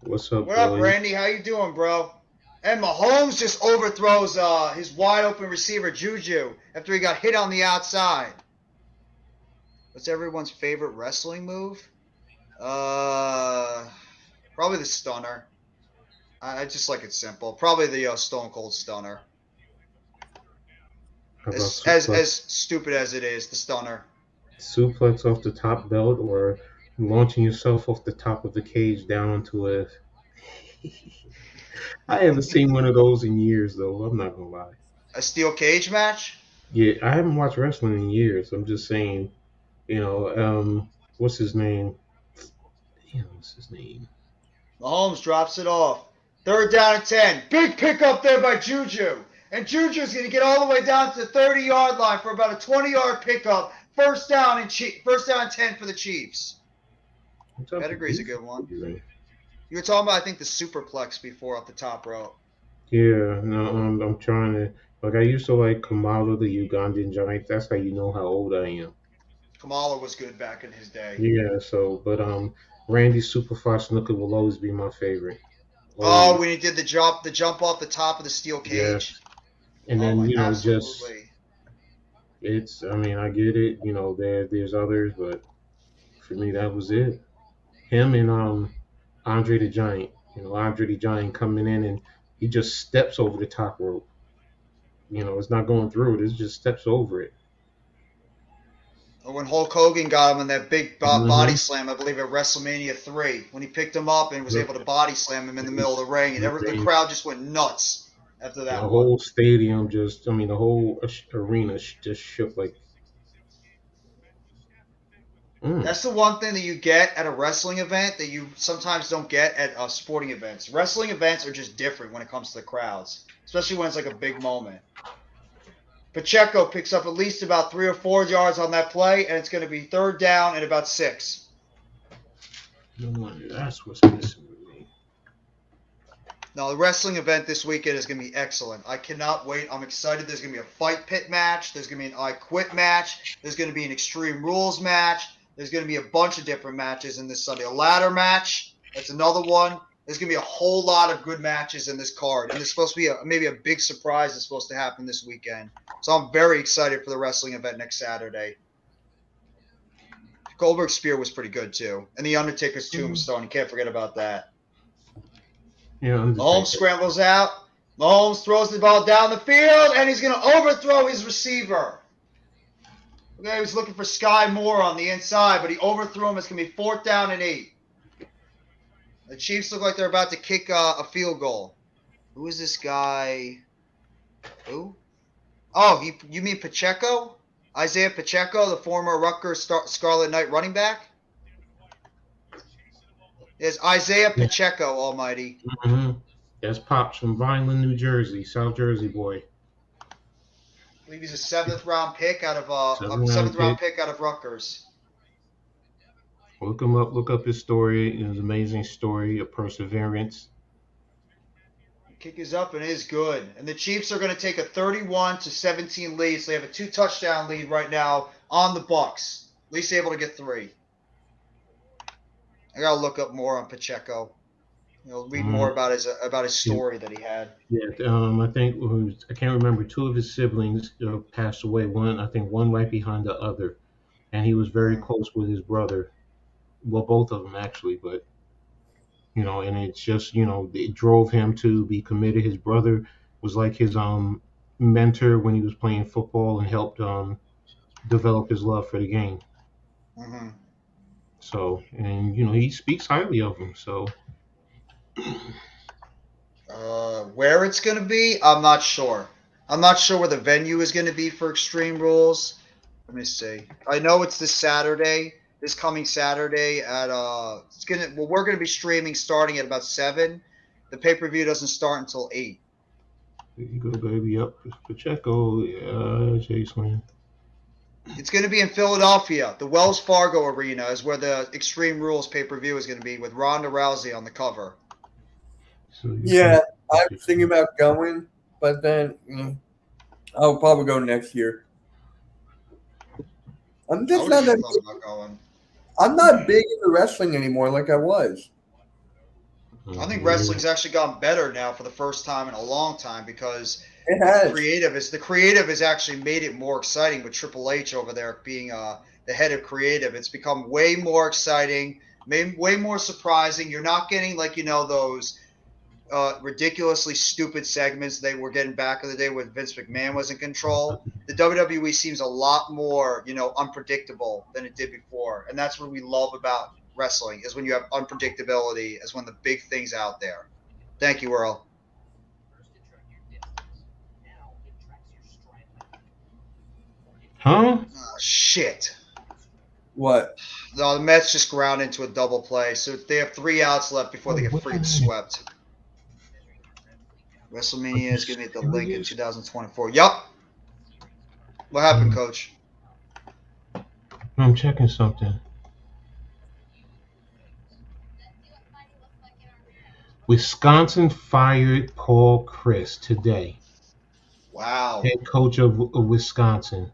What's up, What up, boy? Randy? How you doing, bro? And Mahomes just overthrows his wide open receiver Juju after he got hit on the outside. What's everyone's favorite wrestling move? Probably the stunner. I just like it simple. Probably the Stone Cold Stunner. How about As stupid as it is, the stunner. suplex off the top belt or launching yourself off the top of the cage down onto a. I haven't seen one of those in years, though. I'm not gonna lie. A steel cage match? Yeah, I haven't watched wrestling in years. I'm just saying, what's his name? Damn, what's his name? Mahomes drops it off. Third down and 10. Big pickup there by Juju. And Juju's going to get all the way down to the 30-yard line for about a 20-yard pickup. First down and 10 for the Chiefs. Pedigree's a good one. You were talking about, I think, the superplex before off the top rope. Yeah, no, I'm trying to. Like, I used to like Kamala, the Ugandan giant. That's how you know how old I am. Kamala was good back in his day. Yeah, but Randy Superfly Snooker will always be my favorite. Oh, when he did the jump off the top of the steel cage. Yes. And then, absolutely. it's, I mean, I get it, there's others, but for me, that was it. Him and Andre the Giant. Andre the Giant coming in and he just steps over the top rope. it's not going through it. It just steps over it. Or when Hulk Hogan got him in that big body Mhm. slam, I believe at WrestleMania 3, when he picked him up and was Yep. able to body slam him in the middle of the ring, and the The crowd just went nuts after that one. whole stadium the whole arena just shook like. That's the one thing that you get at a wrestling event that you sometimes don't get at sporting events. Wrestling events are just different when it comes to the crowds, especially when it's like a big moment. Pacheco picks up at least about 3 or 4 yards on that play, and it's going to be 3rd down and about 6. No wonder that's what's missing with me. Now, the wrestling event this weekend is going to be excellent. I cannot wait. I'm excited. There's going to be a fight pit match. There's going to be an I Quit match. There's going to be an Extreme Rules match. There's going to be a bunch of different matches in this Sunday. A ladder match. That's another one. There's going to be a whole lot of good matches in this card. And there's supposed to be maybe a big surprise that's supposed to happen this weekend. So I'm very excited for the wrestling event next Saturday. Goldberg's spear was pretty good, too. And the Undertaker's tombstone. You can't forget about that. Yeah, Mahomes scrambles out. Mahomes throws the ball down the field, and he's going to overthrow his receiver. Okay, he was looking for Sky Moore on the inside, but he overthrew him. It's going to be 4th down and 8. The Chiefs look like they're about to kick a field goal. Who is this guy? Who? Oh, you mean Pacheco? Isaiah Pacheco, the former Rutgers Scarlet Knight running back? It's Isaiah Pacheco, almighty. Mm-hmm. That's Pops from Vineland, New Jersey, South Jersey boy. I believe he's a 7th round pick out of pick out of Rutgers. Look him up. Look up his story. It was an amazing story of perseverance. Kick is up and is good. And the Chiefs are going to take a 31-17 lead. So they have a 2-touchdown lead right now on the Bucs. At least able to get 3. I gotta look up more on Pacheco. Read more about his story that he had. Yeah, I think I can't remember. 2 of his siblings passed away. One right behind the other, and he was very close with his brother. Well, both of them actually, but and it's just it drove him to be committed. His brother was like his mentor when he was playing football and helped develop his love for the game. Mm-hmm. So, and he speaks highly of him. So, where it's going to be, I'm not sure. I'm not sure where the venue is going to be for Extreme Rules. Let me see. I know it's this coming Saturday at we're going to be streaming starting at about 7. The pay-per-view doesn't start until 8. There you go, baby. Up Pacheco, Jason. It's going to be in Philadelphia. The Wells Fargo Arena is where the Extreme Rules pay-per-view is going to be, with Ronda Rousey on the cover. Yeah, I was thinking about going, but then I'll probably go next year. I'm just not that big. I'm not big into wrestling anymore like I was. I think wrestling's actually gotten better now for the first time in a long time, because it has. The creative has actually made it more exciting with Triple H over there being the head of creative. It's become way more exciting, way more surprising. You're not getting those ridiculously stupid segments they were getting back in the day when Vince McMahon was in control. The WWE seems a lot more, unpredictable than it did before. And that's what we love about wrestling, is when you have unpredictability as one of the big things out there. Thank you, Earl. Huh? Oh, shit. What? No, the Mets just ground into a double play. So they have 3 outs left before they get freaking swept. WrestleMania is going to be at the link in 2024. Yup. What happened, Coach? I'm checking something. Wisconsin fired Paul Chryst today. Wow. Head coach of Wisconsin.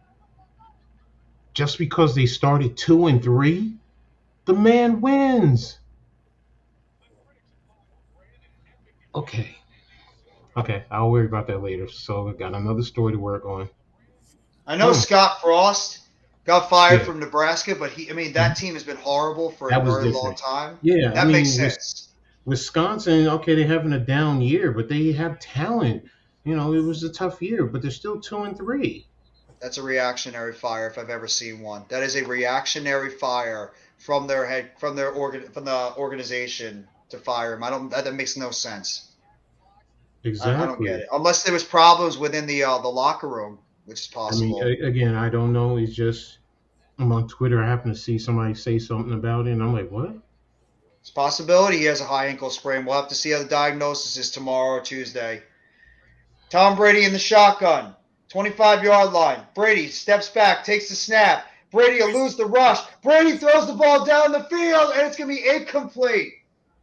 Just because they started 2-3, the man wins. Okay, I'll worry about that later. So I got another story to work on. I know Scott Frost got fired from Nebraska, but that team has been horrible for a very long time. Yeah, that makes sense. Wisconsin, okay, they're having a down year, but they have talent. You know, it was a tough year, but they're still 2-3. That's a reactionary fire if I've ever seen one. That is a reactionary fire from the organization to fire him. I don't. That makes no sense. I don't get Exactly. it. Unless there was problems within the locker room, which is I mean, possible. again, I don't know. It's just I'm on Twitter. I happen to see somebody say something about it, and I'm like, what? It's a possibility he has a high ankle sprain. We'll have to see how the diagnosis is tomorrow or Tuesday. Tom Brady in the shotgun, 25-yard line. Brady steps back, takes the snap. Brady will lose the rush. Brady throws the ball down the field, and it's going to be incomplete.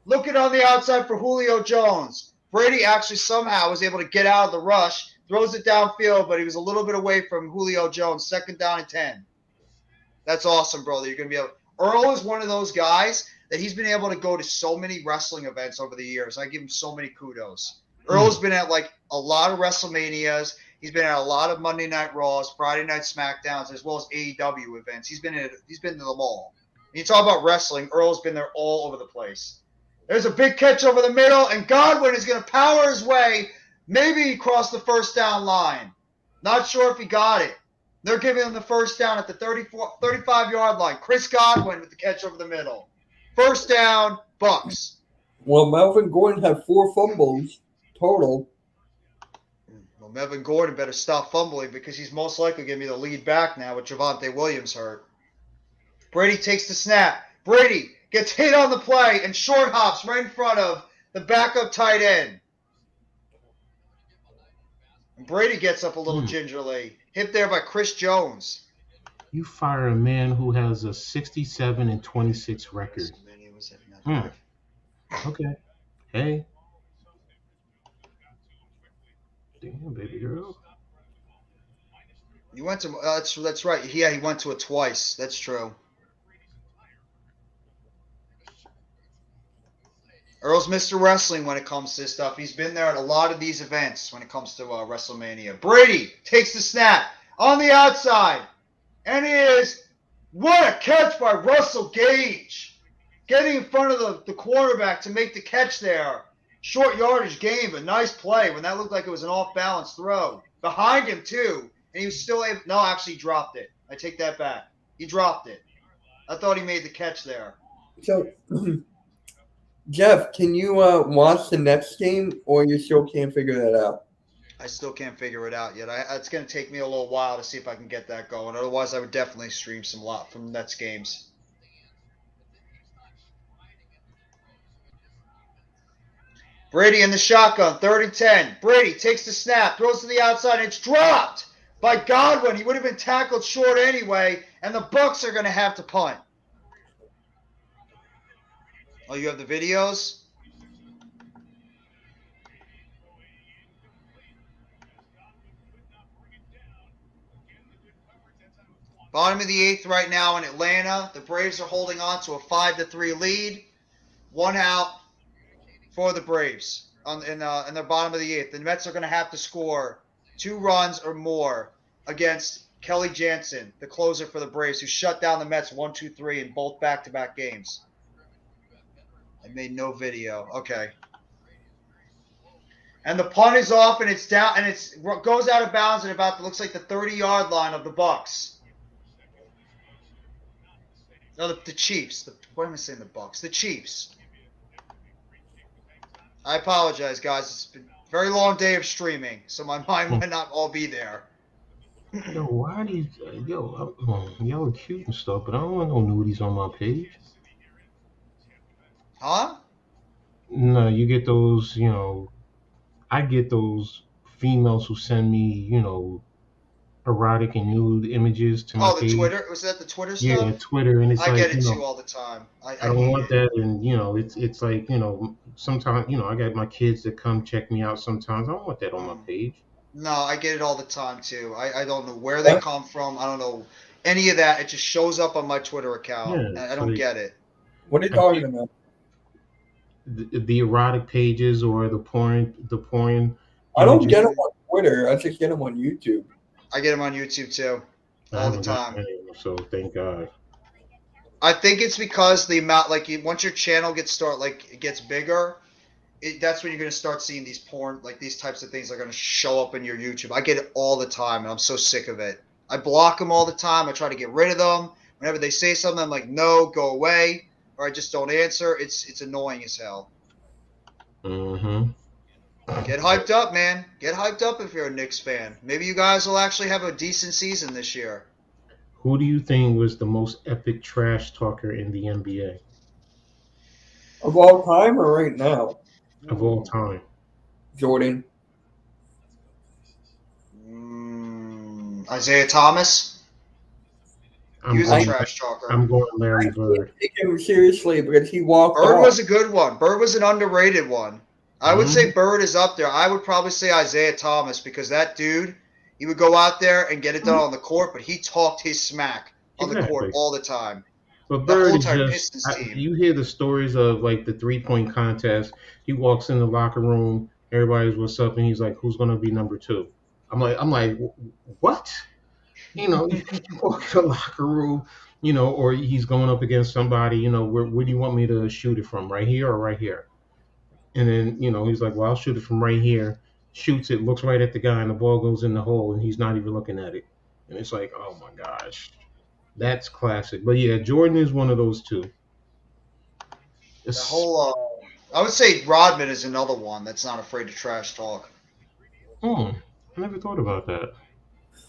Looking on the outside for Julio Jones. Brady actually somehow was able to get out of the rush, throws it downfield, but he was a little bit away from Julio Jones. 2nd down and 10. That's awesome, brother. You're going to be able. Earl is one of those guys that he's been able to go to so many wrestling events over the years. I give him so many kudos. Earl's been at like a lot of WrestleManias. He's been at a lot of Monday Night Raws, Friday Night SmackDowns, as well as AEW events. He's been to them all. And you talk about wrestling, Earl's been there all over the place. There's a big catch over the middle, and Godwin is going to power his way. Maybe he crossed the 1st down line. Not sure if he got it. They're giving him the 1st down at the 35-yard line. Chris Godwin with the catch over the middle. 1st down, Bucks. Well, Melvin Gordon had 4 fumbles total. Well, Melvin Gordon better stop fumbling because he's most likely going to be the lead back now with Javonte Williams hurt. Brady takes the snap. Brady gets hit on the play and short hops right in front of the backup tight end. And Brady gets up a little gingerly. Hit there by Chris Jones. You fire a man who has a 67-26 record. Okay. Hey. Damn, baby girl. You went to that's right. Yeah, he went to it twice. That's true. Earl's Mr. Wrestling when it comes to this stuff. He's been there at a lot of these events when it comes to WrestleMania. Brady takes the snap on the outside. And what a catch by Russell Gage. Getting in front of the quarterback to make the catch there. Short yardage game, but nice play when that looked like it was an off-balance throw. Behind him, too. And he was still able – no, actually, he dropped it. I take that back. He dropped it. I thought he made the catch there. So, Jeff, can you watch the next game, or you still can't figure that out? I still can't figure it out yet. It's going to take me a little while to see if I can get that going. Otherwise, I would definitely stream some lot from Nets games. Brady in the shotgun, 3rd and 10. Brady takes the snap, throws to the outside, and it's dropped by Godwin. He would have been tackled short anyway, and the Bucks are going to have to punt. Oh, you have the videos? Bottom of the 8th right now in Atlanta. The Braves are holding on to a 5-3 lead. 1 out for the Braves in the bottom of the 8th. The Mets are going to have to score 2 runs or more against Kelly Jansen, the closer for the Braves, who shut down the Mets 1-2-3 in both back-to-back games. I made no video. Okay. And the punt is off, and it's down, and it goes out of bounds at about looks like the 30-yard line of the Bucks. No, the Chiefs. What am I saying? The Bucks. The Chiefs. I apologize, guys. It's been a very long day of streaming, so my mind might not all be there. Yo, why are these? Y'all are cute and stuff, but I don't want no nudies on my page. Huh? No, you get those, I get those females who send me, erotic and nude images to my Oh, the page. Twitter? Was that the Twitter stuff? Yeah, Twitter, and it's I like, get it too all the time. I don't want that, and it's like, sometimes, I got my kids that come check me out sometimes. I don't want that on my page. No, I get it all the time too. I don't know where they come from. I don't know any of that. It just shows up on my Twitter account. Yeah, I don't get it. What are you talking about? The erotic pages or the porn. I don't get them on Twitter. I just get them on YouTube. I get them on YouTube too, all the time. So thank God. I think it's because the amount, once your channel gets bigger, that's when you're going to start seeing these porn, like these types of things are going to show up in your YouTube. I get it all the time, and I'm so sick of it. I block them all the time. I try to get rid of them. Whenever they say something, I'm like, no, go away, or I just don't answer. It's annoying as hell. Mm-hmm. Get hyped up, man. Get hyped up if you're a Knicks fan. Maybe you guys will actually have a decent season this year. Who do you think was the most epic trash talker in the NBA Of all time or right now? of all time? Jordan. Isaiah Thomas. He was a going, trash talker. I'm going Larry Bird. Take him seriously because he walked Bird off. was a good one. Bird was an underrated one. I would say Bird is up there. I would probably say Isaiah Thomas because that dude, he would go out there and get it done on the court, but he talked his smack on the court all the time. But The whole Bird entire is Pistons just, team. you hear the stories of like the 3-point contest. He walks in the locker room, everybody's what's up, and he's like, "Who's gonna be number 2?" I'm like, what? You know, you walk to the locker room, you know, or he's going up against somebody, you know, where do you want me to shoot it from, right here or right here? And then, you know, he's like, well, I'll shoot it from right here. Shoots it, looks right at the guy, and the ball goes in the hole, and he's not even looking at it. And it's like, oh my gosh, that's classic. But yeah, Jordan is one of those two. The whole, I would say Rodman is another one that's not afraid to trash talk. I never thought about that.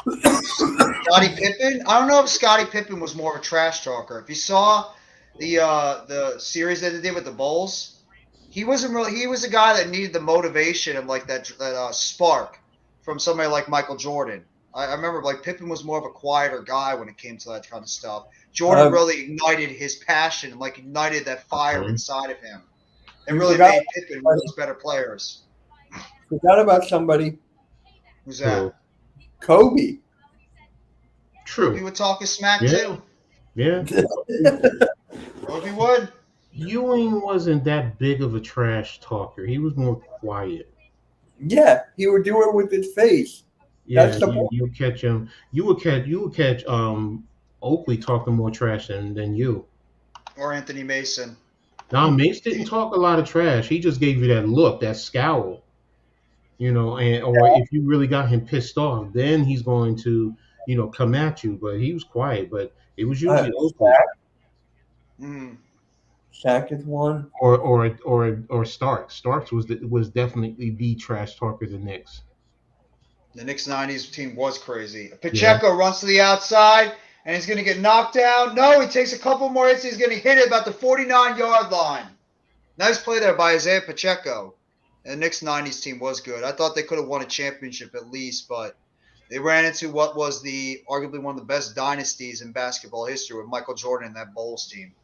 Scottie Pippen? I don't know if Scottie Pippen was more of a trash talker. If you saw the series that they did with the Bulls, he wasn't really. He was a guy that needed the motivation and like that spark from somebody like Michael Jordan. I remember like Pippen was more of a quieter guy when it came to that kind of stuff. Jordan really ignited his passion and like ignited that fire inside of him, and really made Pippen one of those better players. Forgot about somebody. Who's that? Kobe. True. He would talk his smack too. Yeah. Kobe would. Ewing wasn't that big of a trash talker. He was more quiet. Yeah, he would do it with his face. Yeah, That's the point. you catch him. You would catch Oakley talking more trash than you. Or Anthony Mason. Now Mace didn't talk a lot of trash. He just gave you that look, that scowl. You know, or if you really got him pissed off, then he's going to, you know, come at you. But he was quiet. But it was usually Oakley. Shaq is one. Or Starks. Starks was definitely the trash talker of the Knicks. The Knicks 90s team was crazy. Pacheco runs to the outside, and he's going to get knocked down. No, he takes a couple more hits. He's going to hit it about the 49-yard line. Nice play there by Isaiah Pacheco. And the Knicks 90s team was good. I thought they could have won a championship at least, but they ran into what was arguably one of the best dynasties in basketball history with Michael Jordan and that Bulls team.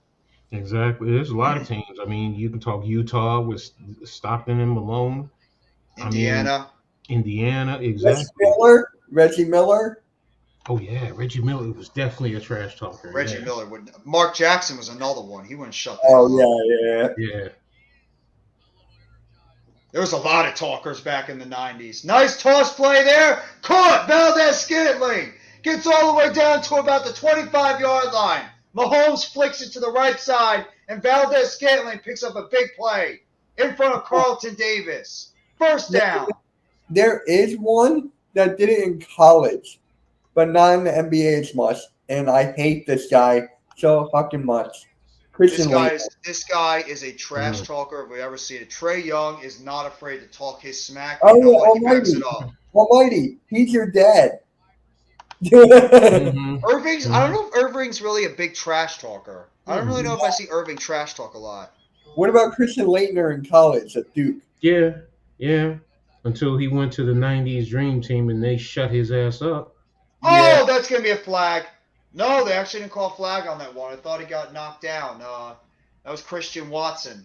Exactly. There's a lot of teams. I mean, you can talk Utah with Stockton and Malone. Indiana. Indiana, exactly. Reggie Miller. Oh yeah, Reggie Miller was definitely a trash talker. Reggie Miller would. Mark Jackson was another one. He wouldn't shut that up. Yeah. There was a lot of talkers back in the 90s. Nice toss play there. Caught. Valdes-Scantling gets all the way down to about the 25-yard line. Mahomes flicks it to the right side, and Valdes-Scantling picks up a big play in front of Carlton Davis. First down. There is one that did it in college, but not in the NBA as much, and I hate this guy so fucking much. This guy is a trash talker if we ever see it. Trae Young is not afraid to talk his smack. He backs it up. Almighty, he's your dad. Irving's. I don't know if Irving's really a big trash talker. I don't really know if I see Irving trash talk a lot. What about Christian Laettner in college at Duke? Yeah. Until he went to the 90s Dream Team and they shut his ass up. Oh, that's going to be a flag. No, they actually didn't call a flag on that one. I thought he got knocked down. That was Christian Watson.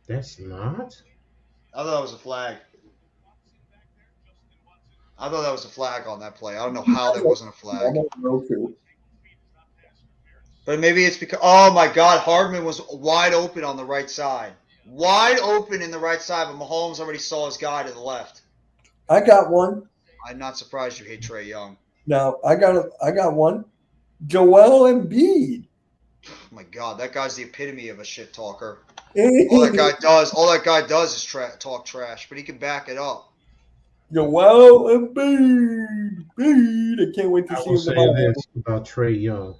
That's not? I thought that was a flag. I thought that was a flag on that play. I don't know how that wasn't a flag. I don't know too. But maybe it's because, oh my God, Hardman was wide open on the right side. Wide open in the right side, but Mahomes already saw his guy to the left. I got one. I'm not surprised you hate Trae Young. No, I got one. Joel Embiid. Oh my God, that guy's the epitome of a shit talker. All that guy does is talk trash, but he can back it up. Joel Embiid. I can't wait to I see will him say tomorrow. this about Trey Young.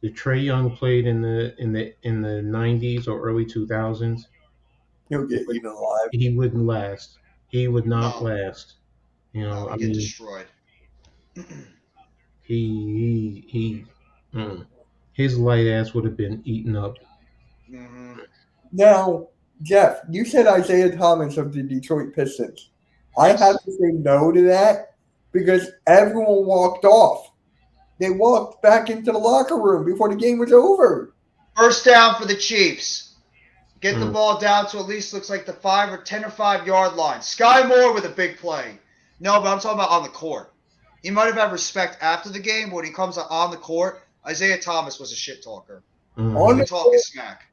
If Trey Young played in the 90s or early 2000s, He'll get eaten alive. he wouldn't last. He would not No. last. You know, No, I he get mean, destroyed. he his light ass would have been eaten up. Hmm. Now, Jeff, you said Isaiah Thomas of the Detroit Pistons. I Yes. have to say no to that because everyone walked off. They walked back into the locker room before the game was over. First down for the Chiefs. Get the Mm. ball down to at least looks like the 10 or 5 yard line. Sky Moore with a big play. No, but I'm talking about on the court. He might have had respect after the game, but when he comes on the court, Isaiah Thomas was a shit talker. Mhm. On He the talking smack.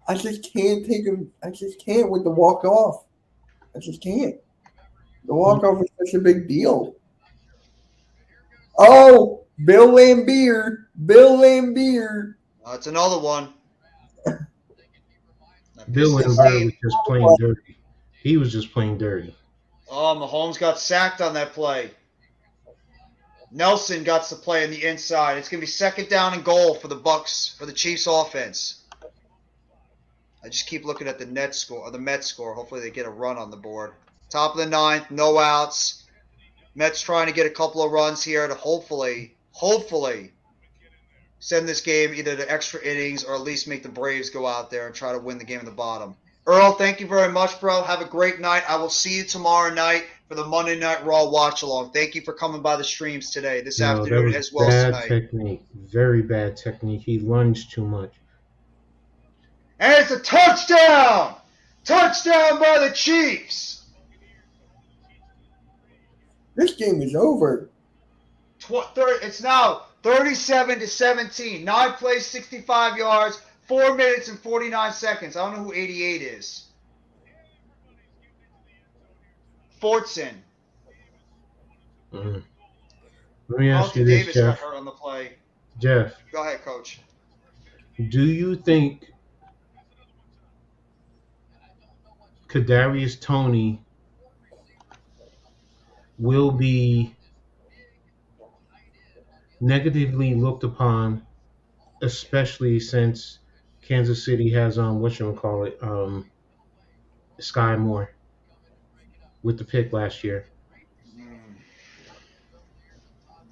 I just can't take him. I just can't with the walk off. I just can't. The walk off is such a big deal. Oh, Bill Lambier. Bill Lambier. That's another one. That Bill Pistons Lambert was team. just playing dirty. He was just playing dirty. Oh, Mahomes got sacked on that play. Nelson got to play in the inside. It's going to be second down and goal for the Bucks, for the Chiefs offense. I just keep looking at the Mets score. Hopefully they get a run on the board. Top of the ninth, no outs. Mets trying to get a couple of runs here to hopefully send this game either to extra innings or at least make the Braves go out there and try to win the game in the bottom. Earl, thank you very much, bro. Have a great night. I will see you tomorrow night for the Monday Night Raw watch along. Thank you for coming by the streams today, this No, that afternoon, was as well as bad tonight. technique. Very bad technique. He lunged too much. And it's a touchdown! Touchdown by the Chiefs! This game is over. It's now 37-17. 9 plays, 65 yards, 4 minutes and 49 seconds. I don't know who 88 is. Fortson. Mm. Let me ask Carlton you this, Davis got Jeff. hurt on the play. Jeff, Go ahead, Coach. do you think Kadarius Toney will be negatively looked upon, especially since Kansas City has Sky Moore with the pick last year?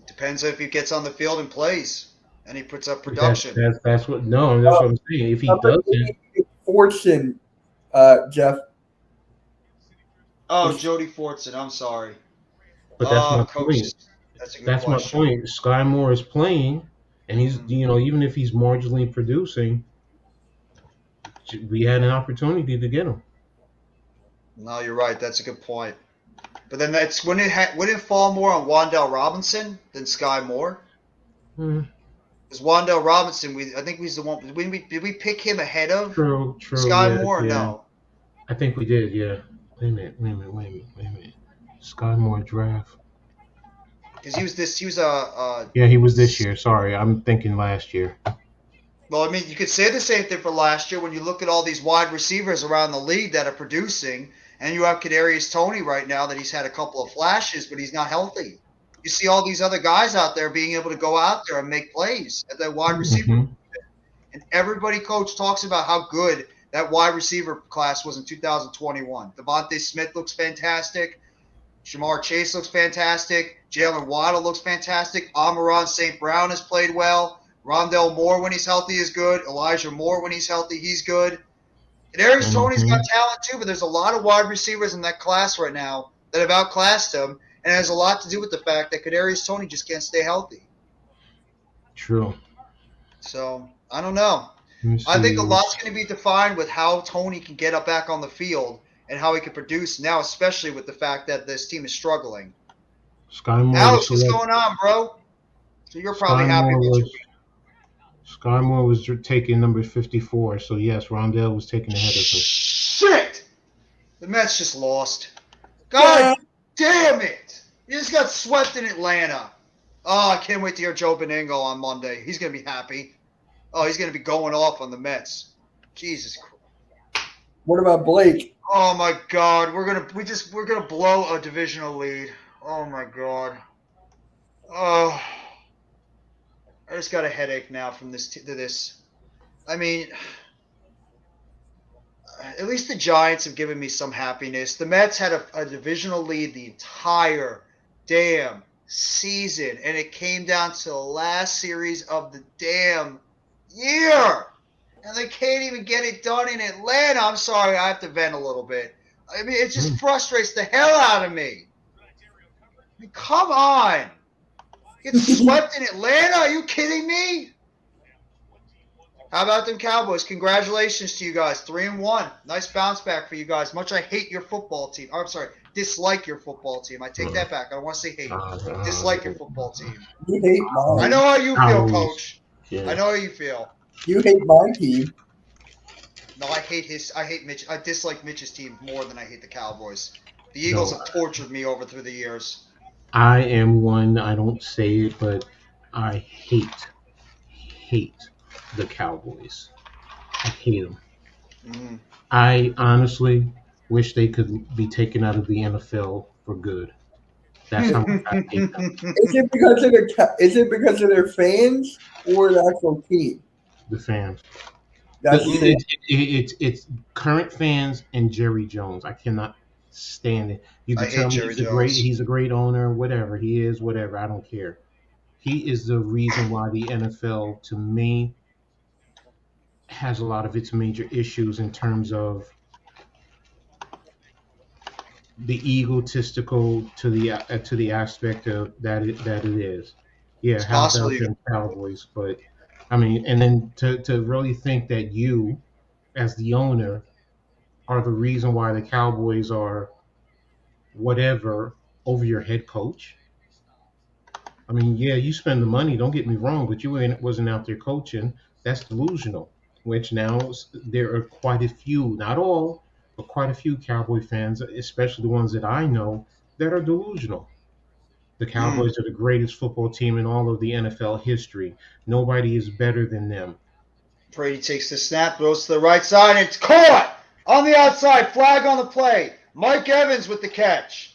Depends if he gets on the field and plays and he puts up That's production. that's what I'm saying. If he doesn't, Fortune, Jeff. Oh, Jody Fortson. I'm sorry. but that's my Coach, point. that's a good That's question. my point. Sky Moore is playing, and he's even if he's marginally producing, we had an opportunity to get him. No, you're right. That's a good point. But then wouldn't it fall more on Wan'Dale Robinson than Sky Moore? Hmm. Because Wan'Dale Robinson, I think he's the one. Did we pick him ahead of True. Sky yeah, Moore? Or yeah. no. I think we did. Yeah. Wait a minute. Sky Moore draft. Because he was a. Yeah, he was this year. Sorry, I'm thinking last year. Well, I mean, you could say the same thing for last year when you look at all these wide receivers around the league that are producing, and you have Kadarius Toney right now that he's had a couple of flashes, but he's not healthy. You see all these other guys out there being able to go out there and make plays at that wide receiver. Mhm. And everybody, Coach, talks about how good that wide receiver class was in 2021. Devontae Smith looks fantastic. Shamar Chase looks fantastic. Jalen Waddle looks fantastic. Amon-Ra St. Brown has played well. Rondell Moore, when he's healthy, is good. Elijah Moore, when he's healthy, he's good. And Darius Toney's got talent, too, but there's a lot of wide receivers in that class right now that have outclassed him, and it has a lot to do with the fact that Kadarius Toney just can't stay healthy. True. So, I don't know. Let me I think a see. lot's going to be defined with how Toney can get up back on the field and how he can produce now, especially with the fact that this team is struggling. Sky Moore. Alex, was what's select- going on, bro? So you're probably Sky happy Moore with your was- Sky Moore was taking number 54, so yes, Rondell was taken ahead of him. Shit! The Mets just lost. God damn it! You just got swept in Atlanta. Oh, I can't wait to hear Joe Beningo on Monday. He's gonna be happy. Oh, he's gonna be going off on the Mets. Jesus Christ. What about Blake? Oh my God, we're gonna blow a divisional lead. Oh my God. Oh, I just got a headache now from this. I mean, at least the Giants have given me some happiness. The Mets had a divisional lead the entire damn season, and it came down to the last series of the damn year. And they can't even get it done in Atlanta. I'm sorry, I have to vent a little bit. I mean, it just frustrates the hell out of me. I mean, come on. Get swept in Atlanta? Are you kidding me? How about them Cowboys? Congratulations to you guys. 3-1. Nice bounce back for you guys. Much I hate your football team. I'm sorry, dislike your football team. I take that back. I don't want to say hate. Dislike your football team. You hate mine. I know how you feel, Coach. Yeah. I know how you feel. You hate my team. No, I hate Mitch. I dislike Mitch's team more than I hate the Cowboys. The Eagles have tortured me through the years. I am one. I don't say it, but I hate the Cowboys. I hate them. Mm-hmm. I honestly wish they could be taken out of the NFL for good. That's how much I hate them. Is it because of their fans or the actual team? The fans. That's It's current fans and Jerry Jones. I cannot stand it. You I can tell hate me Jerry he's a Jones. great owner, whatever. He is, whatever. I don't care. He is the reason why the NFL, to me, has a lot of its major issues in terms of the egotistical to the aspect of that it is. Yeah, It's how possible about them Cowboys? But I mean, and then to really think that you, as the owner, are the reason why the Cowboys are whatever over your head coach. I mean, yeah, you spend the money. Don't get me wrong, but wasn't out there coaching. That's delusional. Which now there are quite a few, not all, but quite a few Cowboy fans, especially the ones that I know, that are delusional. The Cowboys are the greatest football team in all of the NFL history. Nobody is better than them. Brady takes the snap, goes to the right side, and it's caught on the outside. Flag on the play. Mike Evans with the catch.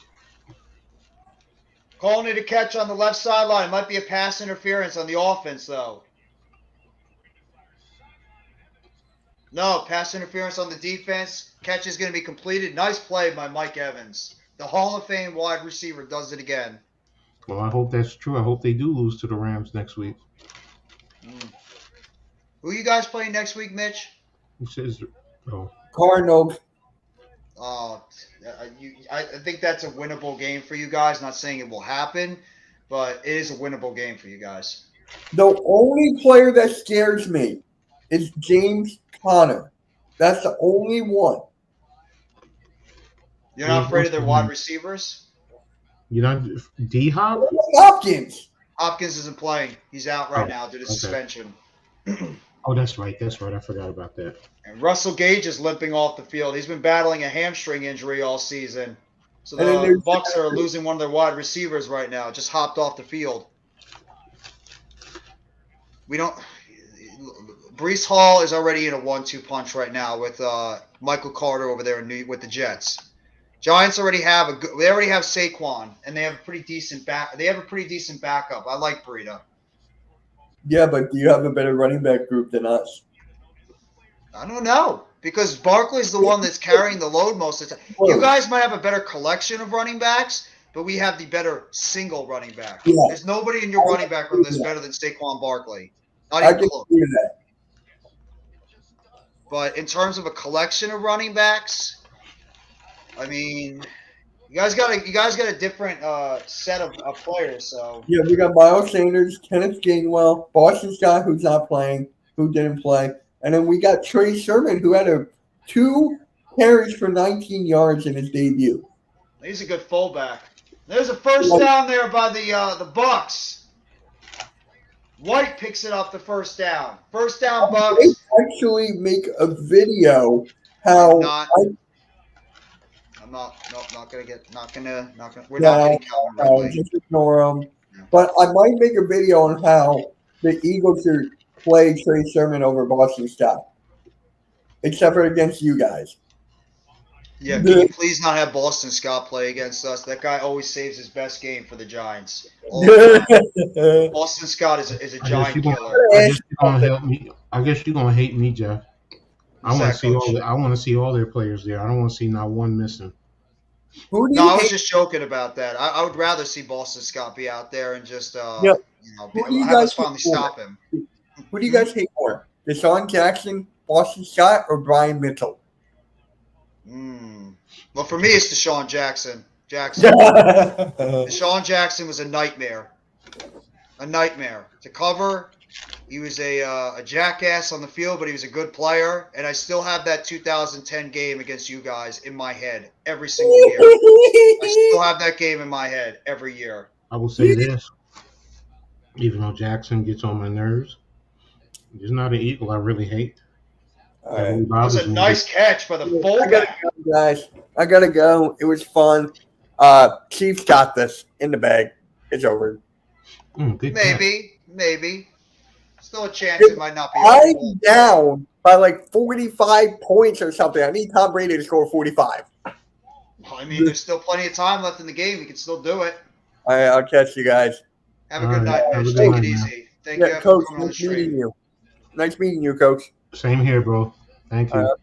Calling it a catch on the left sideline. Might be a pass interference on the offense, though. No, pass interference on the defense. Catch is going to be completed. Nice play by Mike Evans. The Hall of Fame wide receiver does it again. Well, I hope that's true. I hope they do lose to the Rams next week. Who you guys playing next week, Mitch? Who says? Oh, Cardinals. I think that's a winnable game for you guys. Not saying it will happen, but it is a winnable game for you guys. The only player that scares me is James Conner. That's the only one. You're not afraid of their wide receivers? you know, D Hop. Hopkins. Hopkins isn't playing. He's out right now due to suspension. Oh, that's right. That's right. I forgot about that. And Russell Gage is limping off the field. He's been battling a hamstring injury all season. So the Bucks are losing one of their wide receivers right now. Just hopped off the field. Brees Hall is already in a 1-2 punch right now with Michael Carter over there with the Jets. Giants already have Saquon, and they have a pretty decent backup. I like Breida. Yeah, but do you have a better running back group than us? I don't know, because Barkley's the one that's carrying the load most of the time. You guys might have a better collection of running backs, but we have the better single running back. Yeah. There's nobody in your running back room that's better than Saquon Barkley. Not I even can close. see that. But in terms of a collection of running backs, I mean, you guys got a different set of players. So Yeah, we got Miles Sanders, Kenneth Gainwell, Boston Scott, who's not playing, who didn't play, and then we got Trey Sermon, who had 2 carries for 19 yards in his debut. he's a good fullback. There's a first down there by the Bucks. White picks it up the first down. First down, Bucks. They actually make a video how We're not gonna. We're not getting Calvin Ridley. just ignore them. But I might make a video on how the Eagles should play Trey Sermon over Boston Scott, except for against you guys. Yeah, can you please not have Boston Scott play against us? That guy always saves his best game for the Giants. All the time. Boston Scott is a I guess giant you're killer. gonna help me. I guess you're gonna hate me, Jeff. I What's want that, to see Coach? I want to see all their players there. I don't want to see not one missing. Who do No, you I was hate? just joking about that. I would rather see Boston Scott be out there and just Yeah. be, Who do you have us guys finally hate more? stop him. Who do you guys hate more? Deshaun Jackson, Boston Scott, or Brian Mitchell? Well, for me, it's Deshaun Jackson. Yeah. Deshaun Jackson was a nightmare. A nightmare to cover. He was a jackass on the field, but he was a good player. And I still have that 2010 game against you guys in my head every single year. I still have that game in my head every year. I will say this: even though Jackson gets on my nerves, he's not an Eagle I really hate. All That right. really That was bothers a me. nice catch by the I gotta fullback. go, guys. I gotta go. It was fun. Chiefs got this in the bag. It's over. Good catch. Maybe. Still a chance it might not be. I'm down by like 45 points or something. I need Tom Brady to score 45. I mean, there's still plenty of time left in the game. We can still do it. All right, I'll catch you guys. Have a All good right. night, Have a Mitch. good Take night, it man. easy. Thank you Yeah, for Coach. coming on the Nice meeting stream. you. Nice meeting you, Coach. Same here, bro. Thank you.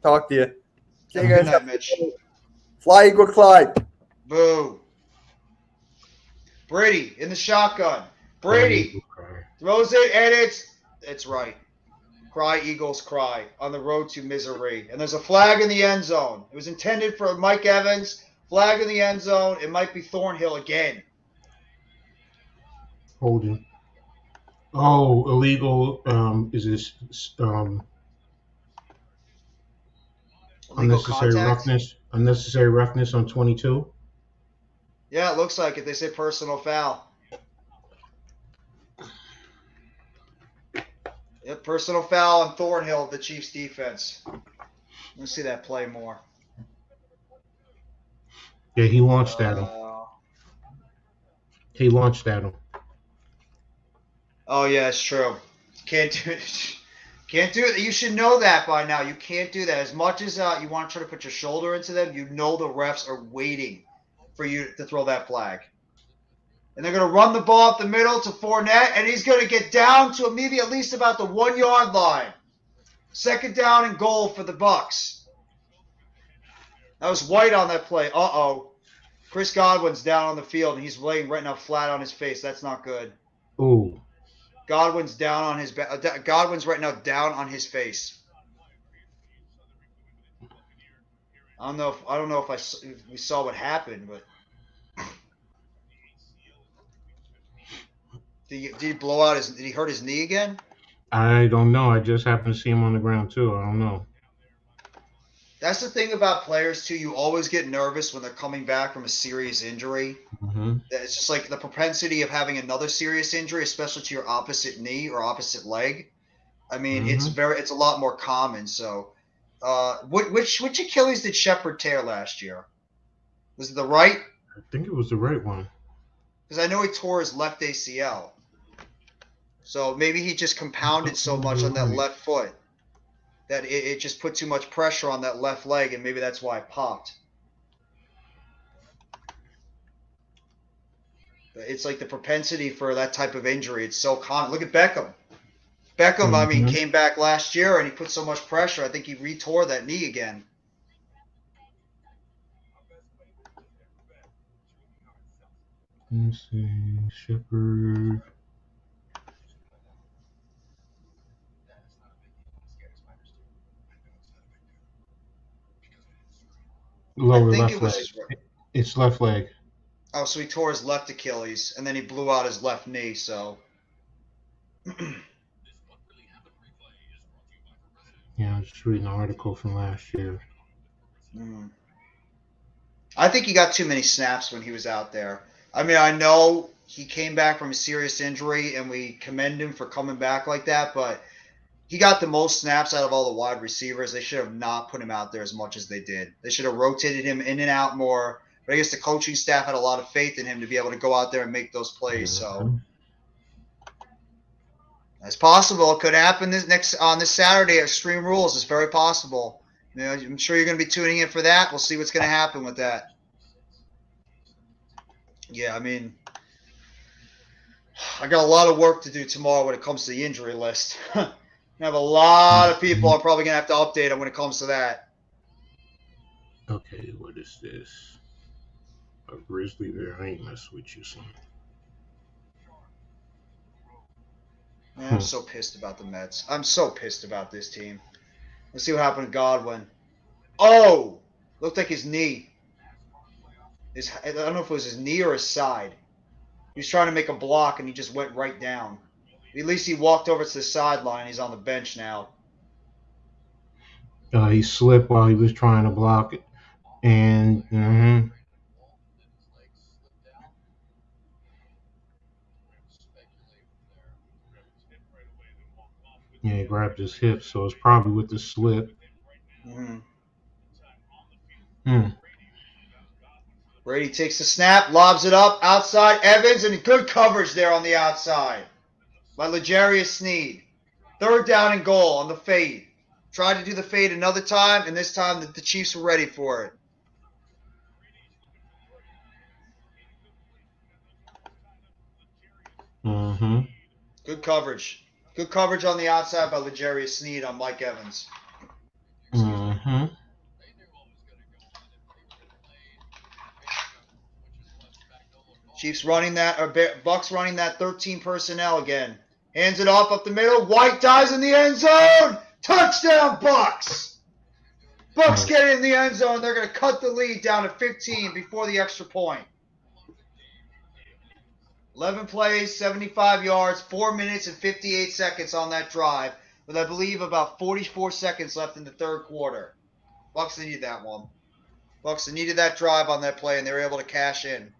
Talk to you. See Have you a guys. good night, Mitch. Fly, Eagle, fly. Boo. Brady in the shotgun. Brady throws it, and it's right. Cry, Eagles, cry on the road to misery. And there's a flag in the end zone. It was intended for Mike Evans. Flag in the end zone. It might be Thornhill again. Holding. Oh, illegal. Is this Illegal unnecessary contact? roughness? Unnecessary roughness on 22. Yeah, it looks like it. They say personal foul. Yep, personal foul on Thornhill of the Chiefs defense. Let's see that play more. Yeah, he launched at him. He launched at him. Oh yeah, it's true. Can't do it. Can't do it. You should know that by now. You can't do that. As much as you want to try to put your shoulder into them, you know the refs are waiting for you to throw that flag. And they're going to run the ball up the middle to Fournette, and he's going to get down to maybe at least about the 1 yard line. Second down and goal for the Bucs. That was White on that play. Uh-oh. Chris Godwin's down on the field, and he's laying right now flat on his face. That's not good. Ooh. Godwin's down on his Godwin's right now down on his face. I don't know if we saw what happened, but did he blow out his? Did he hurt his knee again? I don't know. I just happened to see him on the ground too. I don't know. That's the thing about players too. You always get nervous when they're coming back from a serious injury. Mm-hmm. It's just like the propensity of having another serious injury, especially to your opposite knee or opposite leg. I mean, it's a lot more common. So, which Achilles did Shepard tear last year? Was it the right? I think it was the right one. Because I know he tore his left ACL. So maybe he just compounded so much on that left foot that it just put too much pressure on that left leg, and maybe that's why it popped. It's like the propensity for that type of injury. It's so common. Look at Beckham. Beckham, I mean, came back last year, and he put so much pressure. I think he retore that knee again. Let's see. Shepard. Lower left leg. It's left leg. Oh, so he tore his left Achilles, and then he blew out his left knee, so. Yeah, I was just reading an article from last year. I think he got too many snaps when he was out there. I mean, I know he came back from a serious injury, and we commend him for coming back like that, but he got the most snaps out of all the wide receivers. They should have not put him out there as much as they did. They should have rotated him in and out more, But I guess the coaching staff had a lot of faith in him to be able to go out there and make those plays. So it's possible. It could happen this Saturday at Extreme Rules. It's very possible. I'm sure you're going to be tuning in for that. We'll see what's going to happen with that. Yeah, I mean, I got a lot of work to do tomorrow when it comes to the injury list. I have a lot of people I'm probably going to have to update on when it comes to that. Okay, what is this? A grizzly bear. I ain't mess with you, son. Man, I'm so pissed about the Mets. I'm so pissed about this team. Let's see what happened to Godwin. Oh! Looked like his knee. I don't know if it was his knee or his side. He was trying to make a block, and he just went right down. At least he walked over to the sideline. He's on the bench now. He slipped while he was trying to block it. And, yeah, he grabbed his hip, so it's probably with the slip. Brady takes the snap, lobs it up, outside Evans, and good coverage there on the outside by L'Jarius Sneed. 3rd down and goal on the fade. Tried to do the fade another time, and this time the Chiefs were ready for it. Good coverage. Good coverage on the outside by L'Jarius Sneed on Mike Evans. Chiefs running that, or Bucks running that 13 personnel again. Hands it off up the middle. White dives in the end zone. Touchdown, Bucks! Bucks get it in the end zone. They're going to cut the lead down to 15 before the extra point. 11 plays, 75 yards, 4 minutes and 58 seconds on that drive, with I believe about 44 seconds left in the 3rd quarter. Bucks needed that one. Bucks needed that drive on that play, and they were able to cash in.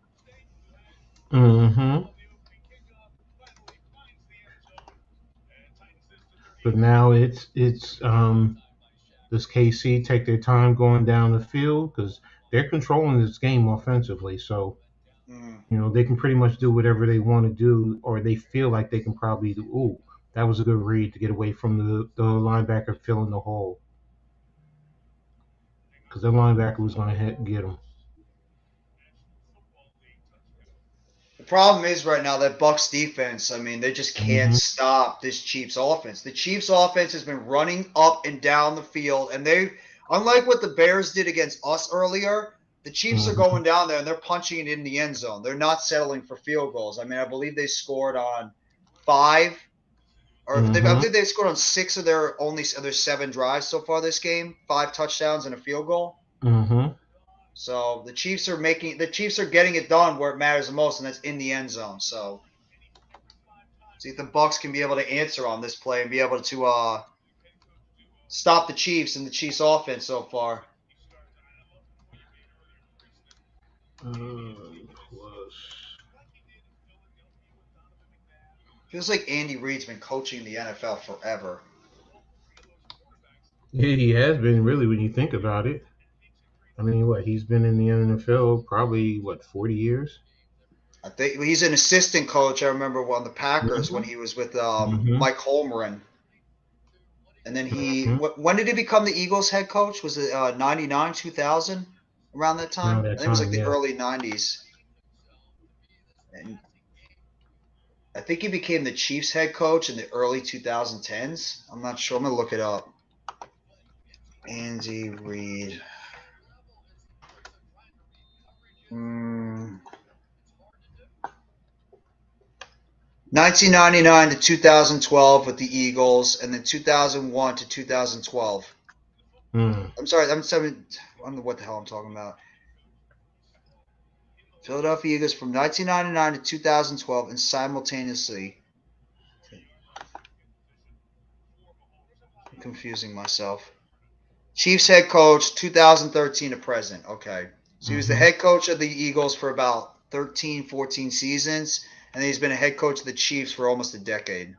But now it's does KC take their time going down the field, because they're controlling this game offensively, so they can pretty much do whatever they want to do, or they feel like they can probably do. Ooh, that was a good read to get away from the linebacker filling the hole, because the linebacker was going to get him. The problem is right now that Bucks defense, I mean, they just can't stop this Chiefs offense. The Chiefs offense has been running up and down the field, and they, unlike what the Bears did against us earlier, the Chiefs are going down there and they're punching it in the end zone. They're not settling for field goals. I mean, I believe they scored on 5, or I believe they scored on 6 of their 7 drives so far this game. 5 touchdowns and a field goal. So the Chiefs are getting it done where it matters the most, and that's in the end zone. So see if the Bucks can be able to answer on this play and be able to stop the Chiefs and the Chiefs offense so far. Feels like Andy Reid's been coaching the NFL forever. Yeah, he has been, really, when you think about it. I mean, he's been in the NFL probably, 40 years? I think he's an assistant coach. I remember on the Packers when he was with Mike Holmgren. And then when did he become the Eagles head coach? Was it 99, 2000? Around that time? I think it was like the early 90s. And I think he became the Chiefs head coach in the early 2010s. I'm not sure. I'm going to look it up. Andy Reid. 1999 to 2012 with the Eagles, and then 2001 to 2012. I'm sorry, I don't know what the hell I'm talking about. Philadelphia Eagles from 1999 to 2012, and simultaneously. I'm confusing myself. Chiefs head coach, 2013 to present. Okay. So he was the head coach of the Eagles for about 13, 14 seasons, and then he's been a head coach of the Chiefs for almost a decade.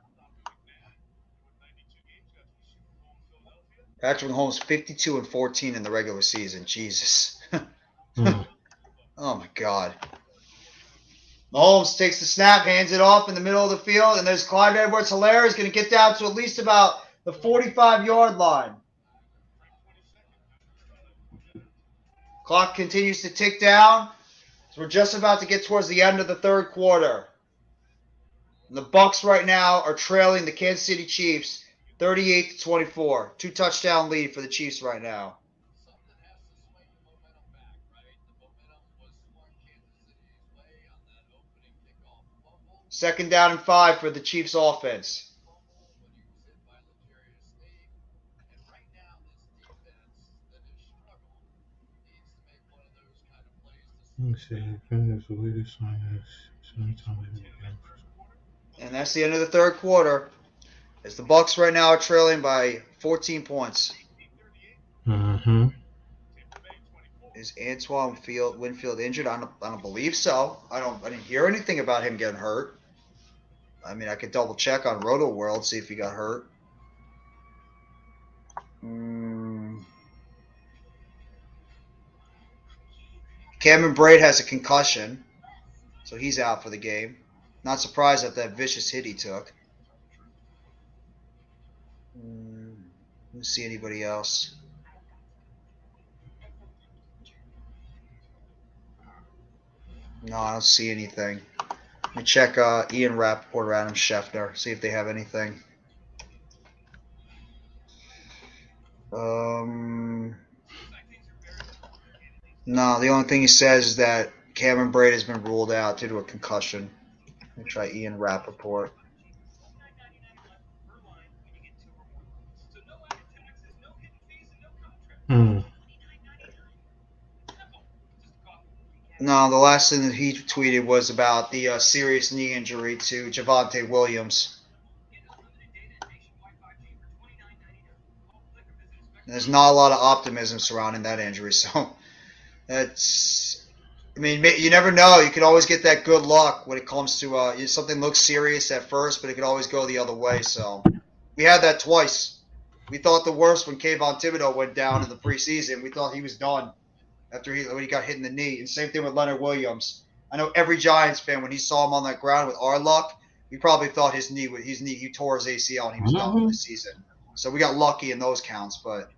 Patrick Mahomes 52-14 in the regular season. Jesus. Oh God. Mahomes takes the snap, hands it off in the middle of the field, and there's Clyde Edwards-Helaire is going to get down to at least about the 45-yard line. Clock continues to tick down. So we're just about to get towards the end of the third quarter. And the Bucs right now are trailing the Kansas City Chiefs 38-24. 2-touchdown lead for the Chiefs right now. Second down and 5 for the Chiefs offense. Let me see. Finish the latest on this. And that's the end of the third quarter. As the Bucs right now are trailing by 14 points. Mm-hmm. Is Antoine Winfield injured? I don't believe so. I didn't hear anything about him getting hurt. I mean, I could double check on Roto World, see if he got hurt. Cameron Braid has a concussion, so he's out for the game. Not surprised at that vicious hit he took. Let's see anybody else. No, I don't see anything. Let me check Ian Rappaport or Adam Schefter, see if they have anything. No, the only thing he says is that Cameron Braid has been ruled out due to a concussion. Let me try Ian Rappaport. No, the last thing that he tweeted was about the serious knee injury to Javonte Williams. There's not a lot of optimism surrounding that injury, so that's. I mean, you never know. You could always get that good luck when it comes to something looks serious at first, but it could always go the other way. So we had that twice. We thought the worst when Kayvon Thibodeau went down in the preseason. We thought he was done when he got hit in the knee. And same thing with Leonard Williams. I know every Giants fan, when he saw him on that ground with our luck, we probably thought he tore his ACL and he was done for the season. So we got lucky in those counts, but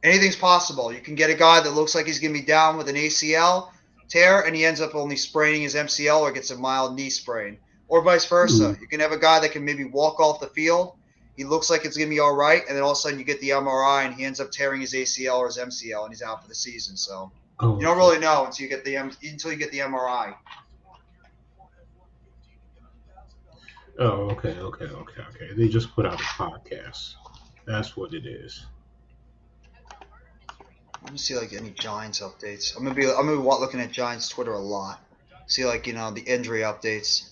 anything's possible. You can get a guy that looks like he's going to be down with an ACL tear, and he ends up only spraining his MCL or gets a mild knee sprain, or vice versa. You can have a guy that can maybe walk off the field. He looks like it's going to be all right, and then all of a sudden you get the MRI, and he ends up tearing his ACL or his MCL, and he's out for the season. So you don't really know until you get the MRI. Oh, okay. They just put out a podcast. That's what it is. Let me see any Giants updates. I'm gonna be looking at Giants Twitter a lot. See the injury updates.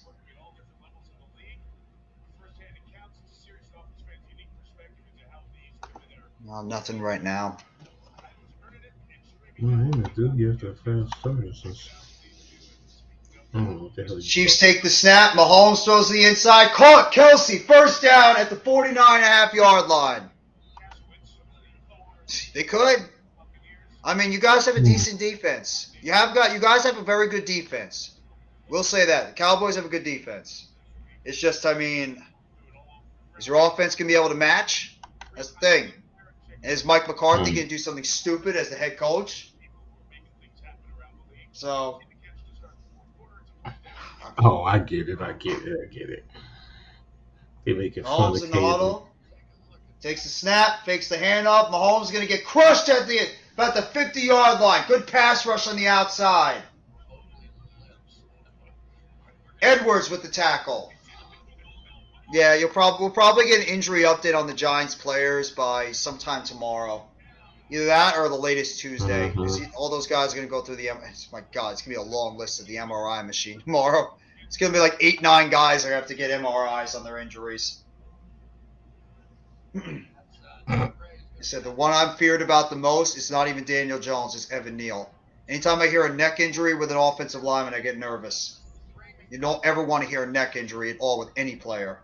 No, nothing right now. Chiefs take the snap. Mahomes throws to the inside. Caught. Kelsey, first down at the 49.5-yard line. They could. I mean, you guys have a decent defense. You guys have a very good defense. We'll say that. The Cowboys have a good defense. It's just, is your offense going to be able to match? That's the thing. And is Mike McCarthy going to do something stupid as the head coach? So. Oh, I get it. They make it fun. Mahomes in the huddle. Takes the snap, fakes the handoff. Mahomes is going to get crushed at about the 50-yard line. Good pass rush on the outside. Edwards with the tackle. Yeah, we'll probably get an injury update on the Giants players by sometime tomorrow. Either that or the latest Tuesday. All those guys are going to go through my God, it's going to be a long list of the MRI machine tomorrow. It's going to be like 8-9 guys that have to get MRIs on their injuries. I said the one I'm feared about the most is not even Daniel Jones, it's Evan Neal. Anytime I hear a neck injury with an offensive lineman, I get nervous. You don't ever want to hear a neck injury at all with any player.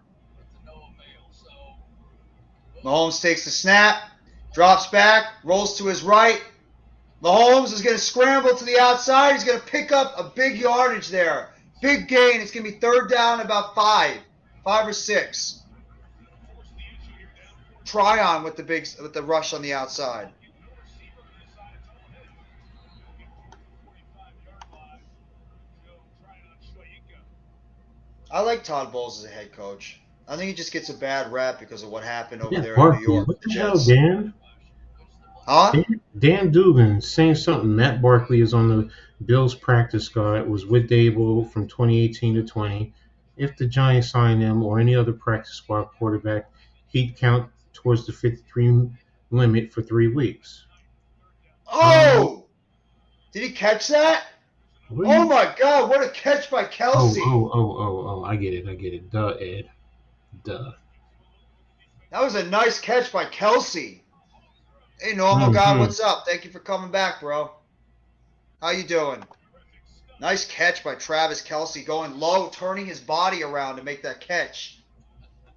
Mahomes takes the snap, drops back, rolls to his right, Mahomes is going to scramble to the outside. He's going to pick up a big yardage there. Big gain. It's going to be third down, about 5 or 6. Tryon with the rush on the outside. I like Todd Bowles as a head coach. I think he just gets a bad rap because of what happened over there in New Barkley. York. What with the the hell, Jets. Dan? Huh? Dan Dugan saying something. Matt Barkley is on the Bills practice squad. Was with Dable from 2018 to 20. If the Giants sign him or any other practice squad quarterback, he'd count towards the 53 limit for 3 weeks. Oh! Did he catch that? What Oh you- my God! What a catch by Kelsey! Oh! I get it. Duh, Ed. Duh. That was a nice catch by Kelsey. Hey, normal guy, what's up? Thank you for coming back, bro. How you doing? Nice catch by Travis Kelsey, going low, turning his body around to make that catch.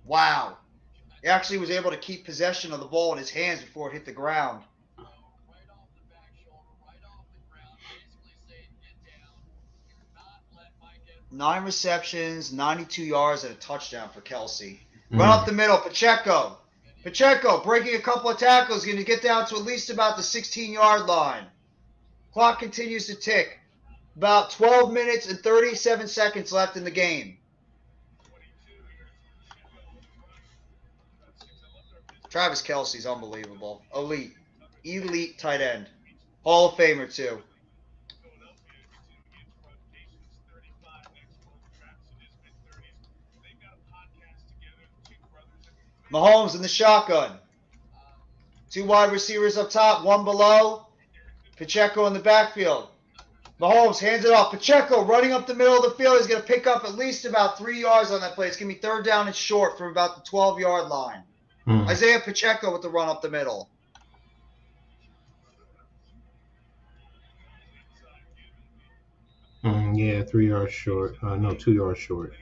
Wow. He actually was able to keep possession of the ball in his hands before it hit the ground. Nine receptions, 92 yards, and a touchdown for Kelsey. Run up the middle, Pacheco. Pacheco breaking a couple of tackles, going to get down to at least about the 16-yard line. Clock continues to tick. About 12 minutes and 37 seconds left in the game. Travis Kelsey's unbelievable. Elite tight end. Hall of Famer, too. Mahomes in the shotgun. 2 wide receivers up top, 1 below. Pacheco in the backfield. Mahomes hands it off. Pacheco running up the middle of the field. He's going to pick up at least about 3 yards on that play. It's going to be third down and short from about the 12-yard line. Isaiah Pacheco with the run up the middle. Yeah, 3 yards short. No, 2 yards short.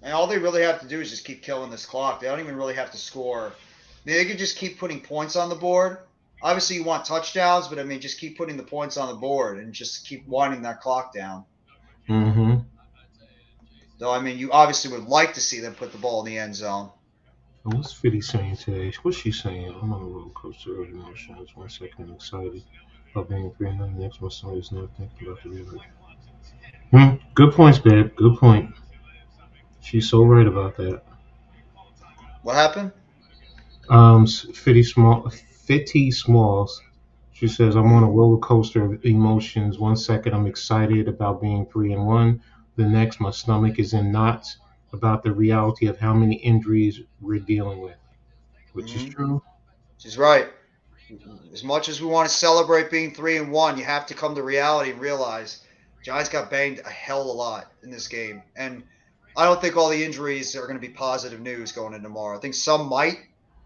And all they really have to do is just keep killing this clock. They don't even really have to score. I mean, they can just keep putting points on the board. Obviously, you want touchdowns, but I mean, just keep putting the points on the board and just keep winding that clock down. Mm-hmm. Though, I mean, you obviously would like to see them put the ball in the end zone. What's Fitty saying today? What's she saying? I'm on a roller coaster of emotions. 1 second, I'm excited about being 3-0. Next, my son is not thinking about the river. Good points, babe. Good point. She's so right about that. What happened? Fitty Smalls. She says, I'm on a roller coaster of emotions. 1 second, I'm excited about being 3-1. The next, my stomach is in knots about the reality of how many injuries we're dealing with, which is true. She's right. As much as we want to celebrate being 3-1, you have to come to reality and realize Giants got banged a hell of a lot in this game. And I don't think all the injuries are going to be positive news going into tomorrow. I think some might,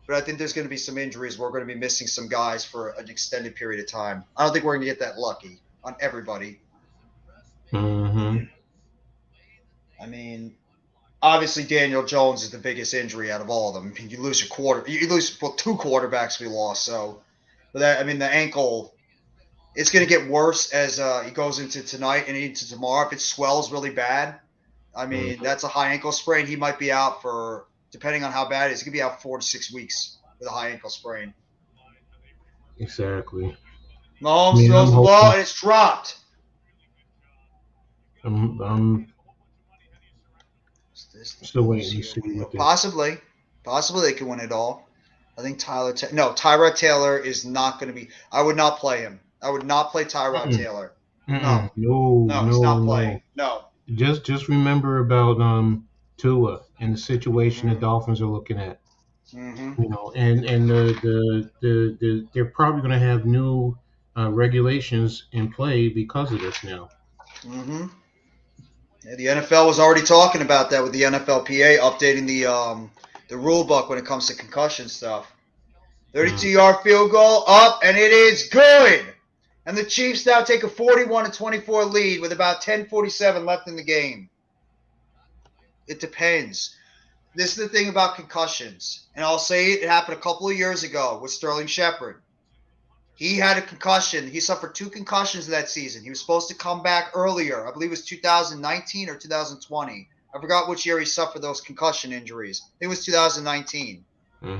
but I think there's going to be some injuries. We're going to be missing some guys for an extended period of time. I don't think we're going to get that lucky on everybody. Mm-hmm. I mean, obviously Daniel Jones is the biggest injury out of all of them. You lose you lose 2 quarterbacks we lost. So, but that, I mean, the ankle, it's going to get worse as he goes into tonight and into tomorrow. If it swells really bad, I mean, that's a high ankle sprain. He might be out for, depending on how bad it is, he could be out 4 to 6 weeks with a high ankle sprain. Exactly. Mahomes throws the ball and it's dropped. I'm still waiting to see what they... Possibly they can win it all. I think Tyrod Taylor is not going to be. I would not play him. I would not play Tyrod Taylor. No, he's not playing. No. Just remember about Tua and the situation the Dolphins are looking at. Mm-hmm. You know, and they're probably going to have new regulations in play because of this now. Mm-hmm. Yeah, the NFL was already talking about that with the NFLPA updating the rule book when it comes to concussion stuff. 32-yard field goal up, and it is good. And the Chiefs now take a 41-24 lead with about 10:47 left in the game. It depends. This is the thing about concussions, and I'll say it happened a couple of years ago with Sterling Shepard. He had a concussion. He suffered 2 concussions that season. He was supposed to come back earlier. I believe it was 2019 or 2020. I forgot which year he suffered those concussion injuries. I think it was 2019.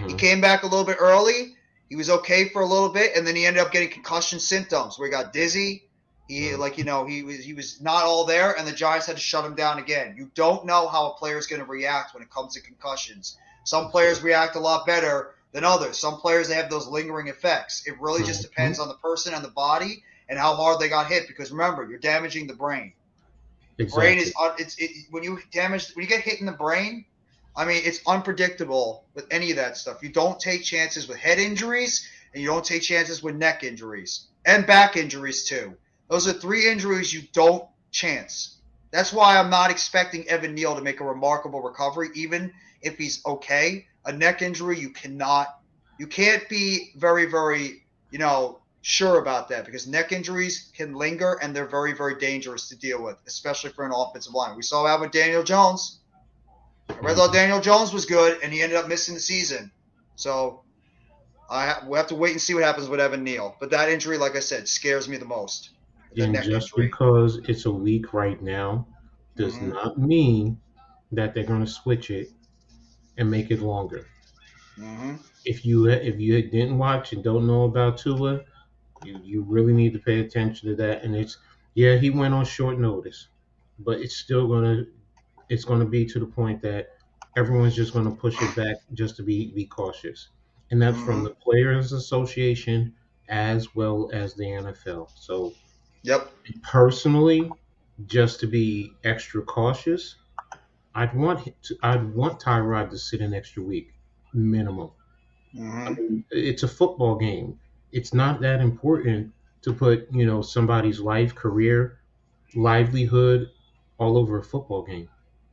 He came back a little bit early. He was okay for a little bit, and then he ended up getting concussion symptoms where he got dizzy. He was not all there, and the Giants had to shut him down again. You don't know how a player is going to react when it comes to concussions. Some players react a lot better than others. Some players, they have those lingering effects. It really just depends on the person and the body and how hard they got hit. Because remember, you're damaging the brain. Exactly. Brain is when you get hit in the brain. I mean, it's unpredictable with any of that stuff. You don't take chances with head injuries, and you don't take chances with neck injuries and back injuries too. Those are 3 injuries you don't chance. That's why I'm not expecting Evan Neal to make a remarkable recovery, even if he's okay. A neck injury, you can't be very, very, sure about that, because neck injuries can linger and they're very, very dangerous to deal with, especially for an offensive line. We saw that with Daniel Jones. I read thought Daniel Jones was good, and he ended up missing the season. So we'll have to wait and see what happens with Evan Neal. But that injury, like I said, scares me the most. The And neck just injury. because it's a week right now does not mean that they're going to switch it and make it longer. If you didn't watch and don't know about Tua, you really need to pay attention to that. And he went on short notice, but it's still gonna be to the point that everyone's just gonna push it back just to be cautious, and that's from the Players Association as well as the NFL. So, Yep. personally, just to be extra cautious, I'd want Tyrod to sit an extra week minimum. I mean, it's a football game. It's not that important to put, somebody's life, career, livelihood all over a football game.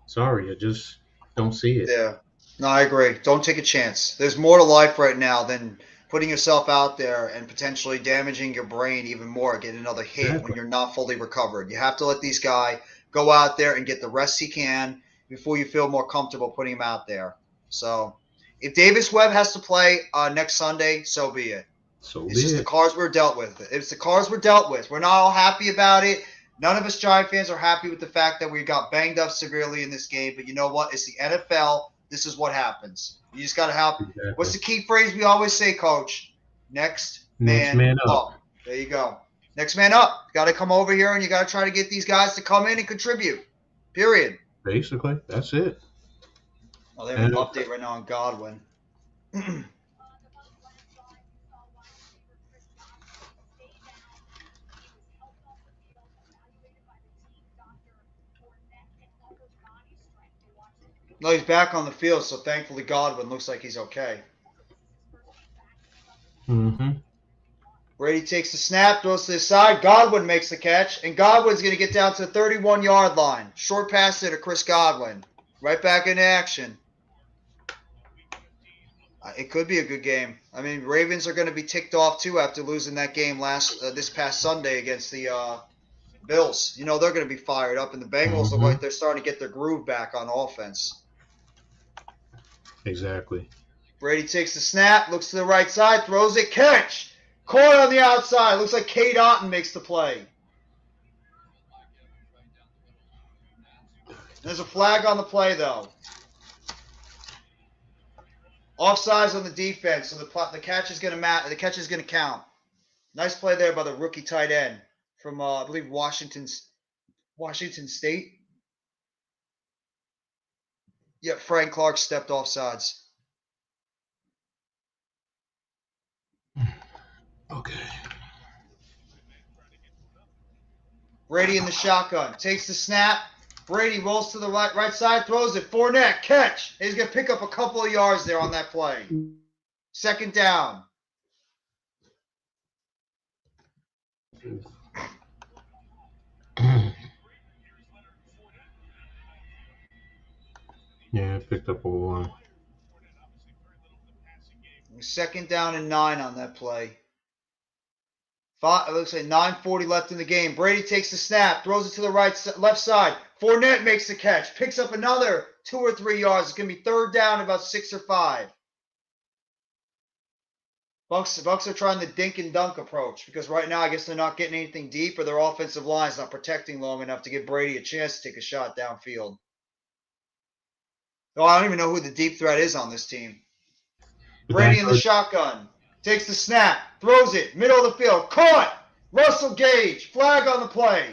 Sorry, I just don't see it. Yeah. No, I agree. Don't take a chance. There's more to life right now than putting yourself out there and potentially damaging your brain even more, get another hit when Exactly. you're not fully recovered. You have to let these guys go out there and get the rest he can before you feel more comfortable putting him out there. So if Davis Webb has to play next Sunday, so be it. So It's be just the it. cards we're dealt with. It's the cards we're dealt with. We're not all happy about it. None of us Giant fans are happy with the fact that we got banged up severely in this game. But you know what? It's the NFL. This is what happens. You just got to help. Exactly. What's the key phrase we always say, Coach? Next man up. There you go. Next man up. You got to come over here and you got to try to get these guys to come in and contribute. Period. Basically, that's it. Oh, they have an update right now on Godwin. No, he's back on the field, so thankfully Godwin looks like he's okay. Brady takes the snap, throws to the side. Godwin makes the catch, and Godwin's going to get down to the 31-yard line. Short pass there to Chris Godwin. Right back in action. It could be a good game. I mean, Ravens are going to be ticked off, too, after losing that game this past Sunday against the Bills. They're going to be fired up, and the Bengals look like they're starting to get their groove back on offense. Exactly. Brady takes the snap, looks to the right side, throws it, catch! Caught on the outside. Looks like Cade Otton makes the play. There's a flag on the play, though. Offsides on the defense, so the catch is going to count. Nice play there by the rookie tight end from I believe Washington State. Yeah, Frank Clark stepped offsides. Okay. Brady in the shotgun. Takes the snap. Brady rolls to the right side, throws it. Fournette, catch. He's going to pick up a couple of yards there on that play. Second down. Yeah, picked up a 1. Second down and 9 on that play. It looks like 9:40 left in the game. Brady takes the snap, throws it to the left side. Fournette makes the catch, picks up another 2 or 3 yards. It's going to be third down, about 6 or 5. Bucks are trying the dink and dunk approach because right now I guess they're not getting anything deep or their offensive line's not protecting long enough to give Brady a chance to take a shot downfield. Oh, I don't even know who the deep threat is on this team. Brady in the shotgun. Takes the snap. Throws it. Middle of the field. Caught! Russell Gage. Flag on the play.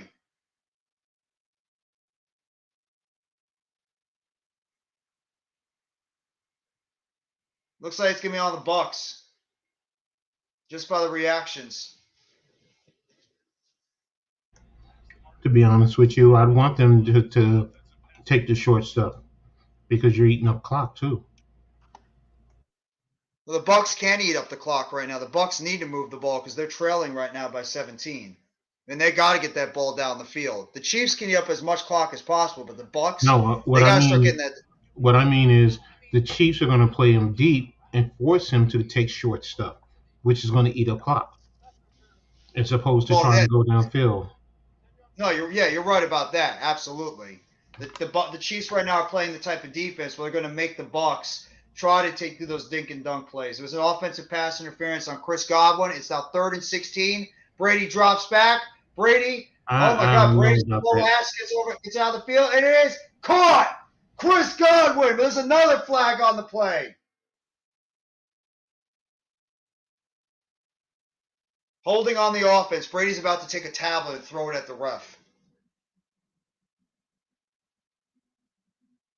Looks like it's going to be on the Bucks. Just by the reactions. To be honest with you, I'd want them to take the short stuff because you're eating up clock too. Well, the Bucks can't eat up the clock right now. The Bucks need to move the ball because they're trailing right now by 17. And they got to get that ball down the field. The Chiefs can eat up as much clock as possible, but the Bucks, No, they got to start getting that. What I mean is the Chiefs are going to play him deep and force him to take short stuff, which is going to eat up clock, as opposed to trying to go downfield. No, you're right about that. Absolutely. The Chiefs right now are playing the type of defense where they're going to make the Bucks try to take through those dink and dunk plays. There was an offensive pass interference on Chris Godwin. It's now 3rd and 16. Brady drops back. Brady, oh my God, Brady's low ass gets out of the field, and it is caught. Chris Godwin. There's another flag on the play. Holding on the offense. Brady's about to take a tablet and throw it at the ref.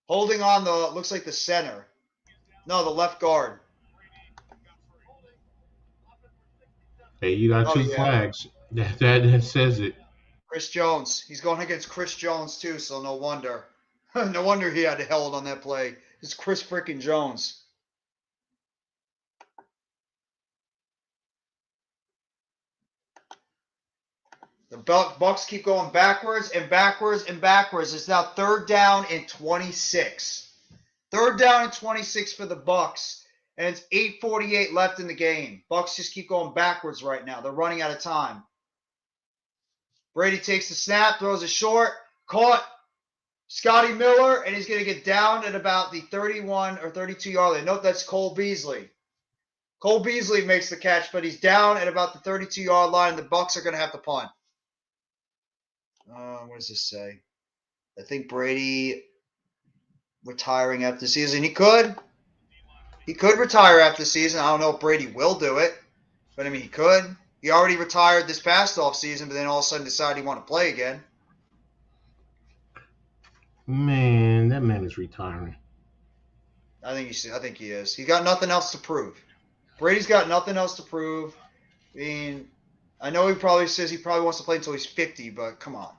Holding on looks like the center. No, the left guard. Hey, you got two flags. That says it. Chris Jones. He's going against Chris Jones too, so no wonder. No wonder he had to hold on that play. It's Chris freaking Jones. The Bucks keep going backwards and backwards and backwards. It's now 3rd down and 26. 3rd down and 26 for the Bucks, and it's 8:48 left in the game. Bucks just keep going backwards right now. They're running out of time. Brady takes the snap, throws it short, caught. Scotty Miller, and he's going to get down at about the 31 or 32 yard line. Note that's Cole Beasley. Cole Beasley makes the catch, but he's down at about the 32 yard line, and the Bucks are going to have to punt. What does this say? I think Brady retiring after the season. He could retire after the season. I don't know if Brady will do it, but I mean, he could. He already retired this past offseason, but then all of a sudden decided he wanted to play again. Man, that man is retiring. I think he is. He got nothing else to prove. Brady's got nothing else to prove. I mean, I know he probably says he probably wants to play until he's 50, but come on.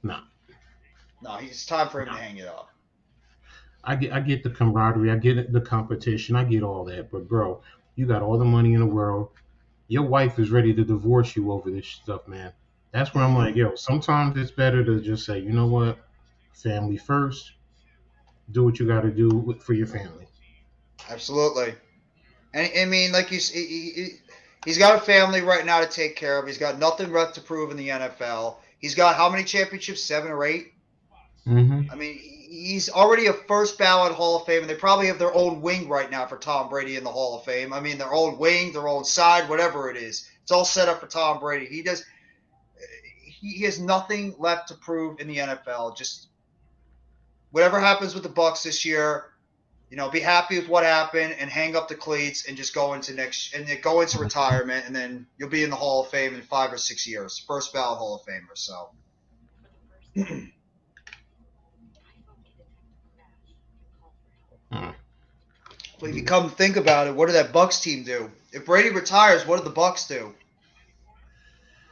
No, it's time for him to hang it up. I get the camaraderie. I get the competition. I get all that. But, bro, you got all the money in the world. Your wife is ready to divorce you over this stuff, man. That's where I'm like, yo, sometimes it's better to just say, you know what? Family first. Do what you got to do for your family. Absolutely. And I mean, like he's got a family right now to take care of. He's got nothing left to prove in the NFL. He's got how many championships? 7 or 8? Mm-hmm. I mean, he's already a first ballot Hall of Fame, and they probably have their own wing right now for Tom Brady in the Hall of Fame. I mean, their own wing, their own side, whatever it is. It's all set up for Tom Brady. He has nothing left to prove in the NFL. Just whatever happens with the Bucks this year, be happy with what happened and hang up the cleats and just go into retirement, and then you'll be in the Hall of Fame in 5 or 6 years. First ballot Hall of Famer. So. But if you come to think about it, what did that Bucks team do? If Brady retires, what did the Bucks do?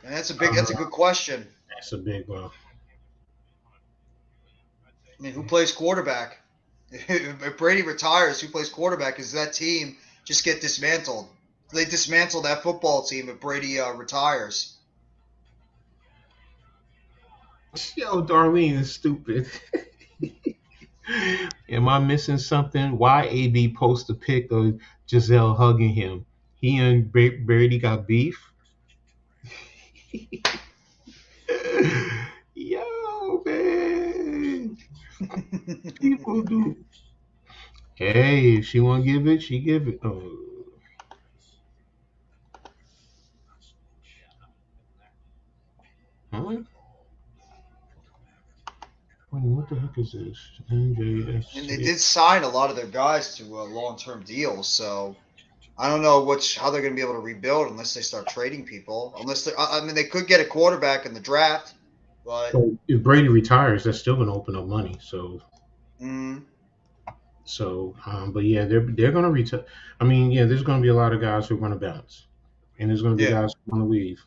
And that's a good question. That's a big one. I mean, who plays quarterback? If Brady retires, who plays quarterback? Does that team just get dismantled? They dismantle that football team if Brady retires. Yo, Darlene is stupid. Am I missing something? Why AB post a pic of Giselle hugging him? He and Brady got beef? Yo, man. People do. Hey, if she want to give it, she give it. Oh. the heck is this? And they NJSC. did sign a lot of their guys to long-term deals, so I don't know how they're going to be able to rebuild unless they start trading people. I mean, they could get a quarterback in the draft, but So if Brady retires, that's still going to open up money. So, mm, but yeah, they're going to retire. I mean, yeah, there's going to be a lot of guys who are going to bounce, and there's going to be yeah, guys who want to leave,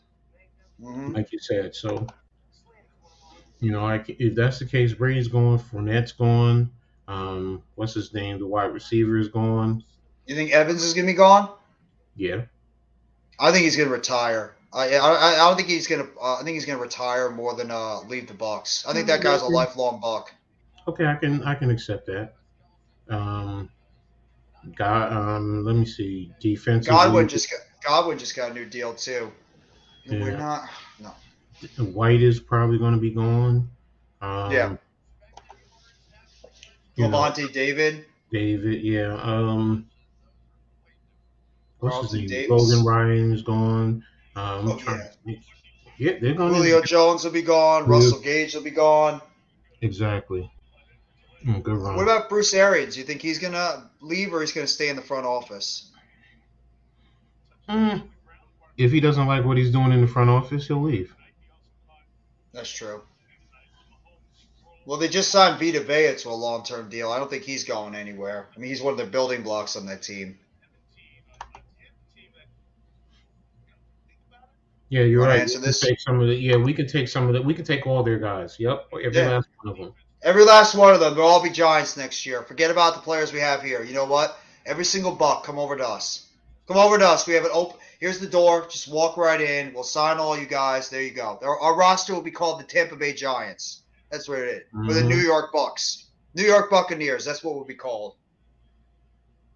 hmm like you said. So, if that's the case, Brady's gone, Fournette's gone. What's his name? The wide receiver is gone. You think Evans is going to be gone? Yeah. I think he's going to retire. I don't think he's going to. I think he's going to retire more than leave the Bucks. I think that guy's a lifelong Buck. Okay, I can accept that. Let me see. Defensively, Godwin just got a new deal too. We're yeah. not. No. White is probably going to be gone. Yeah. You know, Levante David. David, yeah. What's his Carlton name? Davis. Logan Ryan is gone. Oh, Yeah, they're going Julio to. Jones will be gone. Julio- Russell Gage will be gone. Exactly. Good run. What about Bruce Arians? You think he's going to leave or he's going to stay in the front office? If he doesn't like what he's doing in the front office, he'll leave. That's true. Well, they just signed Vita Vea to a long-term deal. I don't think he's going anywhere. I mean, he's one of the building blocks on that team. Yeah, you're Wanna right. answer We can this? take some of the. Yeah, we can take some of that. We can take all their guys. Yep, every Yeah. last one of them. Every last one of them. They'll all be Giants next year. Forget about the players we have here. You know what? Every single Buck, come over to us. Come over to us. We have it open. Here's the door. Just walk right in. We'll sign all you guys. There you go. Our roster will be called the Tampa Bay Giants. That's what it is. Or the Mhm. New York Bucks. New York Buccaneers. That's what we'll be called.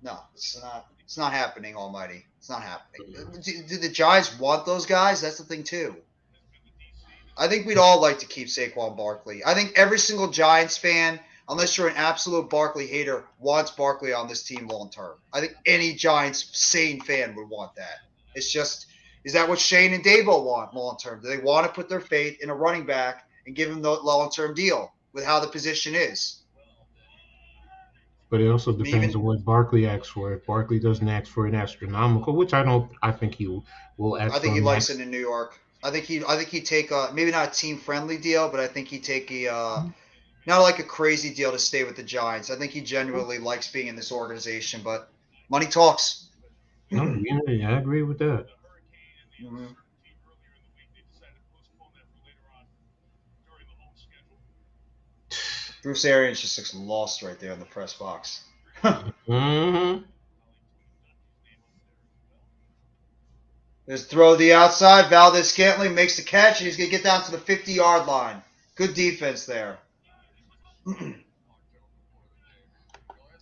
No, it's not. It's not happening, Almighty. It's not happening. Do the Giants want those guys? That's the thing, too. I think we'd all like to keep Saquon Barkley. I think every single Giants fan, unless you're an absolute Barkley hater, wants Barkley on this team long term. I think any Giants sane fan would want that. It's just, is that what Shane and Dabo want long term? Do they want to put their faith in a running back and give him the long term deal with how the position is? But it also depends on what Barkley asks for. If Barkley doesn't ask for an astronomical, which I don't, I think he will ask. I think for he a likes max. it in New York. I think he'd take maybe not a team friendly deal, but I think he'd take not like a crazy deal to stay with the Giants. I think he genuinely likes being in this organization, but money talks. No, yeah, I agree with that. Mhm. Bruce Arians just looks lost right there in the press box. Mm-hmm. There's throw to the outside. Valdez Scantling makes the catch, and he's going to get down to the 50-yard line. Good defense there.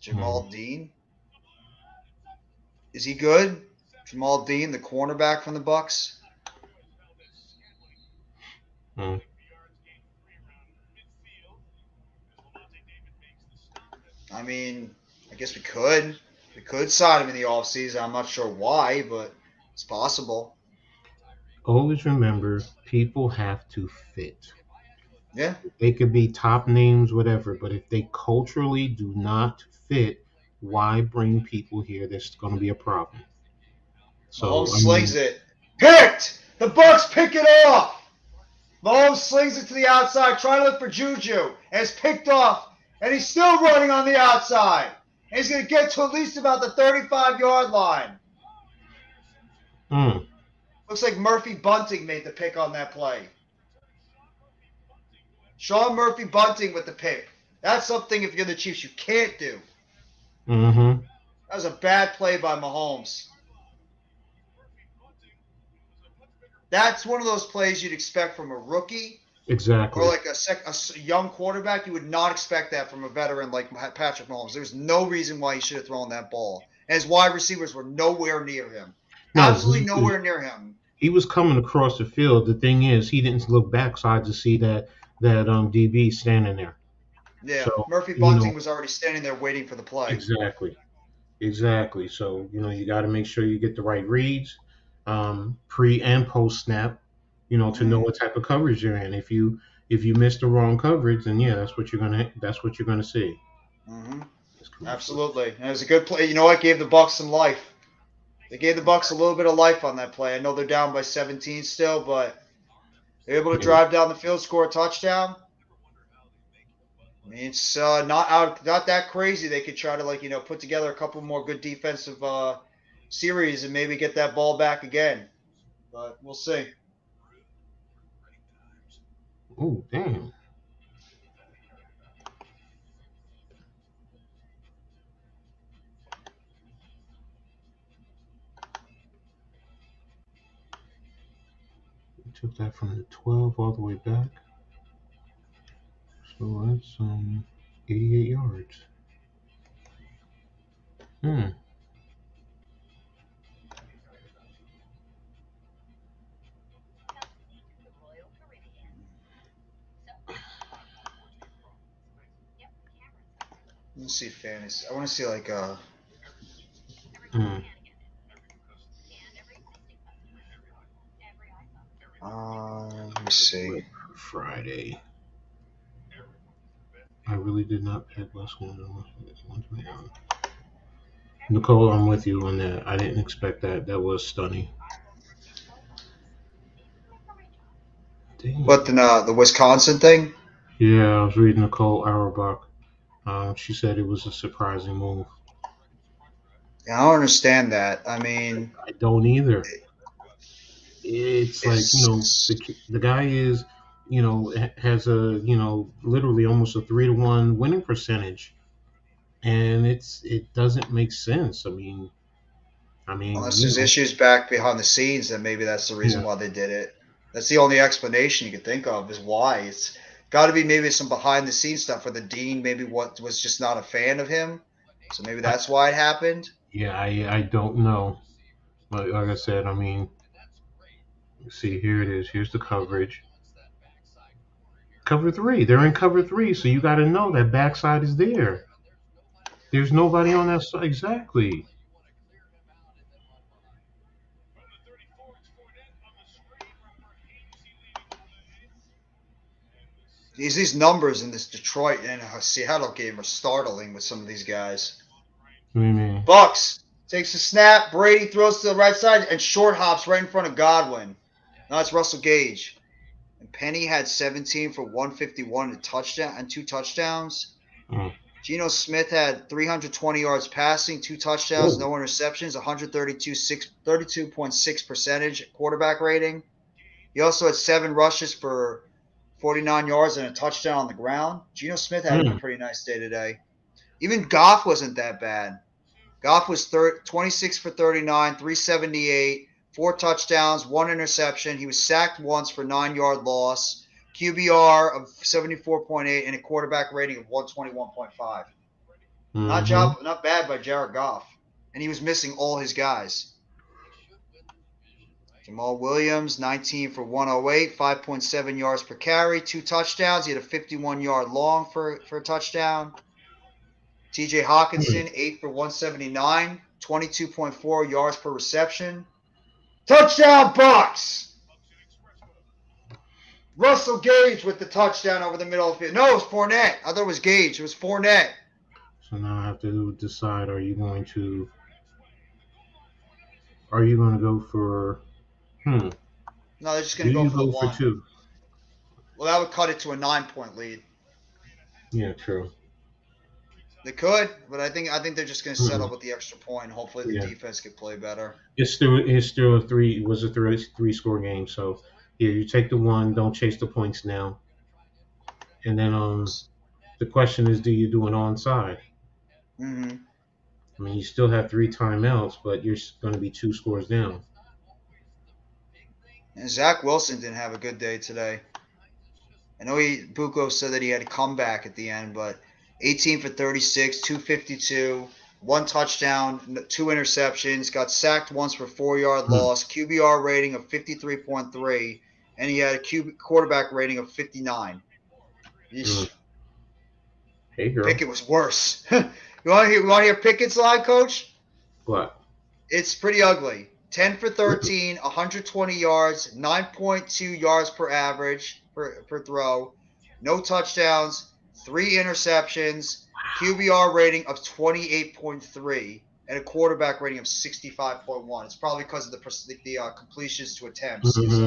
Jamal Dean. Is he good? Jamal Dean, the cornerback from the Bucks. Mm. I mean, I guess we could. We could sign him in the offseason. I'm not sure why, but it's possible. Always remember, people have to fit. Yeah. They could be top names, whatever, but if they culturally do not fit, why bring people here? There's going to be a problem. So Mahomes slings it. Picked! The Bucks pick it off! Mahomes slings it to the outside, trying to look for Juju, and it's picked off, and he's still running on the outside. And he's going to get to at least about the 35-yard line. Looks like Murphy Bunting made the pick on that play. Sean Murphy Bunting with the pick. That's something, if you're the Chiefs, you can't do. Mm-hmm. That was a bad play by Mahomes. That's one of those plays you'd expect from a rookie. Exactly. Or like a young quarterback. You would not expect that from a veteran like Patrick Mahomes. There's no reason why he should have thrown that ball. And his wide receivers were nowhere near him. Absolutely nowhere near him. He was coming across the field. The thing is, he didn't look backside to see that DB standing there. Yeah, So, Murphy Bunting was already standing there waiting for the play. Exactly. So, you got to make sure you get the right reads, pre and post snap, to know what type of coverage you're in. If you if you miss the wrong coverage, then yeah, that's what you're gonna see. Hmm. This commercial. Absolutely. And it was a good play. You know what? Gave the Bucks some life. They gave the Bucks a little bit of life on that play. I know they're down by 17 still, but they're able to Yeah. drive down the field, score a touchdown. I mean, it's not that crazy. They could try to put together a couple more good defensive series and maybe get that ball back again. But we'll see. Oh damn. We took that from the 12 all the way back. So that's 88 yards. Let's see fantasy. I want to see let me see. Friday. I really did not pick last one. Nicole, I'm with you on that. I didn't expect that. That was stunning. Damn. What the Wisconsin thing? Yeah, I was reading Nicole Auerbach. She said it was a surprising move. Yeah, I don't understand that. I mean, I don't either. It's like, the guy is, has a, literally almost a 3-to-1 winning percentage, and it doesn't make sense. I mean, unless there's issues back behind the scenes, then maybe that's the reason why they did it. That's the only explanation you could think of is why. It's got to be maybe some behind the scenes stuff for the dean. Maybe what was just not a fan of him, so maybe that's why it happened. Yeah, I don't know. But like I said, I mean, see, here it is. Here's the coverage. Cover 3. They're in cover 3, so you got to know that backside is there. There's nobody on that side. Exactly. These numbers in this Detroit and Seattle game are startling with some of these guys. What do you mean? Bucks takes a snap. Brady throws to the right side and short hops right in front of Godwin. Now it's Russell Gage. And Penny had 17 for 151 and 2 touchdowns. Geno Smith had 320 yards passing, 2 touchdowns, no interceptions, 32.6 percentage quarterback rating. He also had 7 rushes for 49 yards and a touchdown on the ground. Geno Smith had a pretty nice day today. Even Goff wasn't that bad. Goff was 26 for 39, 378, 4 touchdowns, 1 interception. He was sacked once for 9-yard loss. QBR of 74.8 and a quarterback rating of 121.5. Not bad by Jared Goff. And he was missing all his guys. Jamal Williams, 19 for 108, 5.7 yards per carry, 2 touchdowns. He had a 51-yard long for a touchdown. TJ Hawkinson, 8 for 179, 22.4 yards per reception. Touchdown, Bucks! Russell Gage with the touchdown over the middle of the field. No, it was Fournette. I thought it was Gage. It was Fournette. So now I have to decide, are you going to go for No, they're just going to go for the 1. For 2? Well, that would cut it to a 9-point lead. Yeah, true. They could, but I think they're just going to settle with the extra point. Hopefully, the defense could play better. It's still a 3-score game. So yeah, you take the 1. Don't chase the points now. And then the question is, do you do an onside? Mm-hmm. I mean, you still have 3 timeouts, but you're going to be 2 scores down. And Zach Wilson didn't have a good day today. I know Buko said that he had a comeback at the end, but 18 for 36, 252, 1 touchdown, 2 interceptions, got sacked once for 4-yard loss, QBR rating of 53.3, and he had a quarterback rating of 59. Hey, girl. Pickett was worse. You want to hear Pickett's line, Coach? What? It's pretty ugly. 10 for 13, 120 yards, 9.2 yards per average per throw, no touchdowns, 3 interceptions, QBR rating of 28.3, and a quarterback rating of 65.1. It's probably because of the completions to attempts is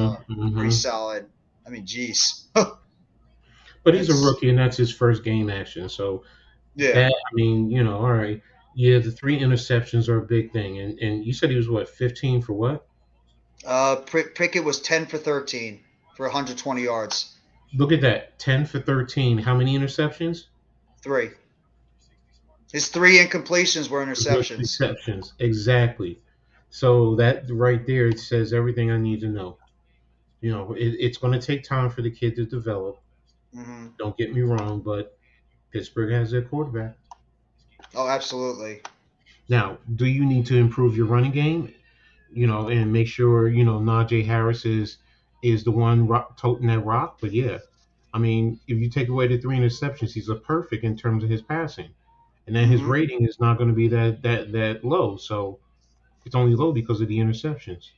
pretty solid. I mean, geez. But he's a rookie, and that's his first game action. So Yeah. that, I mean, all right. Yeah, the 3 interceptions are a big thing. And you said he was, what, 15 for what? Pickett was 10 for 13 for 120 yards. Look at that. 10 for 13. How many interceptions? 3. His 3 incompletions were interceptions. Interceptions, exactly. So that right there, it says everything I need to know. It's going to take time for the kid to develop. Mm-hmm. Don't get me wrong, but Pittsburgh has their quarterback. Oh, absolutely. Now, do you need to improve your running game? And make sure Najee Harris is the one toting that rock. But yeah, I mean, if you take away the 3 interceptions, he's a perfect in terms of his passing, and then his rating is not going to be that low. So it's only low because of the interceptions.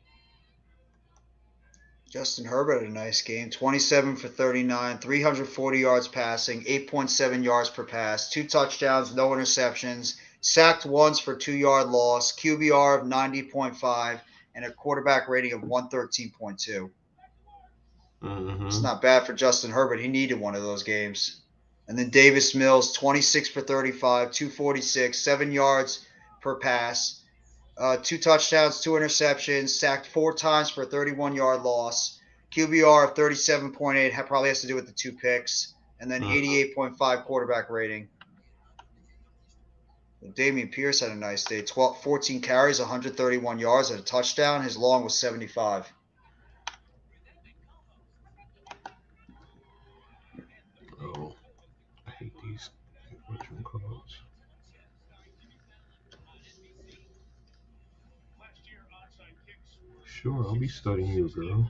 Justin Herbert had a nice game. 27 for 39, 340 yards passing, 8.7 yards per pass, 2 touchdowns, no interceptions, sacked once for 2-yard loss, QBR of 90.5, and a quarterback rating of 113.2. It's not bad for Justin Herbert. He needed one of those games. And then Davis Mills, 26 for 35, 246, 7 yards per pass. 2 touchdowns, 2 interceptions, sacked 4 times for a 31-yard loss. QBR of 37.8 probably has to do with the 2 picks. And then 88.5 quarterback rating. Damian Pierce had a nice day. 14 carries, 131 yards, and a touchdown. His long was 75. Oh, I hate these whatchamacallits. Sure, I'll be studying you, girl.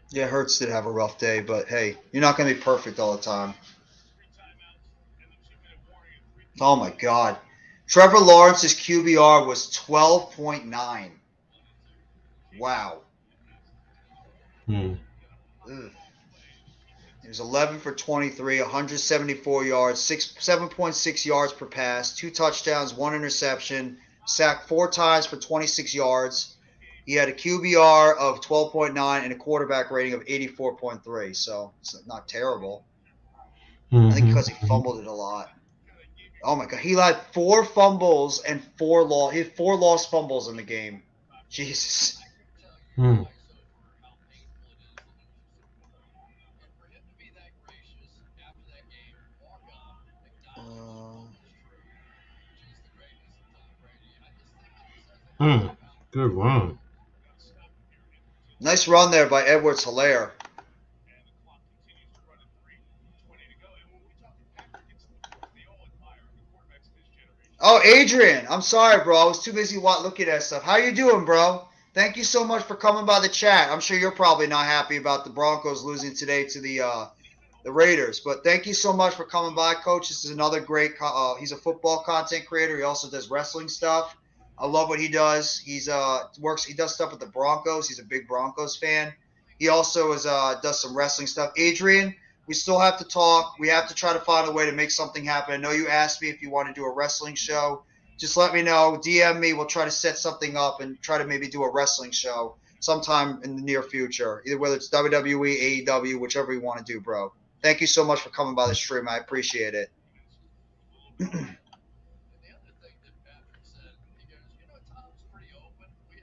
Yeah, Hurts did have a rough day, but hey, you're not going to be perfect all the time. Oh my God. Trevor Lawrence's QBR was 12.9. Wow. He was 11 for 23, 174 yards, 7.6 yards per pass, 2 touchdowns, 1 interception, sacked 4 times for 26 yards. He had a QBR of 12.9 and a quarterback rating of 84.3, so it's not terrible. I think because he fumbled it a lot. Oh my God, he had 4 fumbles and 4 he had 4 lost fumbles in the game. Jesus. Good run. Nice run there by Edwards-Helaire. Oh, Adrian, I'm sorry, bro. I was too busy looking at stuff. How you doing, bro? Thank you so much for coming by the chat. I'm sure you're probably not happy about the Broncos losing today to the Raiders, but thank you so much for coming by, Coach. This is another great. He's a football content creator. He also does wrestling stuff. I love what he does. He does stuff with the Broncos. He's a big Broncos fan. He also does some wrestling stuff. Adrian, we still have to talk. We have to try to find a way to make something happen. I know you asked me if you want to do a wrestling show. Just let me know. DM me. We'll try to set something up and try to maybe do a wrestling show sometime in the near future, either whether it's WWE, AEW, whichever you want to do, bro. Thank you so much for coming by the stream. I appreciate it.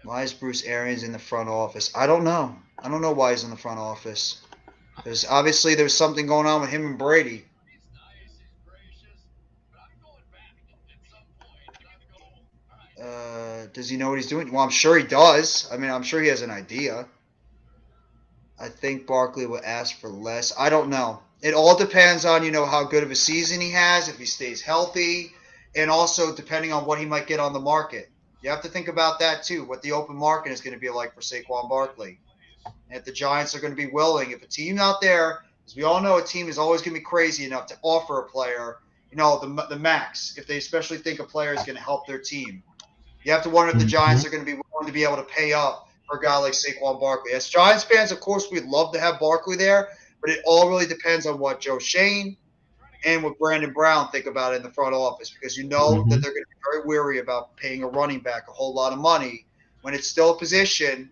Why is Bruce Arians in the front office? I don't know. I don't know why he's in the front office. There's something going on with him and Brady. Does he know what he's doing? Well, I'm sure he does. I mean, I'm sure he has an idea. I think Barkley will ask for less. I don't know. It all depends on, how good of a season he has, if he stays healthy, and also depending on what he might get on the market. You have to think about that too, what the open market is going to be like for Saquon Barkley. And if the Giants are going to be willing, if a team out there, as we all know, a team is always going to be crazy enough to offer a player, the max, if they especially think a player is going to help their team. You have to wonder if the Giants are going to be willing to be able to pay up for a guy like Saquon Barkley. As Giants fans, of course, we'd love to have Barkley there, but it all really depends on what Joe Shane and what Brandon Brown think about it in the front office, because that they're going to be very weary about paying a running back a whole lot of money when it's still a position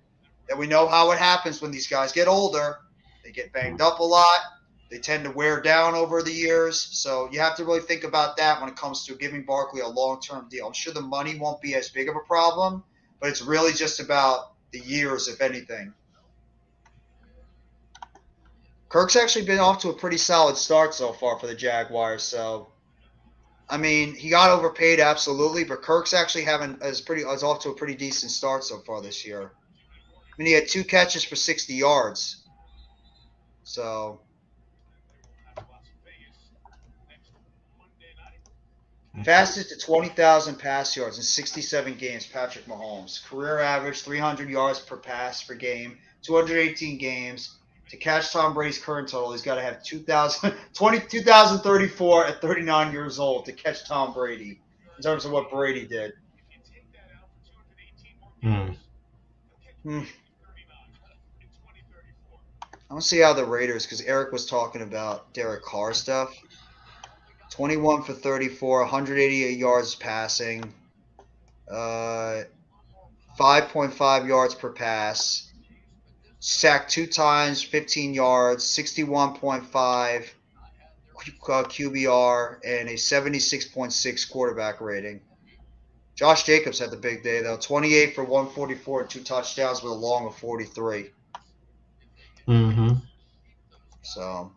that we know how it happens when these guys get older. They get banged up a lot. They tend to wear down over the years. So you have to really think about that when it comes to giving Barkley a long-term deal. I'm sure the money won't be as big of a problem, but it's really just about the years, if anything. Kirk's actually been off to a pretty solid start so far for the Jaguars. So, I mean, he got overpaid, absolutely, but Kirk's actually is off to a pretty decent start so far this year. I mean, he had 2 catches for 60 yards. So, fastest to 20,000 pass yards in 67 games, Patrick Mahomes. Career average 300 yards per pass per game, 218 games. To catch Tom Brady's current total, he's got to have 2,034 at 39 years old to catch Tom Brady in terms of what Brady did. I want to see how the Raiders, because Eric was talking about Derek Carr stuff. 21 for 34, 188 yards passing, 5.5 yards per pass. Sacked 2 times, 15 yards, 61.5 QBR, and a 76.6 quarterback rating. Josh Jacobs had the big day, though. 28 for 144 and 2 touchdowns with a long of 43. So,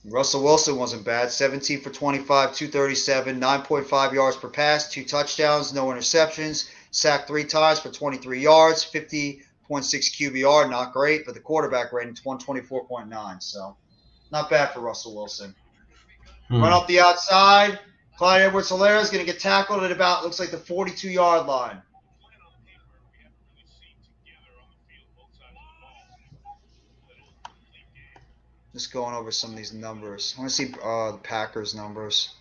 Russell Wilson wasn't bad. 17 for 25, 237, 9.5 yards per pass, 2 touchdowns, no interceptions. Sacked 3 times for 23 yards, 50.6 QBR, not great, but the quarterback rating is 124.9, so not bad for Russell Wilson. Run up the outside. Clyde Edwards-Helaire is going to get tackled at about, looks like the 42-yard line. Just going over some of these numbers. I want to see the Packers numbers.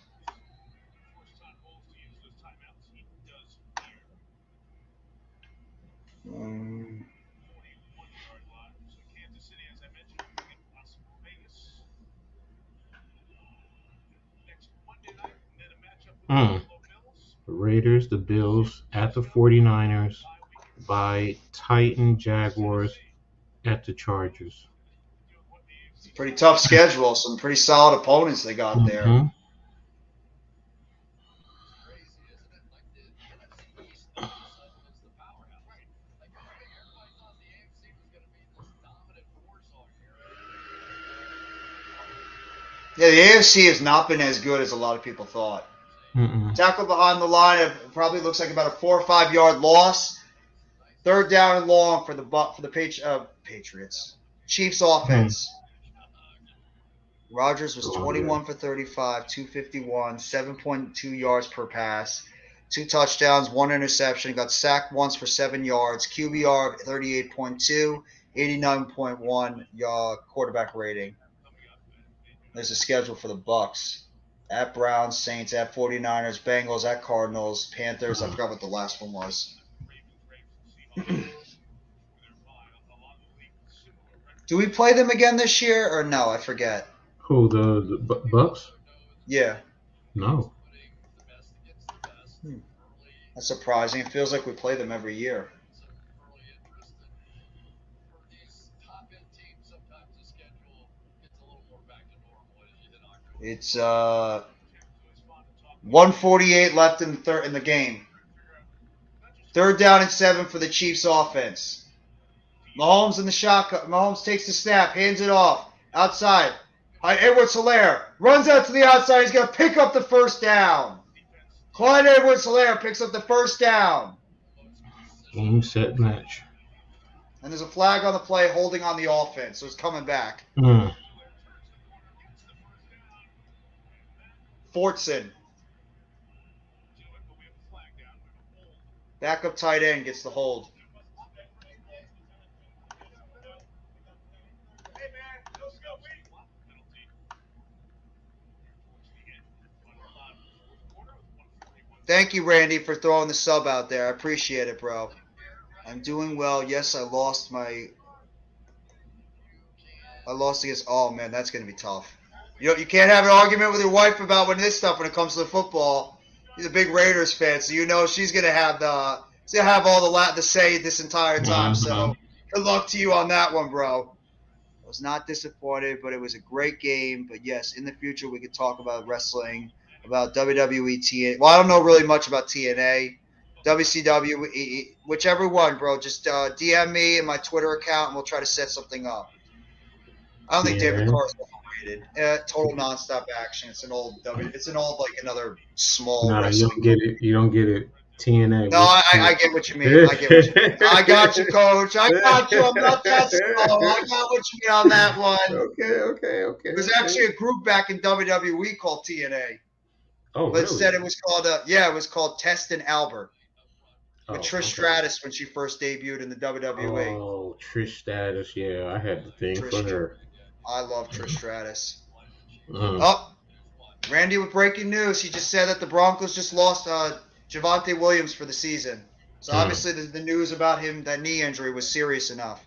The Raiders, the Bills, at the 49ers, by Titan Jaguars, at the Chargers. It's a pretty tough schedule. Some pretty solid opponents they got there. Yeah, the AFC has not been as good as a lot of people thought. Tackle behind the line, it probably looks like about a 4 or 5 yard loss. 3rd down and long for the Patriots. Chiefs offense. Rodgers was 21 for 35, 251, 7.2 yards per pass, 2 touchdowns, 1 interception. Got sacked once for 7 yards. QBR 38.2, 89.1 quarterback rating. There's a schedule for the Bucks. At Browns, Saints, at 49ers, Bengals, at Cardinals, Panthers. I forgot what the last one was. Do we play them again this year or no? I forget. Who, the Bucks? Yeah. No. That's surprising. It feels like we play them every year. It's 148 left in the game. 3rd down and 7 for the Chiefs offense. Mahomes in the shotgun. Mahomes takes the snap, hands it off. Outside. Edwards-Helaire runs out to the outside. He's going to pick up the 1st down. Clyde Edwards-Helaire picks up the 1st down. Game, set, match. And there's a flag on the play holding on the offense, so it's coming back. Fortson. Backup tight end gets the hold. Thank you, Randy, for throwing the sub out there. I appreciate it, bro. I'm doing well. Yes, I lost against. Oh man, that's gonna be tough. You can't have an argument with your wife about when it comes to the football. She's a big Raiders fan, so she's gonna have all the say this entire time. So good luck to you on that one, bro. I was not disappointed, but it was a great game. But yes, in the future we could talk about wrestling, about WWE, TNA. Well, I don't know really much about TNA, WCW, whichever one, bro. Just DM me and my Twitter account, and we'll try to set something up. I don't think David Carr is overrated. Total nonstop action. It's an old like another small. No, you don't get it. You don't get it. TNA. No, I get what you mean. I got you, Coach. I got you. I'm not that slow. I got what you mean on that one. Okay. There's actually a group back in WWE called TNA. Oh, but really? Instead, it was called Test and Albert. With Trish Stratus when she first debuted in the WWE. Oh, Trish Stratus. Yeah, I had the thing for her. I love Trish Stratus. Oh, Randy with breaking news. He just said that the Broncos just lost Javonte Williams for the season. So obviously the news about him, that knee injury, was serious enough.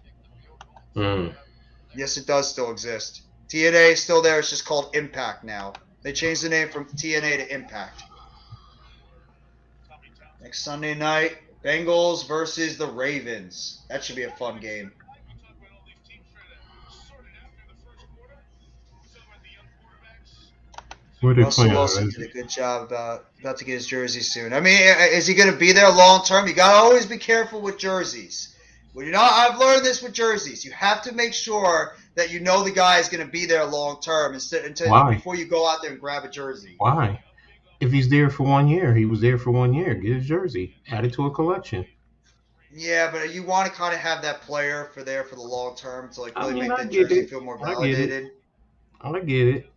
Yes, it does still exist. TNA is still there. It's just called Impact now. They changed the name from TNA to Impact. Next Sunday night, Bengals versus the Ravens. That should be a fun game. Russell Wilson did a good job about to get his jersey soon. I mean, is he going to be there long term? You got to always be careful with jerseys. Well, I've learned this with jerseys. You have to make sure that you know the guy is going to be there long term before you go out there and grab a jersey. Why? If he's there for 1 year, he was there for 1 year. Get his jersey. Add it to a collection. Yeah, but you want to kind of have that player for the long term to really make the jersey feel more validated. I get it.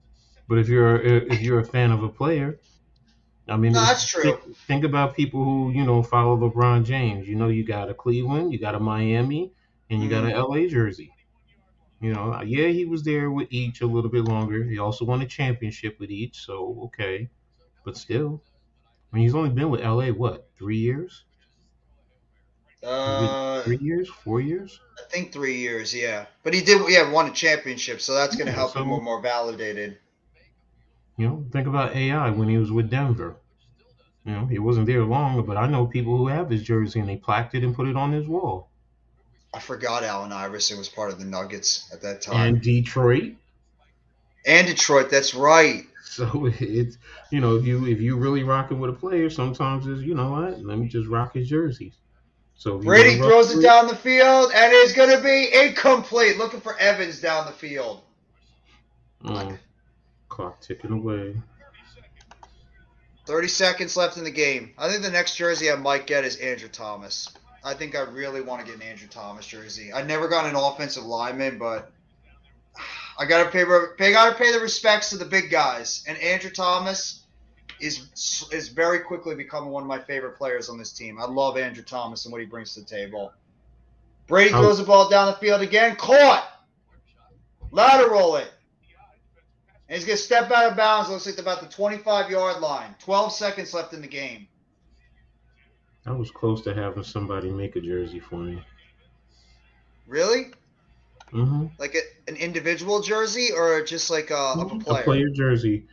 But if you're a fan of a player, I mean, no, that's true. Think about people who follow LeBron James. You got a Cleveland, you got a Miami, and you got an LA jersey. Yeah, he was there with each a little bit longer. He also won a championship with each, so okay. But still, I mean, he's only been with LA 3 years? 3 years, 4 years? I think 3 years, yeah. But he won a championship, so that's going to help him more validated. Think about AI when he was with Denver. He wasn't there long, but I know people who have his jersey and they plaqued it and put it on his wall. I forgot Allen Iverson was part of the Nuggets at that time. And Detroit. That's right. So it's if you really rocking with a player, sometimes it's what, let me just rock his jersey. So Brady throws it down the field and it's going to be incomplete. Looking for Evans down the field. Clock ticking away. 30 seconds left in the game. I think the next jersey I might get is Andrew Thomas. I think I really want to get an Andrew Thomas jersey. I never got an offensive lineman, but I gotta pay the respects to the big guys. And Andrew Thomas is very quickly becoming one of my favorite players on this team. I love Andrew Thomas and what he brings to the table. Brady throws the ball down the field again. Caught. Lateral it. And he's going to step out of bounds. Looks like about the 25-yard line. 12 seconds left in the game. I was close to having somebody make a jersey for me. Really? Mm-hmm. Like an individual jersey or just like a player? A player jersey.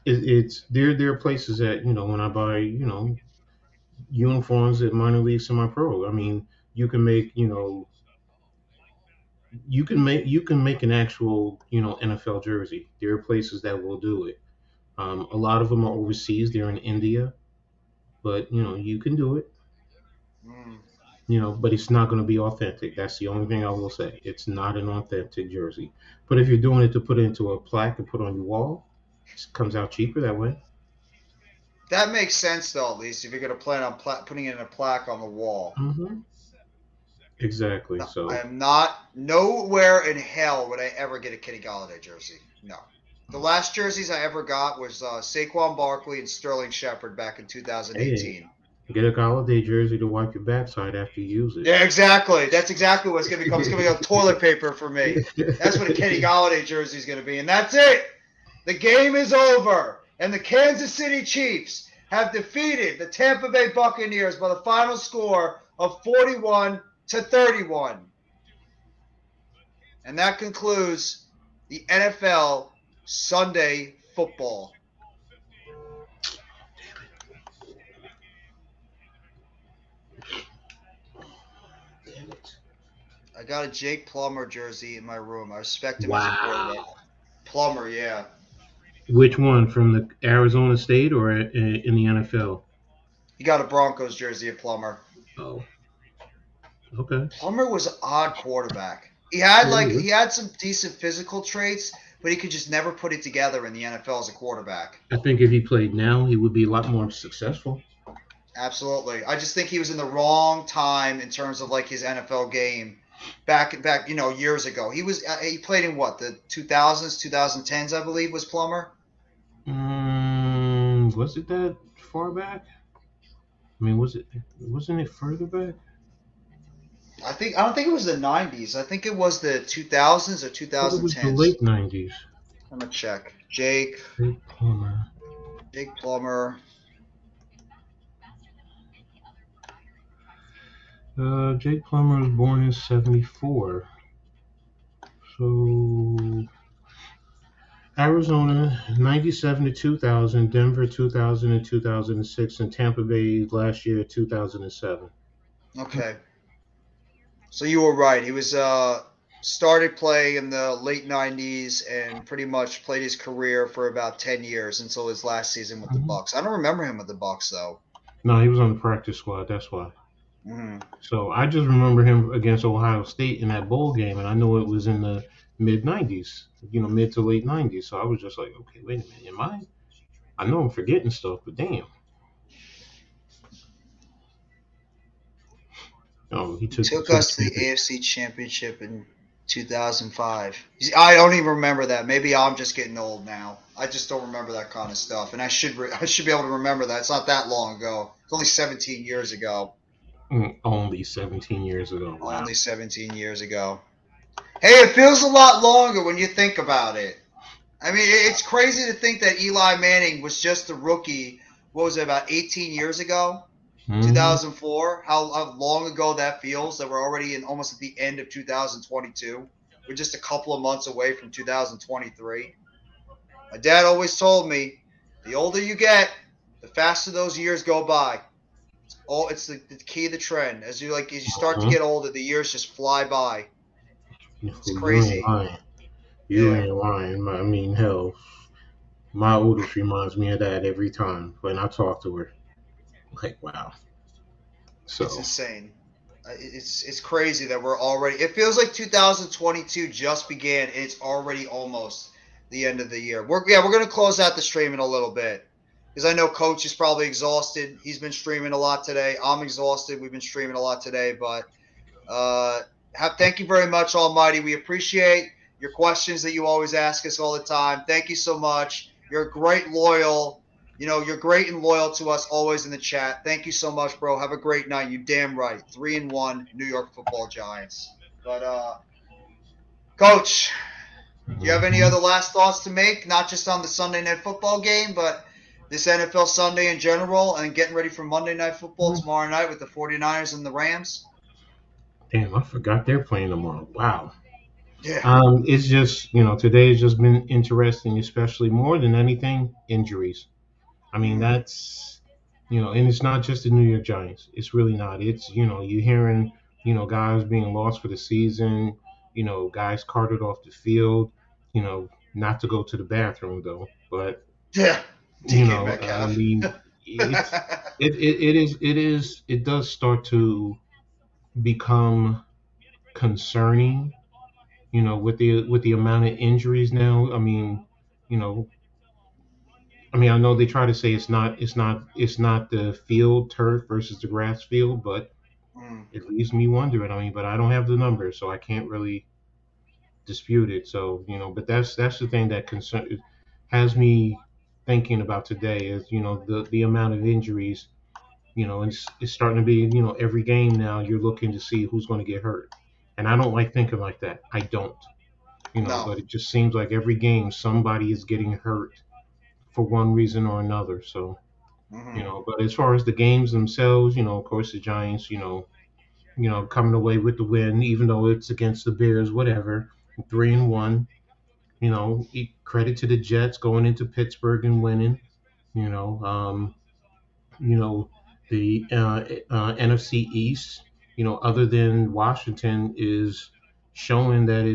There are places that, when I buy, uniforms at minor league, semi-pro. I mean, you can make, you can make an actual, NFL jersey. There are places that will do it. A lot of them are overseas. They're in India, but you can do it. But it's not going to be authentic. That's the only thing I will say. It's not an authentic jersey. But if you're doing it to put into a plaque and put on your wall, it comes out cheaper that way. That makes sense, though. At least if you're going to plan on putting it in a plaque on the wall. Mm-hmm. Exactly. No, so I am not. Nowhere in hell would I ever get a Kenny Golladay jersey. No. The last jerseys I ever got was Saquon Barkley and Sterling Shepard back in 2018. Hey, get a Golladay jersey to wipe your backside after you use it. Yeah, exactly. That's exactly what it's going to become. It's going to become toilet paper for me. That's what a Kenny Golladay jersey is going to be. And that's it. The game is over. And the Kansas City Chiefs have defeated the Tampa Bay Buccaneers by the final score of 41-31. And that concludes the NFL Sunday Football. Damn it. I got a Jake Plummer jersey in my room. I respect him as a Wow. quarterback. Plummer, yeah. Which one, from the Arizona State or in the NFL? He got a Broncos jersey of Plummer. Oh, okay. Plummer was an odd quarterback. He had Yeah, he was. he had some decent physical traits, but he could just never put it together in the NFL as a quarterback. I think if he played now, he would be a lot more successful. Absolutely. I just think he was in the wrong time in terms of like his NFL game back years ago. He played in what, the 2000s, 2010s, I believe, was Plummer. Was it that far back? I mean, wasn't it further back? I don't think it was the 90s. I think it was the 2000s or I thought it was the 2010s. late 90s. I'm gonna check. Jake Plummer. Plummer. Jake Plummer was born in 74. So Arizona 97 to 2000, Denver 2000 and 2006, and Tampa Bay last year 2007. Okay. So you were right. He was started playing in the late 90s and pretty much played his career for about 10 years until his last season with the Bucs. I don't remember him with the Bucs though. No, he was on the practice squad. That's why. Mm-hmm. So I just remember him against Ohio State in that bowl game, and I know it was in the mid 90s, mid to late 90s. So I was just like, okay, wait a minute, I know I'm forgetting stuff, but damn. Oh, he took us to the AFC Championship in 2005. I don't even remember that. Maybe I'm just getting old now. I just don't remember that kind of stuff, and I should be able to remember that. It's not that long ago. It's only 17 years ago. Only 17 years ago. Wow. Only 17 years ago. Hey, it feels a lot longer when you think about it. I mean, it's crazy to think that Eli Manning was just a rookie, what was it, about 18 years ago? 2004. How long ago that feels, that we're already almost at the end of 2022. We're just a couple of months away from 2023. My dad always told me, the older you get, the faster those years go by. It's the key of the trend. As you start to get older, the years just fly by. It's crazy. You ain't lying. I mean, hell, my oldest reminds me of that every time when I talk to her. Like, wow. So it's insane. It's crazy that we're already. It feels like 2022 just began, and it's already almost the end of the year. We're gonna close out the stream in a little bit because I know Coach is probably exhausted. He's been streaming a lot today. I'm exhausted. We've been streaming a lot today, but thank you very much, Almighty. We appreciate your questions that you always ask us all the time. Thank you so much. You're great, loyal. You're great and loyal to us always in the chat. Thank you so much, bro. Have a great night. You damn right. 3-1 New York Football Giants. But, Coach, do you have any other last thoughts to make? Not just on the Sunday Night Football game, but this NFL Sunday in general and getting ready for Monday Night Football tomorrow night with the 49ers and the Rams? Damn, I forgot they're playing tomorrow. Wow. Yeah. It's just, today has just been interesting, especially more than anything, injuries. I mean, that's, and it's not just the New York Giants. It's really not. It's, you're hearing, guys being lost for the season, guys carted off the field, not to go to the bathroom, though. But, yeah. I mean, it does start to become concerning, with the amount of injuries now. I mean, I know they try to say it's not the field turf versus the grass field, but it leaves me wondering. I mean, but I don't have the numbers, so I can't really dispute it. So, but that's the thing that has me thinking about today is, the amount of injuries, it's starting to be, every game now you're looking to see who's going to get hurt. And I don't like thinking like that. I don't, No. But it just seems like every game somebody is getting hurt for one reason or another. So But as far as the games themselves, of course the Giants, coming away with the win, even though it's against the Bears, whatever, 3-1. Credit to the Jets going into Pittsburgh and winning. You know, um, the NFC East, other than Washington, is showing that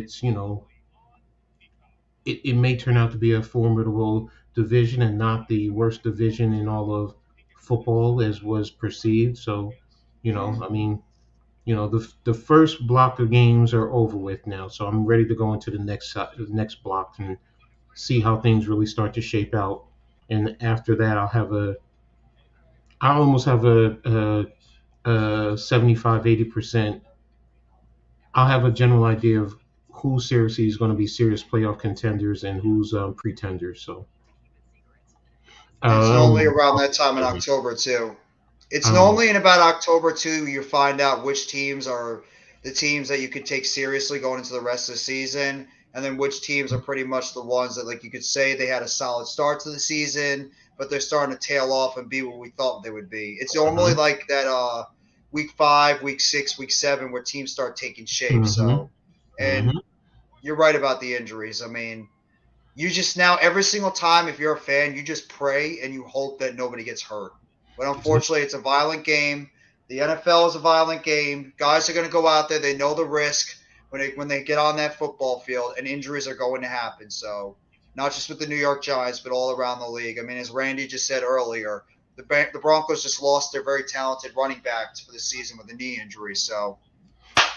it may turn out to be a formidable division and not the worst division in all of football as was perceived. So, I mean, the first block of games are over with now. So I'm ready to go into the next block and see how things really start to shape out. And after that, I'll almost have a 75-80%. I'll have a general idea of who seriously is going to be serious playoff contenders and who's pretenders. So, And it's normally um, around that time in October too. It's um, normally in about October too. You find out which teams are the teams that you could take seriously going into the rest of the season, and then which teams are pretty much the ones that, like, you could say they had a solid start to the season, but they're starting to tail off and be what we thought they would be. It's normally mhm, like that week 5, week 6, week 7 where teams start taking shape. mhm, So, and mhm, you're right about the injuries. I mean, you just now every single time, if you're a fan, you just pray and you hope that nobody gets hurt. But unfortunately, it's a violent game. The NFL is a violent game. Guys are going to go out there. They know the risk when they get on that football field, and injuries are going to happen. So not just with the New York Giants, but all around the league. I mean, as Randy just said earlier, the Broncos just lost their very talented running back for the season with a knee injury. So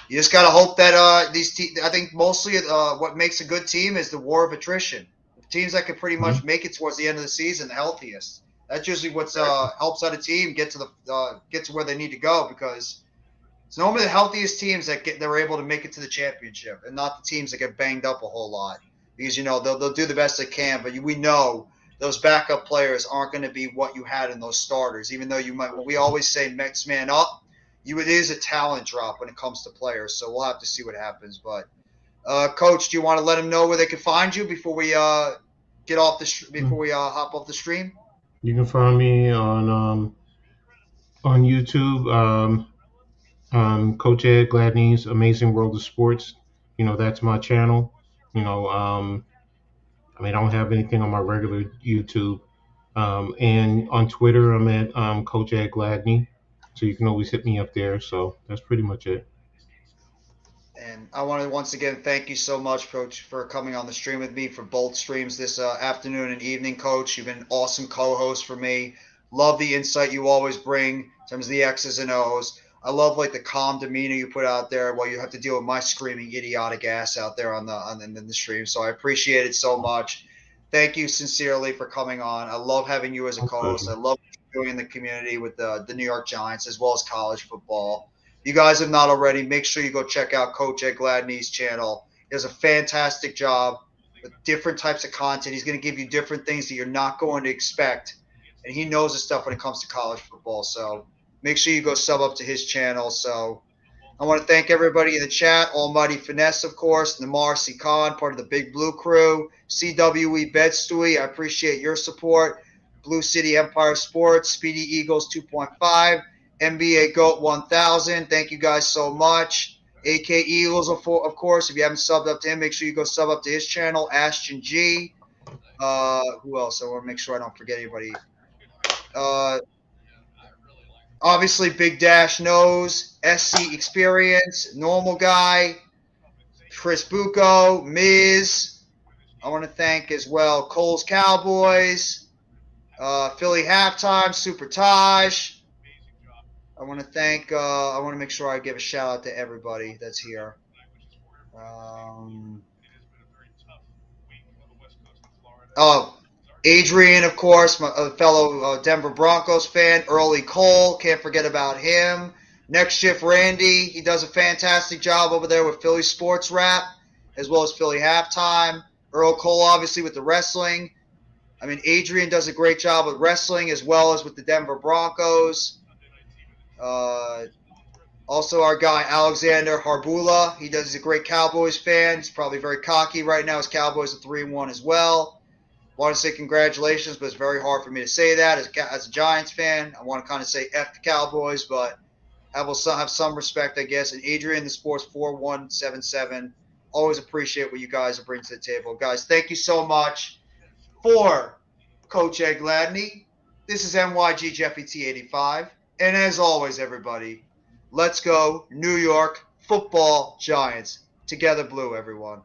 you just got to hope that I think mostly what makes a good team is the war of attrition. Teams that can pretty much mhm. make it towards the end of the season, the healthiest. That's usually what helps out a team get to where they need to go, because it's normally the healthiest teams they're able to make it to the championship, and not the teams that get banged up a whole lot, because they'll do the best they can, but we know those backup players aren't going to be what you had in those starters. Even though we always say next man up, it is a talent drop when it comes to players. So we'll have to see what happens. But Coach, do you want to let them know where they can find you before we hop off the stream? You can find me on YouTube. Coach Ed Gladney's Amazing World of Sports. That's my channel. I mean, I don't have anything on my regular YouTube. And on Twitter, I'm at Coach Ed Gladney. So you can always hit me up there. So that's pretty much it. And I want to once again thank you so much, Coach, for coming on the stream with me for both streams this afternoon and evening, Coach. You've been an awesome co-host for me. Love the insight you always bring in terms of the X's and O's. I love like the calm demeanor you put out there while you have to deal with my screaming idiotic ass out there on the stream. So I appreciate it so much. Thank you sincerely for coming on. I love having you as a My co-host. pleasure. I love doing the community with the New York Giants as well as college football. You guys have not already, make sure you go check out Coach Ed Gladney's channel. He does a fantastic job with different types of content. He's going to give you different things that you're not going to expect. And he knows the stuff when it comes to college football. So make sure you go sub up to his channel. So I want to thank everybody in the chat. Almighty Finesse, of course, Namar C. Khan, part of the Big Blue Crew, CWE Bedstuy, I appreciate your support. Blue City Empire Sports, Speedy Eagles 2.5, NBA GOAT 1000. Thank you guys so much. AK Eagles, of course. If you haven't subbed up to him, make sure you go sub up to his channel. Ashton G. Who else? I want to make sure I don't forget anybody. Obviously, Big Dash knows. SC Experience, Normal Guy, Chris Bucco, Miz. I want to thank as well Cole's Cowboys, Philly Halftime, Super Taj. I want to make sure I give a shout out to everybody that's here. Adrian, of course, my fellow Denver Broncos fan. Early Cole, can't forget about him. Next Shift Randy, he does a fantastic job over there with Philly Sports Rap, as well as Philly Halftime. Earl Cole, obviously, with the wrestling. I mean, Adrian does a great job with wrestling as well as with the Denver Broncos. Also, our guy Alexander Harbula, he's a great Cowboys fan. He's probably very cocky right now. His Cowboys are 3-1 as well. want to say congratulations, but it's very hard for me to say that as a Giants fan. I want to kind of say F the Cowboys, but have some respect, I guess. And Adrian, the Sports 4177, always appreciate what you guys are bringing to the table. Guys, thank you so much. For Coach Ed Gladney, this is NYG Jeffy T85. And as always, everybody, let's go New York Football Giants. Together blue, everyone.